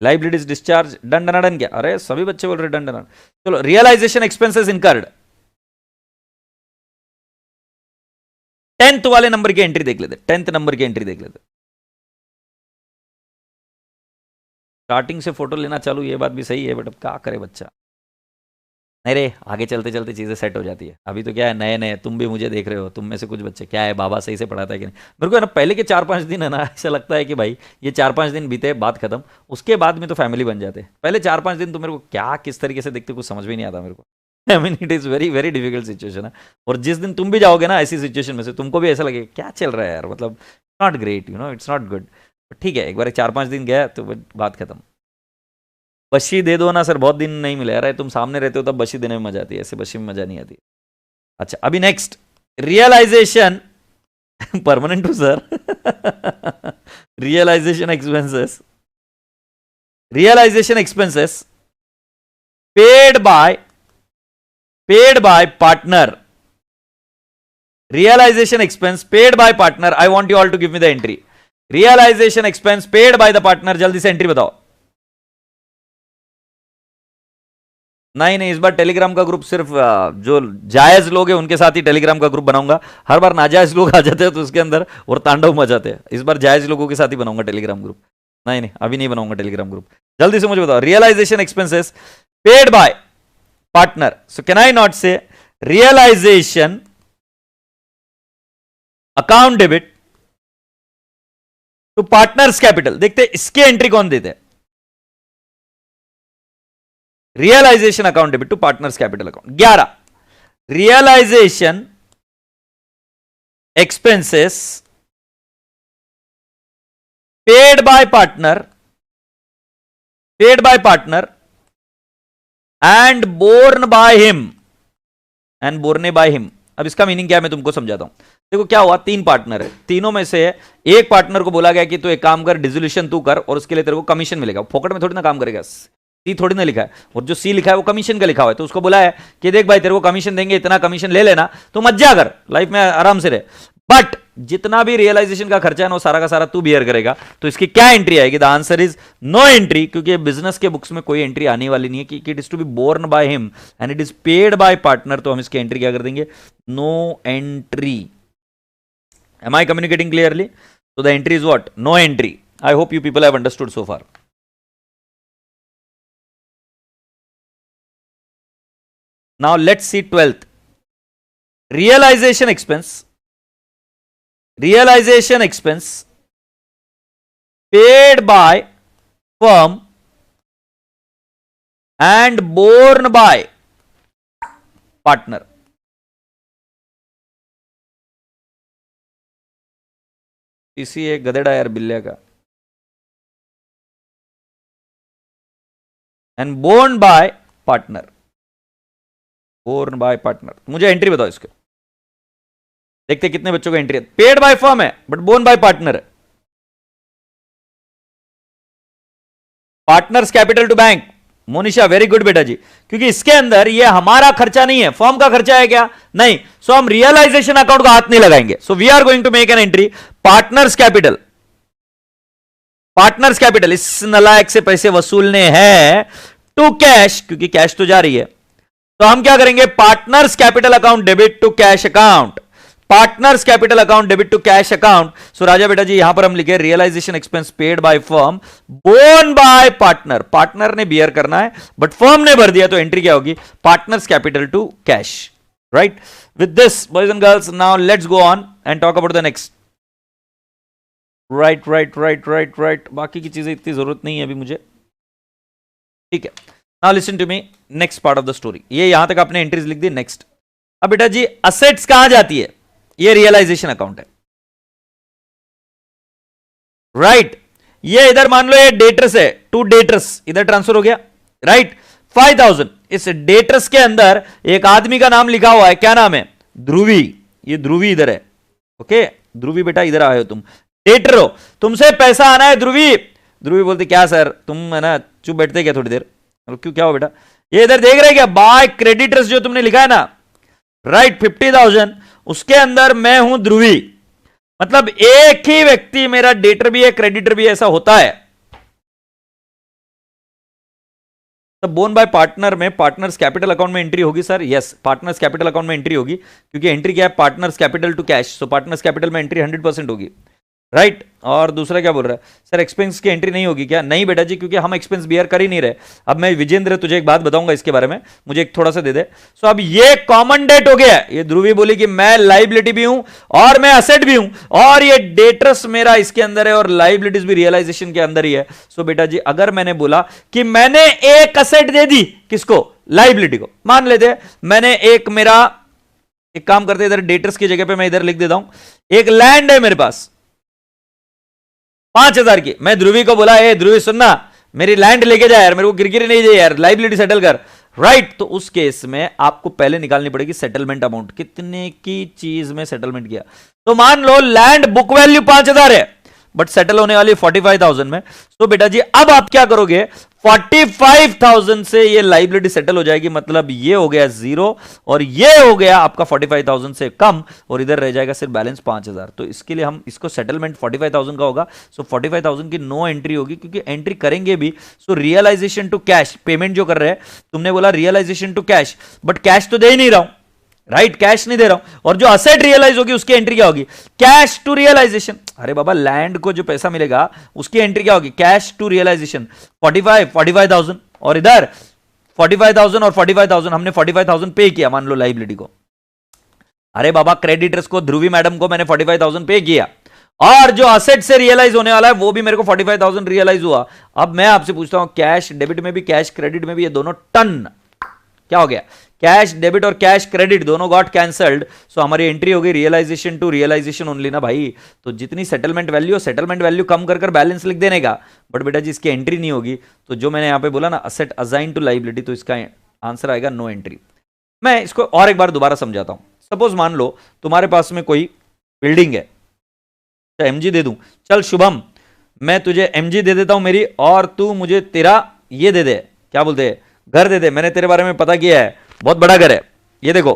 Liabilities discharge done done done क्या? अरे सभी बच्चे बोल रहे डन डन। चलो रियलाइजेशन एक्सपेंसेस इनकर्ड, 10th वाले नंबर की एंट्री देख लेते, 10th नंबर की एंट्री देख लेते। स्टार्टिंग से फोटो लेना चालू, ये बात भी सही है, बट अब क्या करे बच्चा। नहीं रे, आगे चलते चलते चीज़ें सेट हो जाती है। अभी तो क्या है, नए नए, तुम भी मुझे देख रहे हो, तुम में से कुछ बच्चे क्या है, बाबा सही से पढ़ाता है कि नहीं। मेरे को है ना पहले के 4-5 दिन है ना ऐसा लगता है कि भाई ये 4-5 दिन बीते, बात खत्म, उसके बाद में तो फैमिली बन जाते। पहले 4-5 दिन तो मेरे को क्या किस तरीके से देखते कुछ समझ में नहीं आता मेरे को। I mean it is very very difficult situation है। और जिस दिन तुम भी जाओगे ना ऐसी सिचुएशन में से, तुमको भी ऐसा लगेगा क्या चल रहा है यार, मतलब not great, you know, it's not good. ठीक है, एक बार 4-5 दिन गया तो बात खत्म। बशी दे दो ना सर, बहुत दिन नहीं मिले। अरे तुम सामने रहते हो तब बशी देने में मजा आती है, ऐसे बशी में मजा नहीं आती। अच्छा अभी next, realisation permanent to sir realisation expenses, realisation expenses paid by partner, realisation expense paid by partner. I want you all to give me the entry. Realisation expense paid by the partner, जल्दी से एंट्री बताओ। नहीं, इस बार टेलीग्राम का ग्रुप सिर्फ जो जायज लोग हैं उनके साथ ही टेलीग्राम का ग्रुप बनाऊंगा। हर बार नाजायज लोग आ जाते हैं तो उसके अंदर और तांडव मचाते हैं। इस बार जायज लोगों के साथ ही बनाऊंगा टेलीग्राम ग्रुप। नहीं, अभी नहीं बनाऊंगा टेलीग्राम ग्रुप। जल्दी से मुझे बताओ, realization expenses paid by partner. So can I not say realization account debit to partners capital. देखते इसके एंट्री कौन देते हैं। Realization account debit to partners capital account. 11 realization expenses paid by partner and borne by him. अब इसका मीनिंग क्या है मैं तुमको समझाता हूं। देखो क्या हुआ, 3 पार्टनर है, तीनों में से एक पार्टनर को बोला गया कि तू एक काम कर, डिसोल्यूशन तू कर और उसके लिए तेरे को कमीशन मिलेगा। फोकट में थोड़ी ना काम करेगा, सी थोड़ी ना लिखा है, और जो सी लिखा है वो कमीशन का लिखा हुआ है। तो उसको बोला है कि देख भाई तेरे को कमीशन देंगे, इतना कमीशन ले लेना, तो मजा कर, लाइफ में आराम से रहे, बट जितना भी रियलाइजेशन का खर्चा है ना वो सारा का सारा तू बियर करेगा। तो इसकी क्या एंट्री आएगी? The answer is no entry, क्योंकि बिजनेस के बुक्स में कोई एंट्री आने वाली नहीं है कि it is to be borne by him and it is paid by partner. तो हम इसकी एंट्री क्या कर देंगे? No entry. Am I communicating clearly? तो the entry is what? No entry. I hope you people have understood so far. Now let's see 12th. Realization expense paid by firm and borne by partner. इसी एक गधेड़ा यार बिल्लिया का। And borne by partner, borne by partner. मुझे एंट्री बताओ इसके, देखते कितने बच्चों का एंट्री है। पेड बाय फर्म है बट बोर्न बाय पार्टनर है। Partners capital to bank. Monisha very good बेटा जी, क्योंकि इसके अंदर ये हमारा खर्चा नहीं है, फर्म का खर्चा है क्या? नहीं। सो हम रियलाइजेशन अकाउंट का हाथ नहीं लगाएंगे। So we are going to make an entry partners capital. इस नालायक से पैसे वसूलने हैं टू कैश, क्योंकि कैश तो जा रही है। तो हम क्या करेंगे? Partners capital account debit to cash account. Partners capital account debit to cash account. So राजा बेटा जी यहां पर हम लिखे realization expense paid by firm borne by partner. Partner ने बियर करना है बट फर्म ने भर दिया, तो एंट्री क्या होगी? Partners capital to cash, right? With this boys and girls, now let's go on and talk about the next. Right. बाकी की चीजें इतनी जरूरत नहीं है अभी मुझे, ठीक है। Now listen to me, next part of the story. ये यहां तक आपने एंट्रीज लिख दी। नेक्स्ट, अब बेटा जी असेट्स कहां जाती है? ये रियलाइजेशन अकाउंट है, राइट? ये इधर मान लो ये डेटर्स है, 2 डेटर्स इधर ट्रांसफर हो गया, राइट? 5000। इस डेटर्स के अंदर एक आदमी का नाम लिखा हुआ है, क्या नाम है? ध्रुवी। ये ध्रुवी इधर है, ओके? ध्रुवी बेटा इधर आए हो तुम, डेटर हो, तुमसे पैसा आना है ध्रुवी। ध्रुवी बोलते क्या सर तुम है ना चुप बैठते क्या थोड़ी देर, क्यों क्या हो बेटा, ये इधर देख रहे क्या बाय क्रेडिटर्स जो तुमने लिखा है ना, राइट 50,000, उसके अंदर मैं हूं ध्रुवी, मतलब एक ही व्यक्ति मेरा डेटर भी है क्रेडिटर भी है, ऐसा होता है। तब बोन बाय पार्टनर में पार्टनर्स कैपिटल अकाउंट में एंट्री होगी sir, yes partners capital account में एंट्री होगी, क्योंकि एंट्री क्या है partners capital to cash, so partners capital में एंट्री 100% होगी, राइट। और दूसरा क्या बोल रहा है सर एक्सपेंस की एंट्री नहीं होगी क्या, नहीं बेटा जी, क्योंकि हम एक्सपेंस बियर कर ही नहीं रहे। अब मैं विजेंद्र तुझे एक बात बताऊंगा इसके बारे में, मुझे एक थोड़ा सा दे दे। सो अब ये कॉमन डेट हो गया, ये ध्रुवी बोली कि मैं लाइबिलिटी भी हूं और मैं असेट भी हूं, और ये डेटर्स मेरा इसके अंदर है और लाइबिलिटीज भी रियलाइजेशन के अंदर ही है। सो बेटा जी अगर मैंने बोला कि मैंने एक असेट दे दी, किसको, लाइबिलिटी को, मान लेते हैं मैंने एक मेरा, एक काम करते इधर डेटर्स की जगह पे मैं इधर लिख देता हूं, एक लैंड है मेरे पास 5,000 की, मैं ध्रुवी को बोला ए ध्रुवी सुनना मेरी लैंड लेके जा यार, मेरे को गिरगिरी नहीं दे यार, लाइबिलिटी सेटल कर, राइट। तो उस केस में आपको पहले निकालनी पड़ेगी सेटलमेंट अमाउंट, कितने की चीज में सेटलमेंट किया। तो मान लो लैंड बुक वैल्यू 5,000 है बट सेटल होने वाली 45,000 में। तो बेटा जी अब आप क्या करोगे, 45,000 से ये लाइबिलिटी सेटल हो जाएगी, मतलब ये हो गया 0 और ये हो गया आपका 45,000 से कम, और इधर रह जाएगा सिर्फ बैलेंस 5,000। तो इसके लिए हम इसको सेटलमेंट 45,000 का होगा, सो 45,000 की नो एंट्री होगी, क्योंकि एंट्री करेंगे भी। So realisation to cash, payment जो कर रहे हैं, तुमने बोला realisation to cash, but cash तो दे ही नहीं रहा हूं, राइट कैश नहीं दे रहा हूं, और जो असेट रियलाइज होगी उसकी एंट्री क्या होगी, कैश टू रियलाइजेशन। अरे बाबा लैंड को जो पैसा मिलेगा उसकी एंट्री क्या होगी, कैश टू रियलाइजेशन, 45,000, और इधर 45,000 और 45,000, हमने 45,000 पे किया मान लो लाइबिलिटी को। अरे बाबा क्रेडिटर्स को, ध्रुवी मैडम को मैंने 45,000 पे किया, और जो असेट से रियलाइज होने वाला है वो भी मेरे को 45,000 रियलाइज हुआ। अब मैं आपसे पूछता हूं कैश डेबिट में भी कैश क्रेडिट में भी ये दोनों टन, क्या हो गया, कैश डेबिट और कैश क्रेडिट दोनों गॉट कैंसल्ड, सो हमारी एंट्री हो गई रियलाइजेशन टू रियलाइजेशन ओनली ना भाई। तो जितनी सेटलमेंट वैल्यू कम कर बैलेंस लिख देने का, बट बेटा जी इसकी एंट्री नहीं होगी। तो जो मैंने यहां पे बोला ना असेट असाइन टू लाइबिलिटी, तो इसका आंसर आएगा नो एंट्री। मैं इसको और एक बार दोबारा समझाता हूं। सपोज मान लो तुम्हारे पास में कोई बिल्डिंग है, तो एमजी दे दूं, चल शुभम मैं तुझे एमजी दे देता हूं मेरी, और तू मुझे तेरा ये दे दे, क्या बोलते हैं, घर दे दे, मैंने तेरे बारे में पता किया है बहुत बड़ा घर है। ये देखो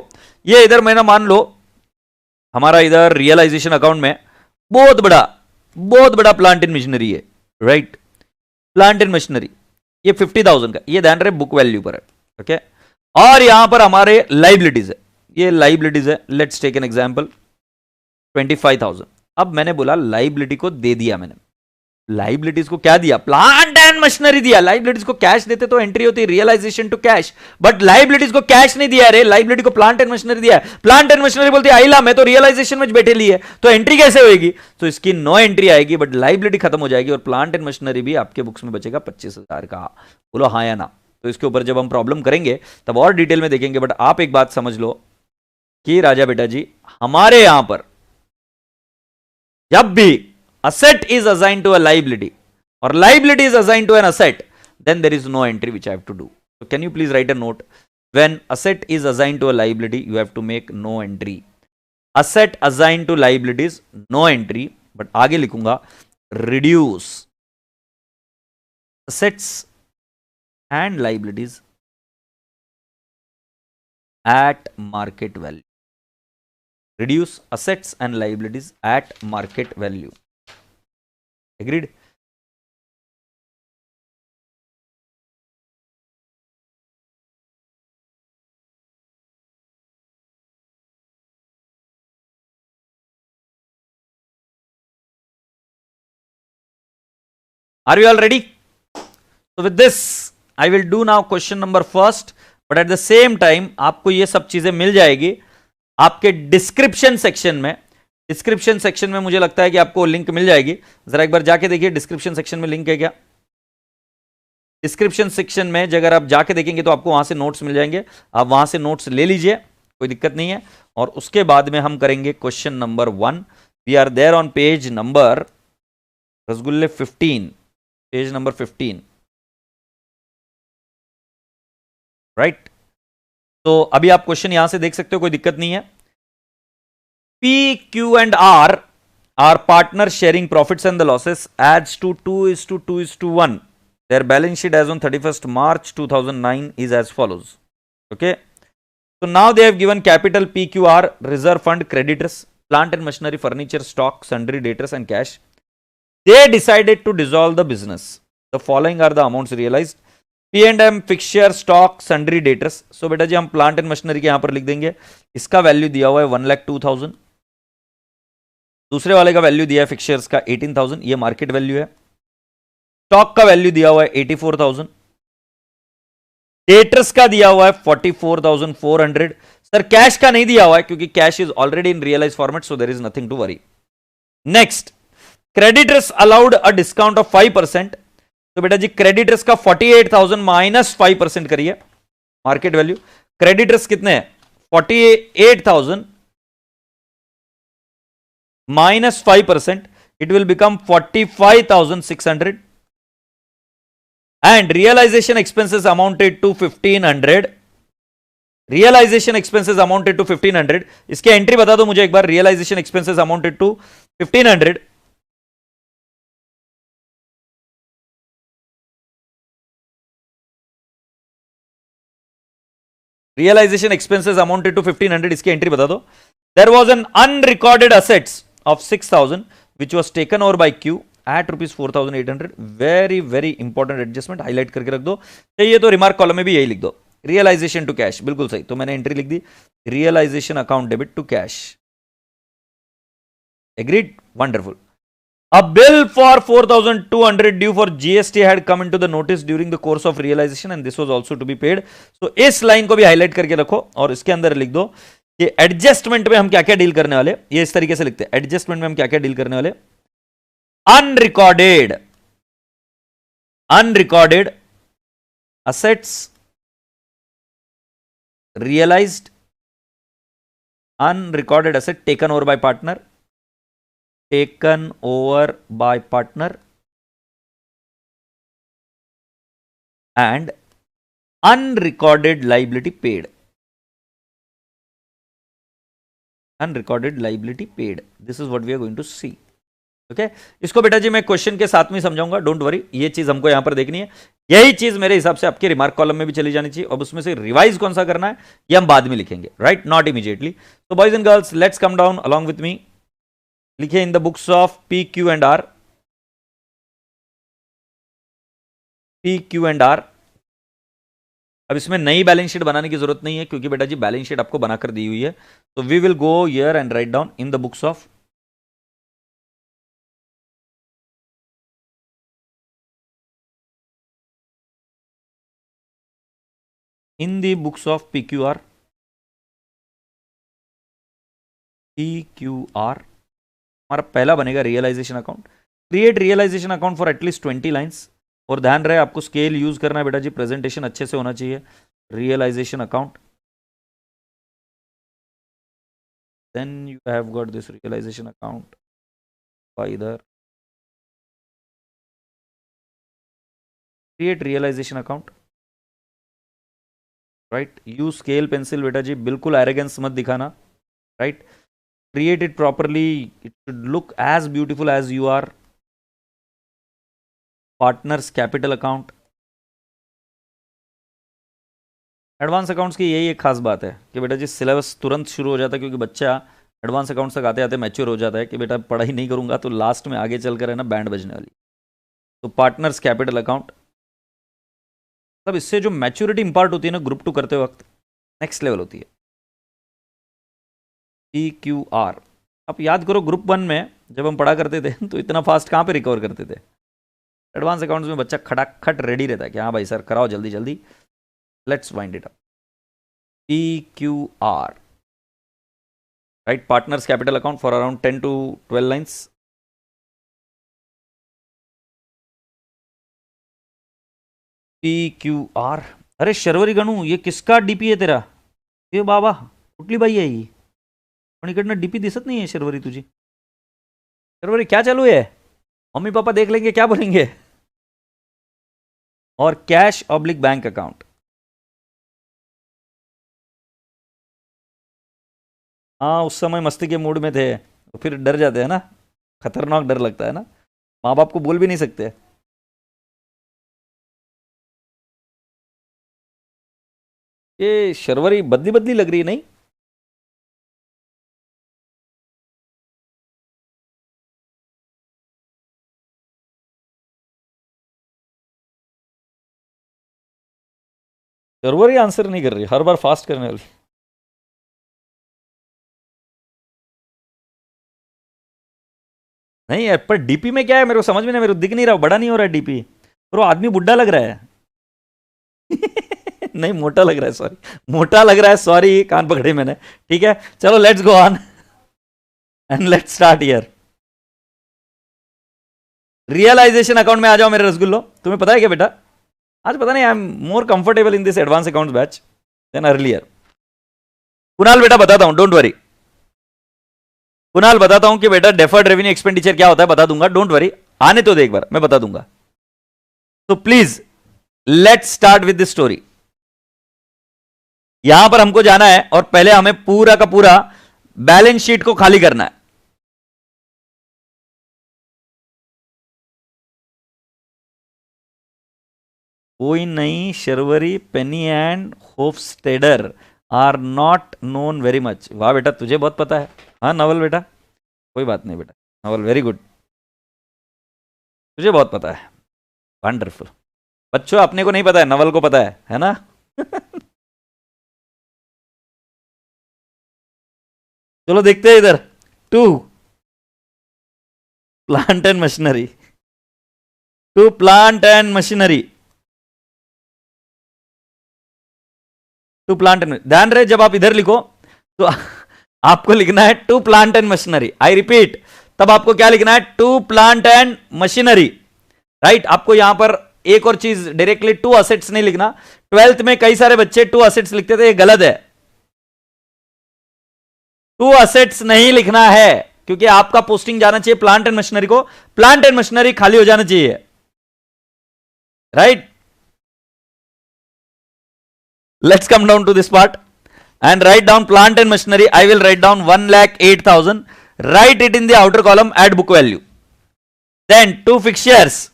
ये इधर मैंने मान लो हमारा इधर रियलाइजेशन अकाउंट में बहुत बड़ा प्लांट एंड मशीनरी है, राइट, प्लांट एंड मशीनरी ये 50,000 का, ये ध्यान रहे बुक वैल्यू पर है, ओके। और यहां पर हमारे लाइबिलिटीज है, ये लाइबिलिटीज है, लेट्स टेक एन एग्जांपल 25,000। अब मैंने बोला लाइबिलिटी को दे दिया मैंने, लाइबिलिटीज को क्या दिया, प्लांट एंड मशीनरी दिया। लाइबिलिटीज को कैश देते तो एंट्री होती realisation to cash, but liabilities को कैश नहीं दिया रे, लाइबिलिटी को प्लांट एंड मशीनरी दिया। प्लांट एंड मशीनरी बोलती है आइला मैं तो रियलाइजेशन में बैठे ली है, तो एंट्री कैसे होगी, तो इसकी नो एंट्री आएगी, बट लाइबिलिटी खत्म हो जाएगी और प्लांट एंड मशीनरी भी आपके बुक्स में बचेगा 25,000 का। बोलो हाँ या ना। तो इसके ऊपर जब हम प्रॉब्लम करेंगे तब और डिटेल में देखेंगे, बट आप एक बात समझ लो कि राजा बेटा जी हमारे यहां पर जब भी asset is assigned to a liability or liability is assigned to an asset, then there is no entry which I have to do. So can you please write a note, when asset is assigned to a liability you have to make no entry, asset assigned to liabilities no entry, but आगे लिखूंगा reduce assets and liabilities at market value, reduce assets and liabilities at market value. Agreed? Are you all ready? So with this I will do now question number first, but at the same time आपको ये सब चीजें मिल जाएगी आपके डिस्क्रिप्शन सेक्शन में। डिस्क्रिप्शन सेक्शन में मुझे लगता है कि आपको लिंक मिल जाएगी, जरा एक बार जाके देखिए डिस्क्रिप्शन सेक्शन में लिंक है क्या। डिस्क्रिप्शन सेक्शन में अगर आप जाके देखेंगे तो आपको वहां से नोट्स मिल जाएंगे, आप वहां से नोट्स ले लीजिए, कोई दिक्कत नहीं है। और उसके बाद में हम करेंगे question number 1। We are there on page number रसगुल्ले 15, पेज नंबर 15, राइट। तो अभी आप क्वेश्चन यहां से देख सकते हो, कोई दिक्कत नहीं है। P Q and R Our partners sharing profits and the losses adds to 2:2:1. Their balance sheet as on 31st March 2009 is as follows. Okay. So now they have given capital PQR, reserve fund, creditors, plant and machinery, furniture, stock, sundry, debtors and cash. They decided to dissolve the business. The following are the amounts realized. P&M, fixture, stock, sundry, debtors. So बेटा जी हम प्लांट एंड मशीनरी के यहां पर लिख देंगे. इसका वैल्यू दिया हुआ है 1,02,000. दूसरे वाले का वैल्यू दिया है फिक्चर्स का 18,000. ये मार्केट वैल्यू है. स्टॉक का वैल्यू दिया हुआ है 84,000. डेटर्स का दिया हुआ है 44,400. सर कैश का नहीं दिया हुआ है क्योंकि cash is already in realise format, so there is nothing to worry. Next, creditors allowed a discount of 5%. तो बेटा जी क्रेडिटर्स का 48,000 माइनस 5% करिए मार्केट वैल्यू. क्रेडिटर्स कितने हैं? 48,000 minus 5%, it will become 45,600. And realization expenses amounted to 1,500. Realization expenses amounted to 1,500. इसके एंट्री बता दो मुझे एक बार. Realization expenses amounted to 1,500. Realization expenses amounted to 1,500. इसके एंट्री बता दो. There was an unrecorded assets of 6,000 which was taken over by Q at rupees 4,800. very very important adjustment, highlight करके रख दो. चाहिए तो रिमार्क कॉलम में भी यही लिख दो. रियलाइजेशन टू कैश, बिल्कुल सही. तो मैंने एंट्री लिख दी, realization account debit to cash. Agreed, wonderful. A bill for 4,200 due for GST had come into the notice during the course of realization and this was also to be paid. So इस लाइन को भी हाईलाइट करके रखो और इसके अंदर लिख दो कि एडजस्टमेंट में हम क्या क्या डील करने वाले. ये इस तरीके से लिखते हैं, एडजस्टमेंट में हम क्या क्या डील करने वाले. Unrecorded assets realized, unrecorded asset taken over by partner, and unrecorded liability paid. This is what we are going to see. Okay? इसको बेटा जी मैं क्वेश्चन के साथ में समझाऊंगा, डोंट वरी. ये चीज हमको यहां पर देखनी है. यही चीज मेरे हिसाब से आपके रिमार्क कॉलम में भी चली जानी चाहिए. अब उसमें से रिवाइज कौन सा करना है ये हम बाद में लिखेंगे, राइट, नॉट इमीडिएटली. तो boys and girls, let's come down along with me. लिखिए in the books of P Q and R. अब इसमें नई बैलेंस शीट बनाने की जरूरत नहीं है क्योंकि बेटा जी बैलेंस शीट आपको बनाकर दी हुई है. तो we will go here and write down in the books of PQR. हमारा पहला बनेगा realisation account. Create realisation account for at least 20 lines. और ध्यान रहे आपको स्केल यूज करना है बेटा जी, प्रेजेंटेशन अच्छे से होना चाहिए. Realization account, then you have got this realization account by इधर. Create realisation account, right. Use scale pencil बेटा जी, बिल्कुल एरोगेंस मत दिखाना, right. Create it properly, it should look as beautiful as you are. Partners capital account. Advance accounts की यही एक खास बात है कि बेटा जी सिलेबस तुरंत शुरू हो जाता है क्योंकि बच्चा एडवांस अकाउंट्स तक आते आते मैच्योर हो जाता है कि बेटा पढ़ाई नहीं करूंगा तो लास्ट में आगे चलकर है ना बैंड बजने वाली. तो पार्टनर्स कैपिटल अकाउंट, तब इससे जो मैच्योरिटी इंपार्ट होती है ना ग्रुप 2 करते वक्त, नेक्स्ट लेवल होती है. PQR. आप याद करो ग्रुप 1 में जब हम पढ़ा करते थे तो इतना फास्ट कहाँ पे रिकवर करते थे. एडवांस अकाउंट्स में बच्चा खटाखट रेडी रहता है कि हाँ भाई सर कराओ जल्दी जल्दी. Let's wind it up. PQR, right. Partners capital account for around 10 to 12 lines. PQR. अरे शर्वरी गणू, ये किसका डीपी है तेरा? ये बाबा कुठली बाई आहे ही? पण इकडनं डीपी दिसत नहीं है शर्वरी तुझी. शर्वरी क्या चालू है? मम्मी पापा देख लेंगे क्या बोलेंगे. और कैश ऑब्लिक बैंक अकाउंट. हाँ उस समय मस्ती के मूड में थे तो फिर डर जाते हैं ना. खतरनाक डर लगता है ना, माँ बाप को बोल भी नहीं सकते। ये शर्वरी बदली बदली लग रही है नहीं? शर्वरी आंसर नहीं कर रही, हर बार फास्ट करने वाली। नहीं यार, पर डीपी में क्या है मेरे को समझ में नहीं, मेरे को दिख नहीं रहा, बड़ा नहीं हो रहा है डीपी, पर वो आदमी बुढ़ा लग रहा है। नहीं मोटा लग रहा है, सॉरी, मोटा लग रहा है, सॉरी, कान पकड़े मैंने। ठीक है, चलो let's go on and let's start here. Realisation account में आ जाओ मेरे रसगुल्लो। तुम्हें पता है क्या बेटा, आज पता नहीं, I am more comfortable in this advance account batch than earlier. Kunal बेटा बताता हूं, डोंट वरी। कुणाल बताता हूं कि बेटा डेफर्ड रेवेन्यू एक्सपेंडिचर क्या होता है, बता दूंगा, डोंट वरी, आने तो दे एक बार, मैं बता दूंगा। तो please let's start with the story. यहां पर हमको जाना है और पहले हमें पूरा का पूरा बैलेंस शीट को खाली करना है। कोई नहीं, Sharvari, penny and Hofstadter are not known very much. वाह बेटा, तुझे बहुत पता है। हाँ नवल बेटा, कोई बात नहीं बेटा, नवल वेरी गुड, तुझे बहुत पता है, वंडरफुल। बच्चों अपने को नहीं पता है, नवल को पता है ना? चलो देखते हैं इधर। To plant and machinery, to plant and machinery, to plant and, ध्यान रहे जब आप इधर लिखो तो आपको लिखना है to plant and machinery. I repeat, तब आपको क्या लिखना है, to plant and machinery, right. आपको यहां पर एक और चीज, डायरेक्टली टू असेट्स नहीं लिखना। 12th में कई सारे बच्चे टू असेट्स लिखते थे, ये गलत है। टू असेट्स नहीं लिखना है, क्योंकि आपका पोस्टिंग जाना चाहिए प्लांट एंड मशीनरी को, प्लांट एंड मशीनरी खाली हो जाना चाहिए, right. Let's come down to this part and write down plant and machinery. I will write down 1,08,000. Write it in the outer column, add book value. Then two fixtures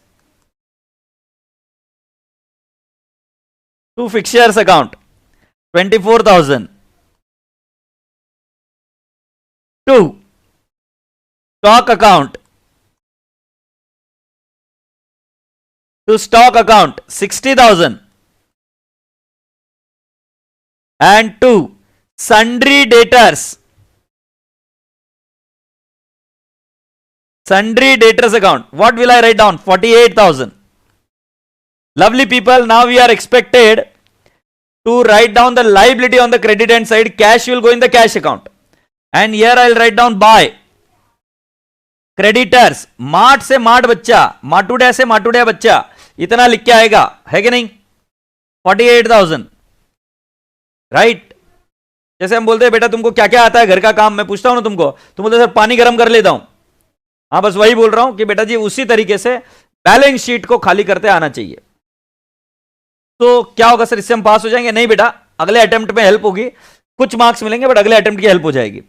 account 24,000. Two stock account, to stock account 60,000. And two sundry debtors account. What will I write down? 48,000. Lovely people, now we are expected to write down the liability on the credit hand side. Cash will go in the cash account, and here I will write down buy creditors, mart से मार्ट बच्चा, माटुड़िया से माटुड़िया बच्चा, इतना लिख के आएगा, है कि नहीं? 48,000, राइट। जैसे हम बोलते हैं बेटा तुमको क्या क्या आता है घर का काम, मैं पूछता हूं ना तुमको, तुम बोलते सर पानी गर्म कर लेता हूं। हाँ बस वही बोल रहा हूं कि बेटा जी उसी तरीके से बैलेंस शीट को खाली करते आना चाहिए। तो क्या होगा सर, इससे हम पास हो जाएंगे? नहीं बेटा, अगले अटेम्प्ट में हेल्प होगी, कुछ मार्क्स मिलेंगे बट अगले अटेम्प्ट की हेल्प हो जाएगी।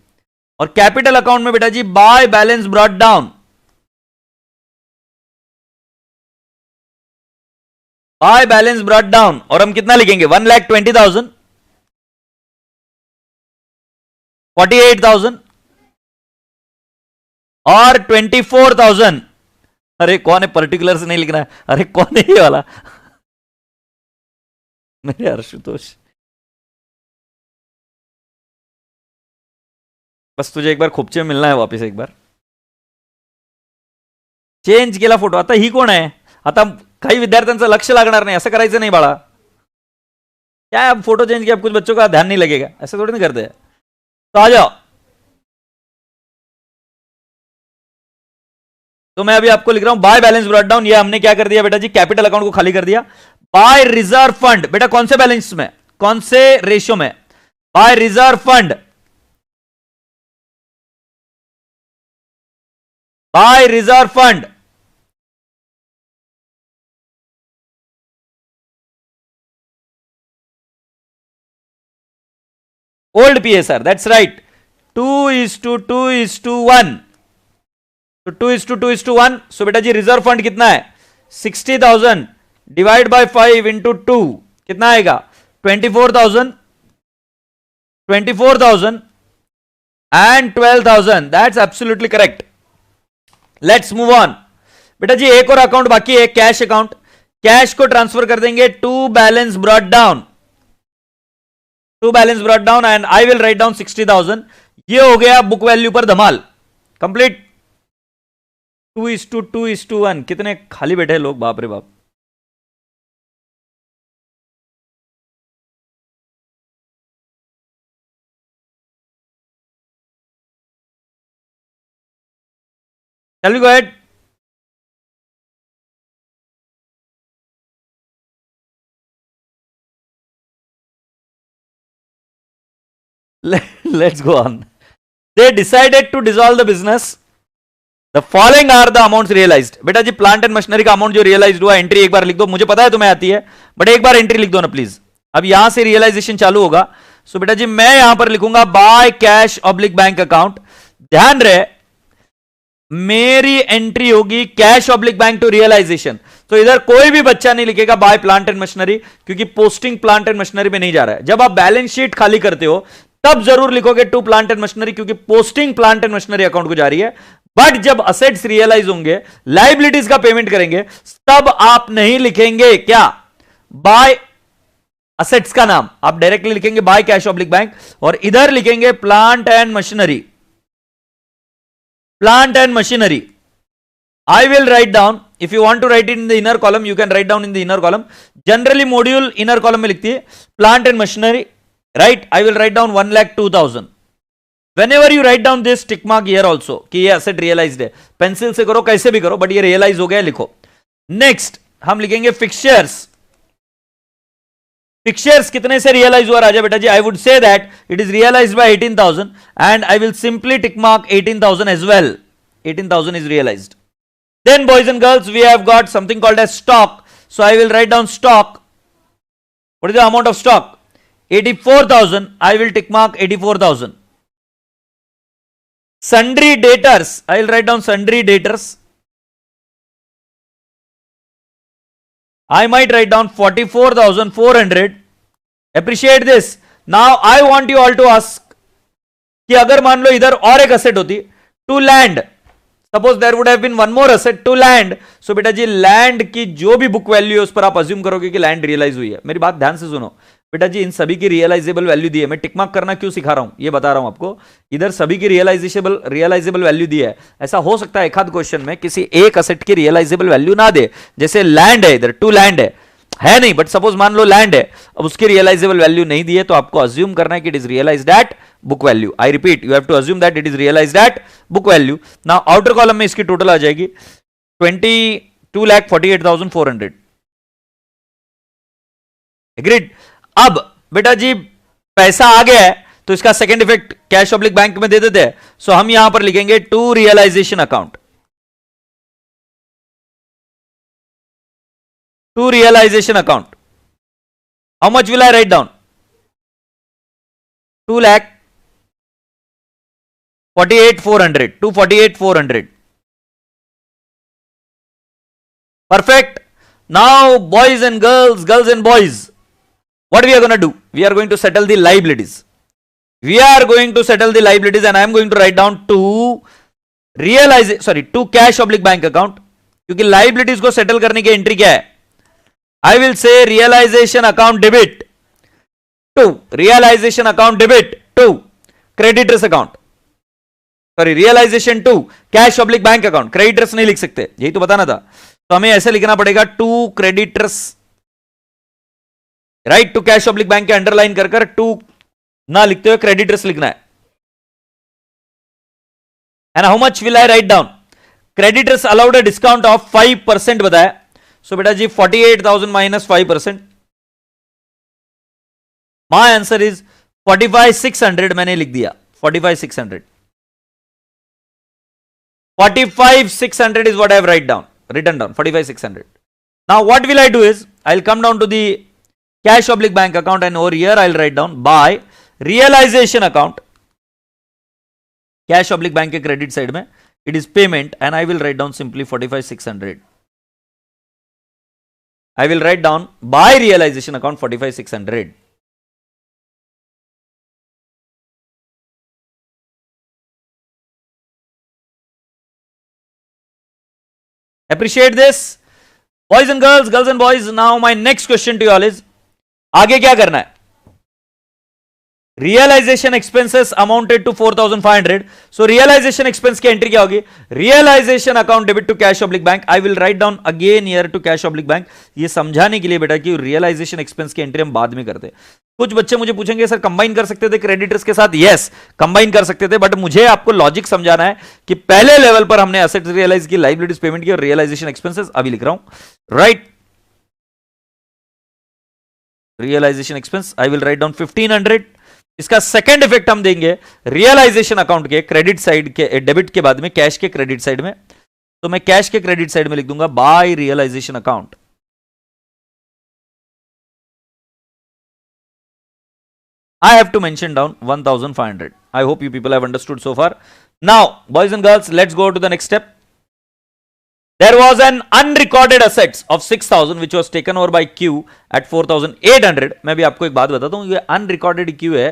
और कैपिटल अकाउंट में बेटा जी by balance brought down, by balance brought down, और हम कितना लिखेंगे? 1,20,000, 48,000 और 24,000। अरे कौन है, पर्टिकुलर से नहीं लिखना है, अरे कौन है ये वाला? मेरे आशुतोष, बस तुझे एक बार खुपचे में मिलना है वापस एक बार। चेंज केला फोटो, आता ही कोण आहे? आता काही विद्यार्थ्यांचं लक्ष लागणार नाही, असं करायचं नहीं बाळा। क्या है, अब फोटो चेंज किया, अब कुछ बच्चों का ध्यान नहीं लगेगा, ऐसे थोड़ी नहीं करते। तो आ जाओ, तो मैं अभी आपको लिख रहा हूं बाय बैलेंस ब्रॉट डाउन। ये हमने क्या कर दिया बेटा जी, कैपिटल अकाउंट को खाली कर दिया। बाय रिजर्व फंड, बेटा कौन से बैलेंस में, कौन से रेशियो में? By reserve fund, by reserve fund, old PSR, that's right, 2:2:1, तो 2:2:1. सो बेटा जी रिजर्व फंड कितना है? 60,000 डिवाइड बाय 5 इंटू 2 कितना आएगा? 24,000 and 12,000. That's absolutely correct. Let's move on. बेटा जी एक और अकाउंट बाकी है, कैश अकाउंट. कैश को ट्रांसफर कर देंगे to balance brought down. And I will write down 60,000. ये हो गया बुक वैल्यू पर धमाल कंप्लीट. 2:2:1. कितने खाली बैठे हैं लोग, बाप रे बाप. Shall we go ahead? Let's go on. They decided to dissolve the business. The following are the amounts realized. बेटा जी प्लांट एंड मशीनरी का अमाउंट जो रियलाइज्ड हुआ, एंट्री एक बार लिख दो. मुझे पता है तुम्हें आती है, बट एक बार एंट्री लिख दो ना प्लीज. अब यहां से रियलाइजेशन चालू होगा. सो बेटा जी मैं यहां पर लिखूंगा by cash oblique bank account. ध्यान रहे मेरी एंट्री होगी cash oblique bank to realisation. तो इधर कोई भी बच्चा नहीं लिखेगा बाय प्लांट एंड मशीनरी, क्योंकि पोस्टिंग प्लांट एंड मशीनरी में नहीं जा रहा है. जब आप बैलेंस शीट खाली करते हो तब जरूर लिखोगे टू प्लांट एंड मशीनरी, क्योंकि posting plant and machinery account को जा रही है. बट जब असेट्स रियलाइज होंगे, लाइबिलिटीज का पेमेंट करेंगे, तब आप नहीं लिखेंगे क्या बाय असेट्स का नाम, आप डायरेक्टली लिखेंगे बाय कैश ऑब्लिक बैंक और इधर लिखेंगे plant and machinery. Plant and machinery. I will write down. If you want to write it in the inner column, you can write down in the inner column. Generally, module inner column में लिखती है plant and machinery. Right? I will write down 1,02,000. Whenever you write down this tick mark here also कि ये asset realized है, पेंसिल से करो कैसे भी करो, बट ये realize हो गया लिखो. Next हम लिखेंगे fixtures. फिक्चर्स कितने से रियलाइज हुआ राजा बेटा जी? I would say that it is realized by 18,000 and I will simply tick mark 18,000 as well. 18,000 is realized. Then boys and girls, we have got something called as stock. So I will write down stock. What is the amount of stock? 84,000. I will tick mark 84,000. Sundry debtors. I will write down sundry debtors. I might write down 44,400. Appreciate this. Now I want you all to ask कि अगर मान लो इधर और एक असेट होती to land, suppose there would have been one more asset to land. So बेटा जी लैंड की जो भी बुक वैल्यू है उस पर आप अज्यूम करोगे कि लैंड रियलाइज हुई है. मेरी बात ध्यान से सुनो बेटा जी, इन सभी की रियलाइजेबल वैल्यू दी है. मैं टिक मार्क करना क्यों सिखा रहा हूं ये बता रहा हूं आपको. इधर सभी की रियलाइजेबल वैल्यू दी है. ऐसा हो सकता है एक आध क्वेश्चन में किसी एक असेट की रियलाइजेबल वैल्यू ना दे, जैसे लैंड है, इधर टू लैंड है नहीं, बट सपोज मान लो लैंड है, अब उसकी रियलाइजेबल वैल्यू नहीं दी है, तो आपको अज्यूम करना है कि it is realised at book value. I repeat, you have to assume that it is realised at book value. Now outer column में इसकी टोटल आ जाएगी 22,48,400. एग्रीड. अब बेटा जी पैसा आ गया है तो इसका second effect cash oblique bank में दे देते हैं. सो हम यहां पर लिखेंगे to realisation account. To realisation account. How much will I write down? 2,48,400. 2,48,400. Perfect. Now boys and girls and boys, what we are going to do? We are going to settle the liabilities. We are going to settle the liabilities and I am going to write down to cash oblique bank account. क्योंकि liabilities को settle करने की entry क्या है? I will say realization account debit to realization account debit to creditors account. Sorry, realization to cash oblique bank account. Creditors नहीं लिख सकते, यही तो बताना था. तो हमें ऐसे लिखना पड़ेगा to creditors. Right to cash oblique bank के अंडरलाइन कर टू ना लिखते हुए क्रेडिटर्स लिखना है. And how much will I write down? Creditors allowed a discount of 5% बताया. सो बेटा जी 48,000 माइनस 5%. My answer is 45,600. मैंने लिख दिया 45,600. 45,600 is what I have written down 45,600. Now what will I do is I will come down to the cash oblique bank account and over here I'll write down by realization account. cash oblique bank के credit side में it is payment, and I will write down simply 45,600. I will write down by realization account 45,600. Appreciate this, boys and girls, girls and boys. Now my next question to you all is, आगे क्या करना है? Realisation expenses amounted to 4,500. So realisation expense की एंट्री क्या होगी? Realisation account debit to cash oblique bank. I will write down again here to cash oblique bank. ये समझाने के लिए बेटा कि रियलाइजेशन एक्सपेंस की एंट्री हम बाद में करते हैं. कुछ बच्चे मुझे पूछेंगे सर कंबाइन कर सकते थे क्रेडिटर्स के साथ? यस, कंबाइन कर सकते थे, बट मुझे आपको लॉजिक समझाना है कि पहले लेवल पर हमने एसेट्स रियलाइज की, लायबिलिटीज पेमेंट की, और रियलाइजेशन एक्सपेंसेस अभी लिख रहा हूं. Right, realisation expense I will write down 1500. इसका सेकंड इफेक्ट हम देंगे रियलाइजेशन अकाउंट के क्रेडिट साइड के, डेबिट के बाद में कैश के क्रेडिट साइड में. तो मैं कैश के क्रेडिट साइड में लिख दूंगा by realisation account. I have to mention down 1,500. I hope you people have understood so far. Now, boys and girls, let's go to the next step. There was an unrecorded assets of 6,000 which was taken over by Q at 4,800. मैं भी आपको एक बात बताता हूं, ये unrecorded Q है,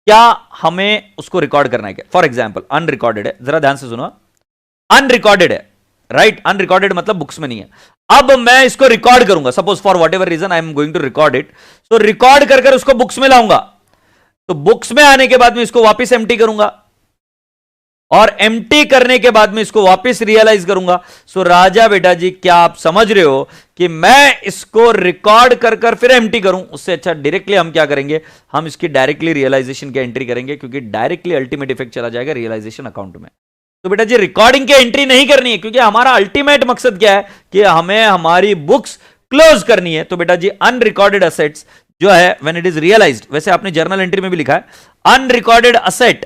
क्या हमें उसको रिकॉर्ड करना है क्या? फॉर एग्जाम्पल अनरिकॉर्डेड है, जरा ध्यान से सुनो, अनरिकॉर्डेड है, राइट? अनरिकॉर्डेड मतलब बुक्स में नहीं है. अब मैं इसको रिकॉर्ड करूंगा, suppose for whatever reason I am going to record it. So record कर उसको बुक्स में लाऊंगा. तो बुक्स में आने के बाद में इसको वापस एम्प्टी करूंगा, और एम्प्टी करने के बाद में इसको वापस रियलाइज करूंगा. सो राजा बेटा जी, क्या आप समझ रहे हो कि मैं इसको रिकॉर्ड कर फिर एम्प्टी करूं? उससे अच्छा डायरेक्टली हम क्या करेंगे, हम इसकी डायरेक्टली रियलाइजेशन की एंट्री करेंगे, क्योंकि डायरेक्टली अल्टीमेट इफेक्ट चला जाएगा रियलाइजेशन अकाउंट में. तो बेटा जी रिकॉर्डिंग की एंट्री नहीं करनी है, क्योंकि हमारा अल्टीमेट मकसद क्या है कि हमें हमारी बुक्स क्लोज करनी है. तो बेटा जी अनरिकॉर्डेड असेट्स जो है व्हेन इट इज रियलाइज्ड, वैसे आपने जर्नल एंट्री में भी लिखा है अनरिकॉर्डेड असेट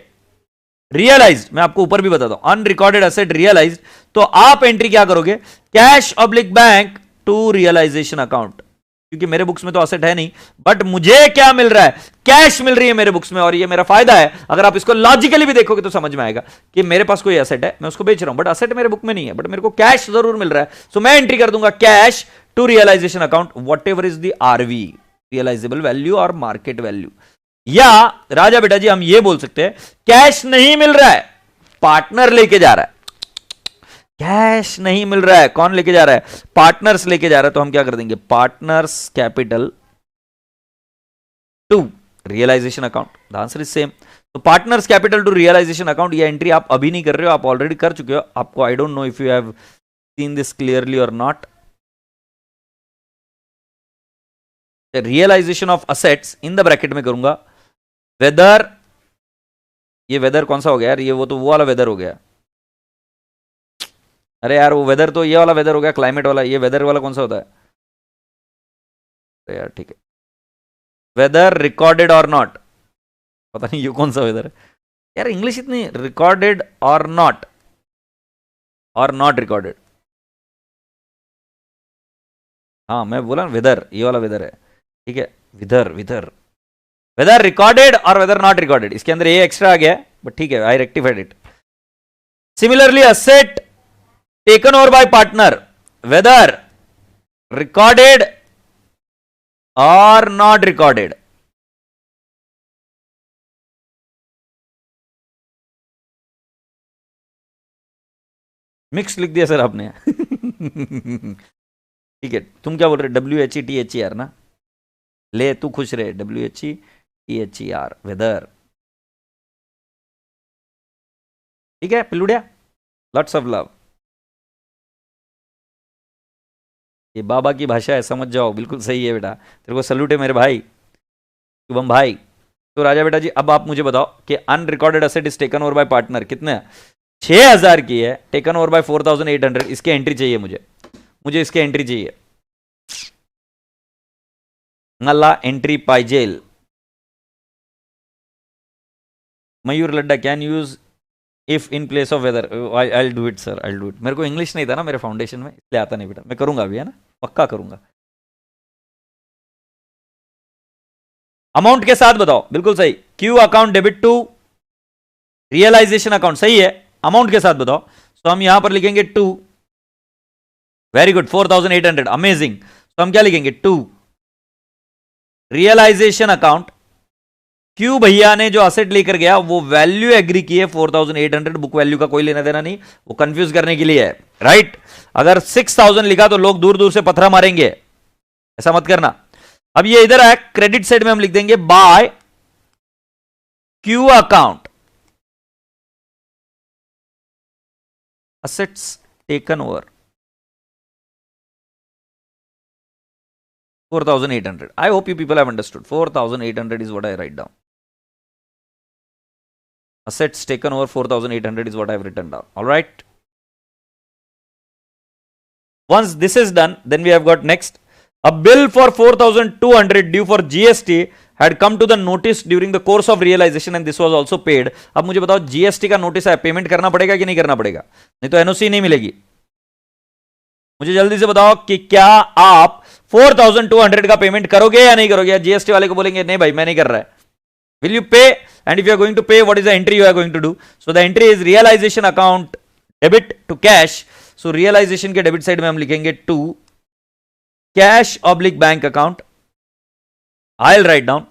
रियलाइज्ड, मैं आपको ऊपर भी बताता हूं अनरिकॉर्डेड असेट रियलाइज्ड. तो आप एंट्री क्या करोगे? Cash oblique bank to realisation account, क्योंकि मेरे बुक्स में तो असेट है नहीं, बट मुझे क्या मिल रहा है? कैश मिल रही है मेरे बुक्स में, और ये मेरा फायदा है. अगर आप इसको लॉजिकली भी देखोगे तो समझ में आएगा कि मेरे पास कोई असेट है, मैं उसको बेच रहा हूं, बट असेट मेरे बुक में नहीं है, बट मेरे को कैश जरूर मिल रहा है. सो मैं एंट्री कर दूंगा cash to realisation account, whatever is the RV, realisable value और मार्केट वैल्यू. या राजा बेटा जी हम ये बोल सकते हैं कैश नहीं मिल रहा है, पार्टनर लेके जा रहा है. कैश नहीं मिल रहा है, कौन लेके जा रहा है? पार्टनर्स लेके जा रहा है. तो हम क्या कर देंगे? Partners capital to realisation account. The answer is same. तो partners capital to realisation account, ये एंट्री आप अभी नहीं कर रहे हो, आप ऑलरेडी कर चुके हो. आपको I don't know if you have seen this clearly और not. Realization of assets in the bracket में करूंगा वेदर, ये वेदर कौन सा हो गया यार? ये वो वाला वेदर हो गया. अरे यार वो वेदर तो ये वाला वेदर हो गया, क्लाइमेट वाला. ये वेदर वाला कौन सा होता है? अरे यार ठीक है, वेदर रिकॉर्डेड और नॉट, पता नहीं ये कौन सा वेदर है यार. इंग्लिश इतनी, रिकॉर्डेड और नॉट रिकॉर्डेड. हाँ मैं बोला वेदर, ये वाला वेदर है, ठीक है. वेदर रिकॉर्डेड और वेदर नॉट रिकॉर्डेड, इसके अंदर ये एक्स्ट्रा आ गया, बट ठीक है, I rectified it. Similarly asset taken over by partner, whether recorded और नॉट रिकॉर्डेड. मिक्स लिख दिया सर आपने. ठीक है, तुम क्या बोल रहे? WHETHER ना, ले तू खुश रहे. WHETHER whether. ठीक है पिल्लुड़िया, लॉट्स ऑफ लव. ये बाबा की भाषा है, समझ जाओ. बिल्कुल सही है बेटा, तेरे को सल्यूट है मेरे भाई शुभम भाई. तो राजा बेटा जी अब आप मुझे बताओ कि unrecorded asset is taken over by partner, कितने? 6,000 की है, टेकन ओवर बाय 4,800. इसकी एंट्री चाहिए मुझे इसकी एंट्री चाहिए. मला एंट्री पाइजेल. Mayur Ladda can use if in place of whether. I do it sir, I do it. मेरे को इंग्लिश नहीं था ना मेरे फाउंडेशन में, इसलिए आता नहीं बेटा. मैं करूंगा अभी, है ना, पक्का करूंगा. अमाउंट के साथ बताओ. बिल्कुल सही. Q account debit to realisation account, सही है. अमाउंट के साथ बताओ. तो हम यहां पर लिखेंगे 2। Very good, 4800, amazing. तो हम क्या लिखेंगे 2 रियलाइजेशन अकाउंट। क्यों भैया ने जो असेट लेकर गया वो वैल्यू एग्री की है 4800, बुक वैल्यू का कोई लेना देना नहीं, वो कंफ्यूज करने के लिए है, राइट। अगर 6000 लिखा तो लोग दूर दूर से पत्थर मारेंगे, ऐसा मत करना। अब ये इधर है, क्रेडिट साइड में हम लिख देंगे by Q account assets taken over 4800. I hope you people have understood. 4800 is what I write down. Assets taken over 4800 is what I have written down. All right. Once this is done, then we have got next. A bill for 4200 due for GST had come to the notice during the course of realization and this was also paid. अब मुझे बताओ GST का नोटिस है, पेमेंट करना पड़ेगा कि नहीं करना पड़ेगा? नहीं तो एनओसी नहीं मिलेगी। मुझे जल्दी से बताओ कि क्या आप 4200 का पेमेंट करोगे या नहीं करोगे? जीएसटी वाले को बोलेंगे नहीं भाई मैं नहीं कर रहा है। Will you pay? And if you are going to pay, what is the entry you are going to do? So the entry is realization account debit to cash. So realization के डेबिट साइड में हम लिखेंगे to cash oblique bank account. I will write down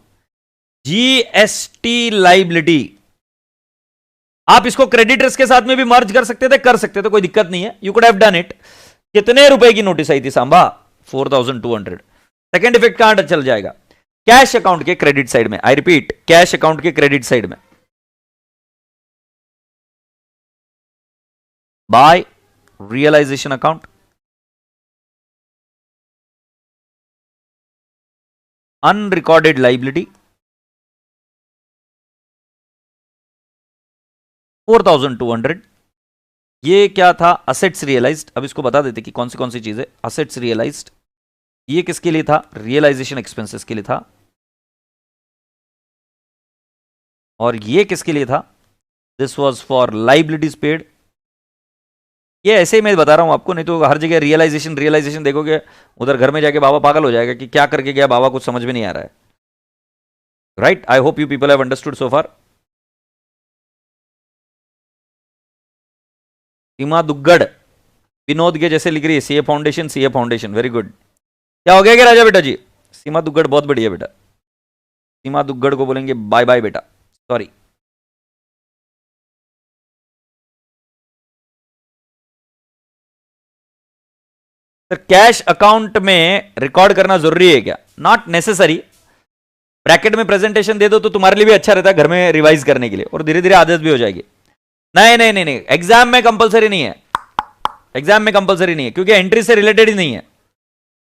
GST liability. आप इसको क्रेडिटर्स के साथ में भी मर्ज कर सकते थे, कोई दिक्कत नहीं है, you could have done it. कितने रुपए की नोटिस आई थी सांबा? 4200। सेकेंड इफेक्ट कहां चल जाएगा? कैश अकाउंट के क्रेडिट साइड में। आई रिपीट, कैश अकाउंट के क्रेडिट साइड में। By realisation account unrecorded liability 4200। ये क्या था? Assets realised. अब इसको बता देते कि कौन सी चीजें असेट्स रियलाइज्ड। ये किसके लिए था? रियलाइजेशन एक्सपेंसेस के लिए था। और ये किसके लिए था? This was for liabilities paid. ये ऐसे ही मैं बता रहा हूं आपको, नहीं तो हर जगह रियलाइजेशन देखोगे, उधर घर में जाके बाबा पागल हो जाएगा कि क्या करके गया बाबा, कुछ समझ में नहीं आ रहा है, right. I hope you people have understood so far. Seema Duggad Vinod के जैसे लिख रही है, सीए फाउंडेशन, वेरी गुड। क्या हो गया क्या राजा बेटा जी? सीमा दुग्गड़ बहुत बढ़िया बेटा। सीमा दुग्गड़ को बोलेंगे बाय बाय बेटा, सॉरी। सर कैश अकाउंट में रिकॉर्ड करना जरूरी है क्या? Not necessary. ब्रैकेट में प्रेजेंटेशन दे दो तो तुम्हारे लिए भी अच्छा रहता है घर में रिवाइज करने के लिए, और धीरे धीरे आदत भी हो जाएगी। नहीं, एग्जाम में कंपलसरी नहीं है, क्योंकि एंट्री से रिलेटेड ही नहीं है।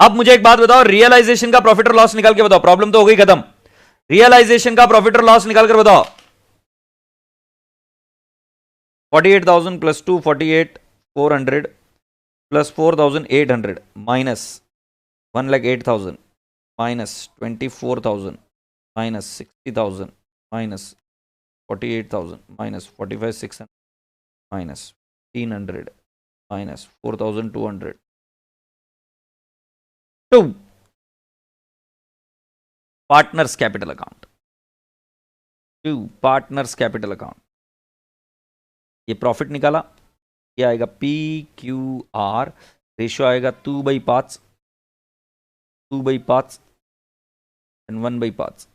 अब मुझे एक बात बताओ, रियलाइजेशन का प्रॉफिट और लॉस निकाल के बताओ, प्रॉब्लम तो हो गई खत्म। रियलाइजेशन का प्रॉफिट और लॉस निकाल कर बताओ। 48,000 plus 2 48,400 plus 4,800 minus 1,08,000 minus 24,000 minus 60,000 minus 48,000 minus 45,600 minus 1,500 minus 4,200 2 partners capital account. 2 partners capital account. ये प्रॉफिट निकाला, ये आएगा पी क्यू आर, रेशियो आएगा 2/5 एंड 1/5।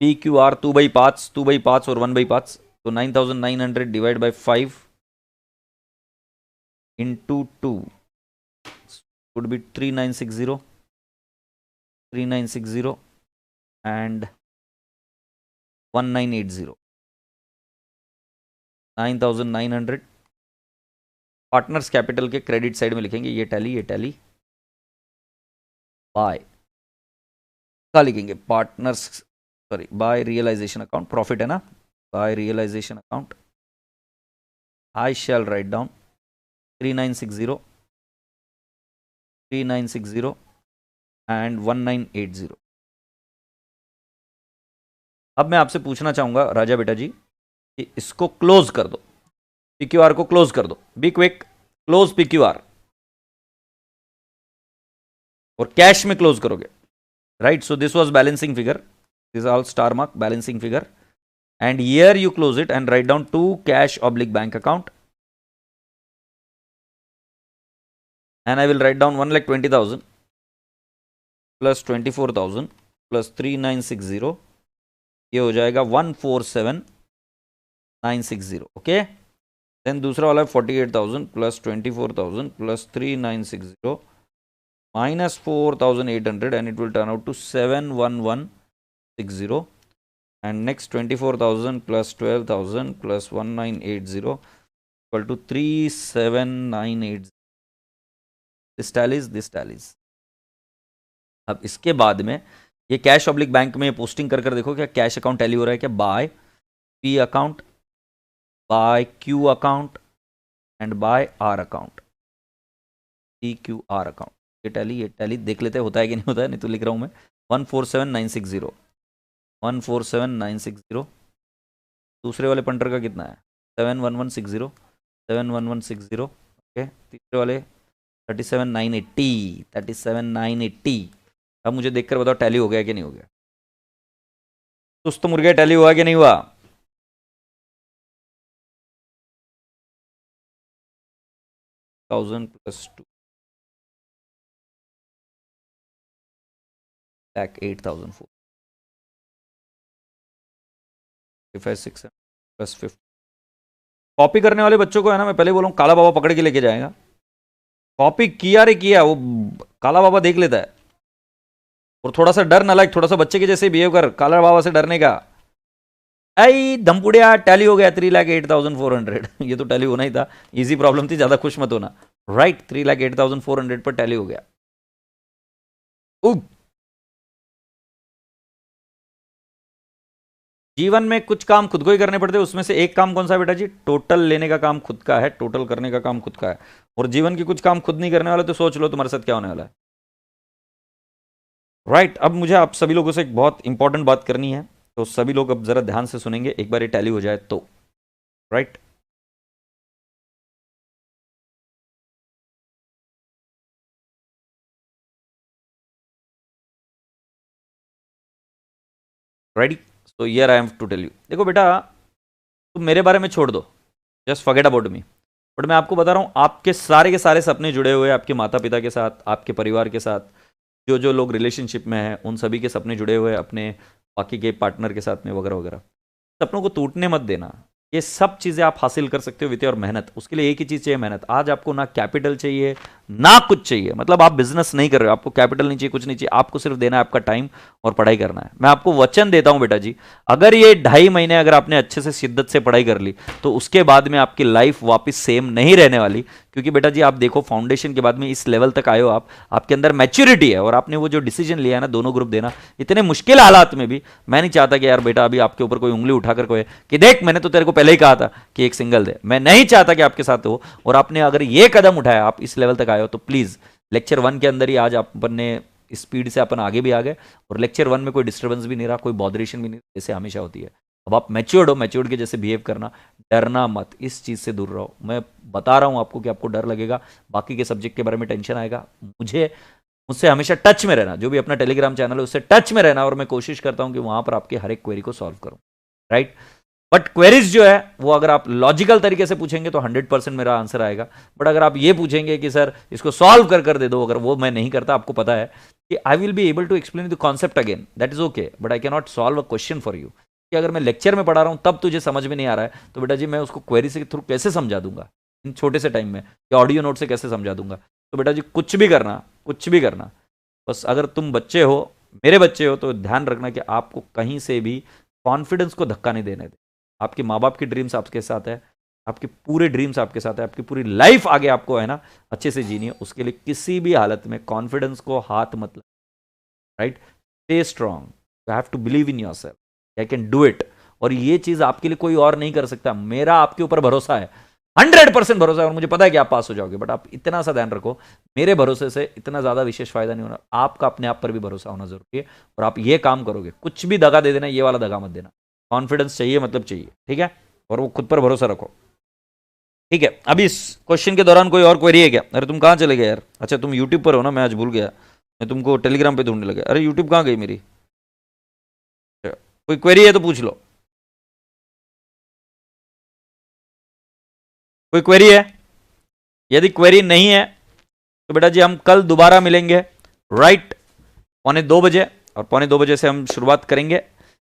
पी क्यू आर 2/5 और 1/5, तो 9,900 divide by 5 into 2 would be 3960 and 1980, 9,900। Partners capital के क्रेडिट साइड में लिखेंगे ये टैली बाय क्या लिखेंगे? Partners sorry by realisation account, profit है ना, by realisation account. I shall write down 3960 and 1980। अब मैं आपसे पूछना चाहूंगा राजा बेटा जी कि इसको क्लोज कर दो, पीक्यूआर को क्लोज कर दो, बी क्विक, क्लोज पीक्यूआर, और कैश में क्लोज करोगे, right. So this was balancing figure, this all star mark balancing figure. and here you close it and write down to cash oblique bank account, and I will write down 1,20,000 plus 24,000 plus 3960, ये हो जाएगा 147,960. ओके, देन दूसरा वाला है 48,000 plus 24,000 plus 3960 minus 4,800 and it will turn out to 71160, and next 24,000 plus 12,000 plus 1980 equal to 37,980. This tallies. अब इसके बाद में ये कैश ऑब्लिक बैंक में पोस्टिंग कर देखो क्या कैश अकाउंट टैली हो रहा है क्या, by P account, by Q account and by R account, P Q R account. ये टैली देख लेते होता है कि नहीं होता है, नहीं तो लिख रहा हूं मैं 147,960, 147,960. दूसरे वाले पंटर का कितना है 71160, 71160. ओके, तीसरे वाले 37,980, 37,980. अब मुझे देखकर बताओ टैली हो गया कि नहीं हो गया. सुस्त मुर्गे टैली हुआ कि नहीं हुआ. Thousand plus 2 lakh 8,004, 6 plus 50. Copy करने वाले बच्चों को है ना, मैं पहले बोलूँ काला बाबा पकड़ के लेके जाएगा. कॉपी किया रे किया, वो काला बाबा देख लेता है. और थोड़ा सा डर ना लाइक, थोड़ा सा बच्चे के जैसे बिहेव कर, काला बाबा से डरने का. आई धमपुड़िया टैली हो गया 3,08,400. ये तो टैली होना ही था, इजी प्रॉब्लम थी, ज्यादा खुश मत होना. राइट, 3,08,400 पर टैली हो गया. जीवन में कुछ काम खुद को ही करने पड़ते हैं, उसमें से एक काम कौन सा है बेटा जी, टोटल लेने का काम खुद का है, टोटल करने का काम खुद का है. और जीवन के कुछ काम खुद नहीं करने वाला तो सोच लो तुम्हारे साथ क्या होने वाला है. राइट, अब मुझे आप सभी लोगों से एक बहुत इंपॉर्टेंट बात करनी है, तो सभी लोग अब जरा ध्यान से सुनेंगे, एक बार ये टैली हो जाए तो. Right, ready. तो here I am to tell you. देखो बेटा, तुम मेरे बारे में छोड़ दो, just forget about me. But मैं आपको बता रहा हूं, आपके सारे के सारे सपने जुड़े हुए हैं आपके माता पिता के साथ, आपके परिवार के साथ. जो जो लोग रिलेशनशिप में हैं उन सभी के सपने जुड़े हुए हैं अपने बाकी के पार्टनर के साथ में वगैरह वगैरह. सपनों को टूटने मत देना. ये सब चीज़ें आप हासिल कर सकते हो वित्तीय और मेहनत. उसके लिए एक ही चीज़ चाहिए, मेहनत. आज आपको ना कैपिटल चाहिए ना कुछ चाहिए, मतलब आप बिजनेस नहीं कर रहे हो, आपको कैपिटल नहीं चाहिए, कुछ नहीं चाहिए, आपको सिर्फ देना है आपका टाइम और पढ़ाई करना है. मैं आपको वचन देता हूं बेटा जी, अगर ये 2.5 महीने अगर आपने अच्छे से शिद्दत से पढ़ाई कर ली तो उसके बाद में आपकी लाइफ वापस सेम नहीं रहने वाली. क्योंकि बेटा जी आप देखो, फाउंडेशन के बाद में इस लेवल तक आए हो आप, आपके अंदर मैच्योरिटी है, और आपने वो जो डिसीजन लिया है ना दोनों ग्रुप देना, इतने मुश्किल हालात में भी. मैं नहीं चाहता कि यार बेटा अभी आपके ऊपर कोई उंगली उठाकर कोई कि देख मैंने तो तेरे को पहले ही कहा था कि एक सिंगल दे. मैं नहीं चाहता कि आपके साथ हो. और आपने अगर ये कदम उठाया, आप इस लेवल तक आए हो, तो प्लीज लेक्चर 1 के अंदर ही आज अपन ने स्पीड से अपन आगे भी आ गए, और लेक्चर 1 में कोई डिस्टर्बेंस भी नहीं रहा, कोई बॉदरेशन भी नहीं, जैसे हमेशा होती है. अब आप मैच्योर्ड हो, मैच्योर्ड के जैसे बिहेव करना, डरना मत, इस चीज़ से दूर रहो. मैं बता रहा हूं आपको कि आपको डर लगेगा, बाकी के सब्जेक्ट के बारे में टेंशन आएगा. मुझसे हमेशा टच में रहना, जो भी अपना टेलीग्राम चैनल है उससे टच में रहना, और मैं कोशिश करता हूं कि वहां पर आपके हर एक क्वेरी को सॉल्व करूं. राइट, बट क्वेरीज जो है वो अगर आप लॉजिकल तरीके से पूछेंगे तो 100% मेरा आंसर आएगा. बट अगर आप ये पूछेंगे कि सर इसको सॉल्व कर दे दो, अगर वो मैं नहीं करता, आपको पता है कि I will be able to explain the concept again, that is okay, but I can not solve a question for you. कि अगर मैं लेक्चर में पढ़ा रहा हूं तब तुझे समझ में नहीं आ रहा है, तो बेटा जी मैं उसको क्वेरी से थ्रू कैसे समझा दूंगा इन छोटे से टाइम में, या ऑडियो नोट से कैसे समझा दूंगा. तो बेटा जी कुछ भी करना, बस अगर तुम बच्चे हो, मेरे बच्चे हो, तो ध्यान रखना कि आपको कहीं से भी कॉन्फिडेंस को धक्का नहीं देने दे. आपके माँ बाप की ड्रीम्स आपके साथ है, आपके पूरे ड्रीम्स आपके साथ है, आपकी पूरी लाइफ आगे आपको है ना अच्छे से जीनी है. उसके लिए किसी भी हालत में कॉन्फिडेंस को हाथ मत लगा. Right, stay strong, you have to believe in yourself, I can do it. और ये चीज आपके लिए कोई और नहीं कर सकता. मेरा आपके ऊपर भरोसा है, 100% भरोसा है, और मुझे पता है कि आप पास हो जाओगे. बट आप इतना सा ध्यान रखो, मेरे भरोसे से इतना ज्यादा विशेष फायदा नहीं होना, आपका अपने आप पर भी भरोसा होना जरूरी है. और आप ये काम करोगे, कुछ भी दगा दे देना, ये वाला दगा मत देना. कॉन्फिडेंस चाहिए, मतलब चाहिए, ठीक है, और वो खुद पर भरोसा रखो. ठीक है, अभी इस क्वेश्चन के दौरान कोई और क्वेरी है क्या? अरे तुम कहाँ चले गए यार? अच्छा तुम यूट्यूब पर हो ना, मैं आज भूल गया, मैं तुमको टेलीग्राम पे ढूंढने लगा. अरे यूट्यूब कहाँ गई मेरी? कोई क्वेरी है तो पूछ लो. कोई क्वेरी है? यदि क्वेरी नहीं है तो बेटा जी हम कल दोबारा मिलेंगे राइट 1:45 और 1:45 से हम शुरुआत करेंगे.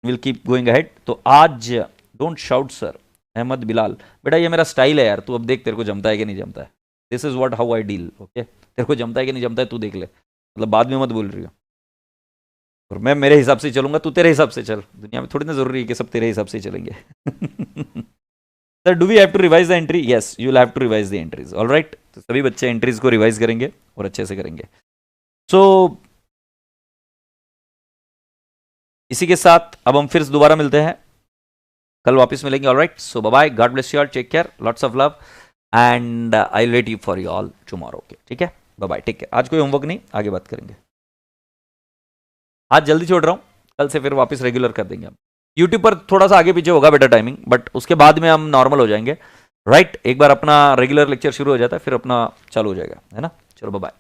Will keep going ahead. तो आज don't shout sir. Ahmed Bilal, बेटा ये मेरा स्टाइल है यार, तू अब देख तेरे को जमता है कि नहीं जमता है. This is what how I deal. Okay, तेरे को जमता है कि नहीं जमता है तू देख ले, मतलब बाद में मत बोल रही हो. और मैं मेरे हिसाब से चलूंगा, तू तेरे हिसाब से चल. दुनिया में थोड़ी ना जरूरी है कि सब तेरे हिसाब से चलेंगे. Sir do we have to revise the entry? Yes, you will have to revise the entries. Alright, तो सभी बच्चे एंट्रीज को रिवाइज करेंगे और अच्छे से करेंगे. सो इसी के साथ अब हम फिर दोबारा मिलते हैं, कल वापस मिलेंगे. Alright, so bye bye, God bless you all, take care, lots of love and I will wait you for you all tomorrow. Okay, ठीक है, बाय बाय, टेक केयर. आज कोई होमवर्क नहीं, आगे बात करेंगे. आज जल्दी छोड़ रहा हूँ, कल से फिर वापस रेगुलर कर देंगे हम. यूट्यूब पर थोड़ा सा आगे पीछे होगा बेटा टाइमिंग, बट उसके बाद में हम नॉर्मल हो जाएंगे. राइट, एक बार अपना रेगुलर लेक्चर शुरू हो जाता है फिर अपना चालू हो जाएगा, है ना. चलो बाय बाय.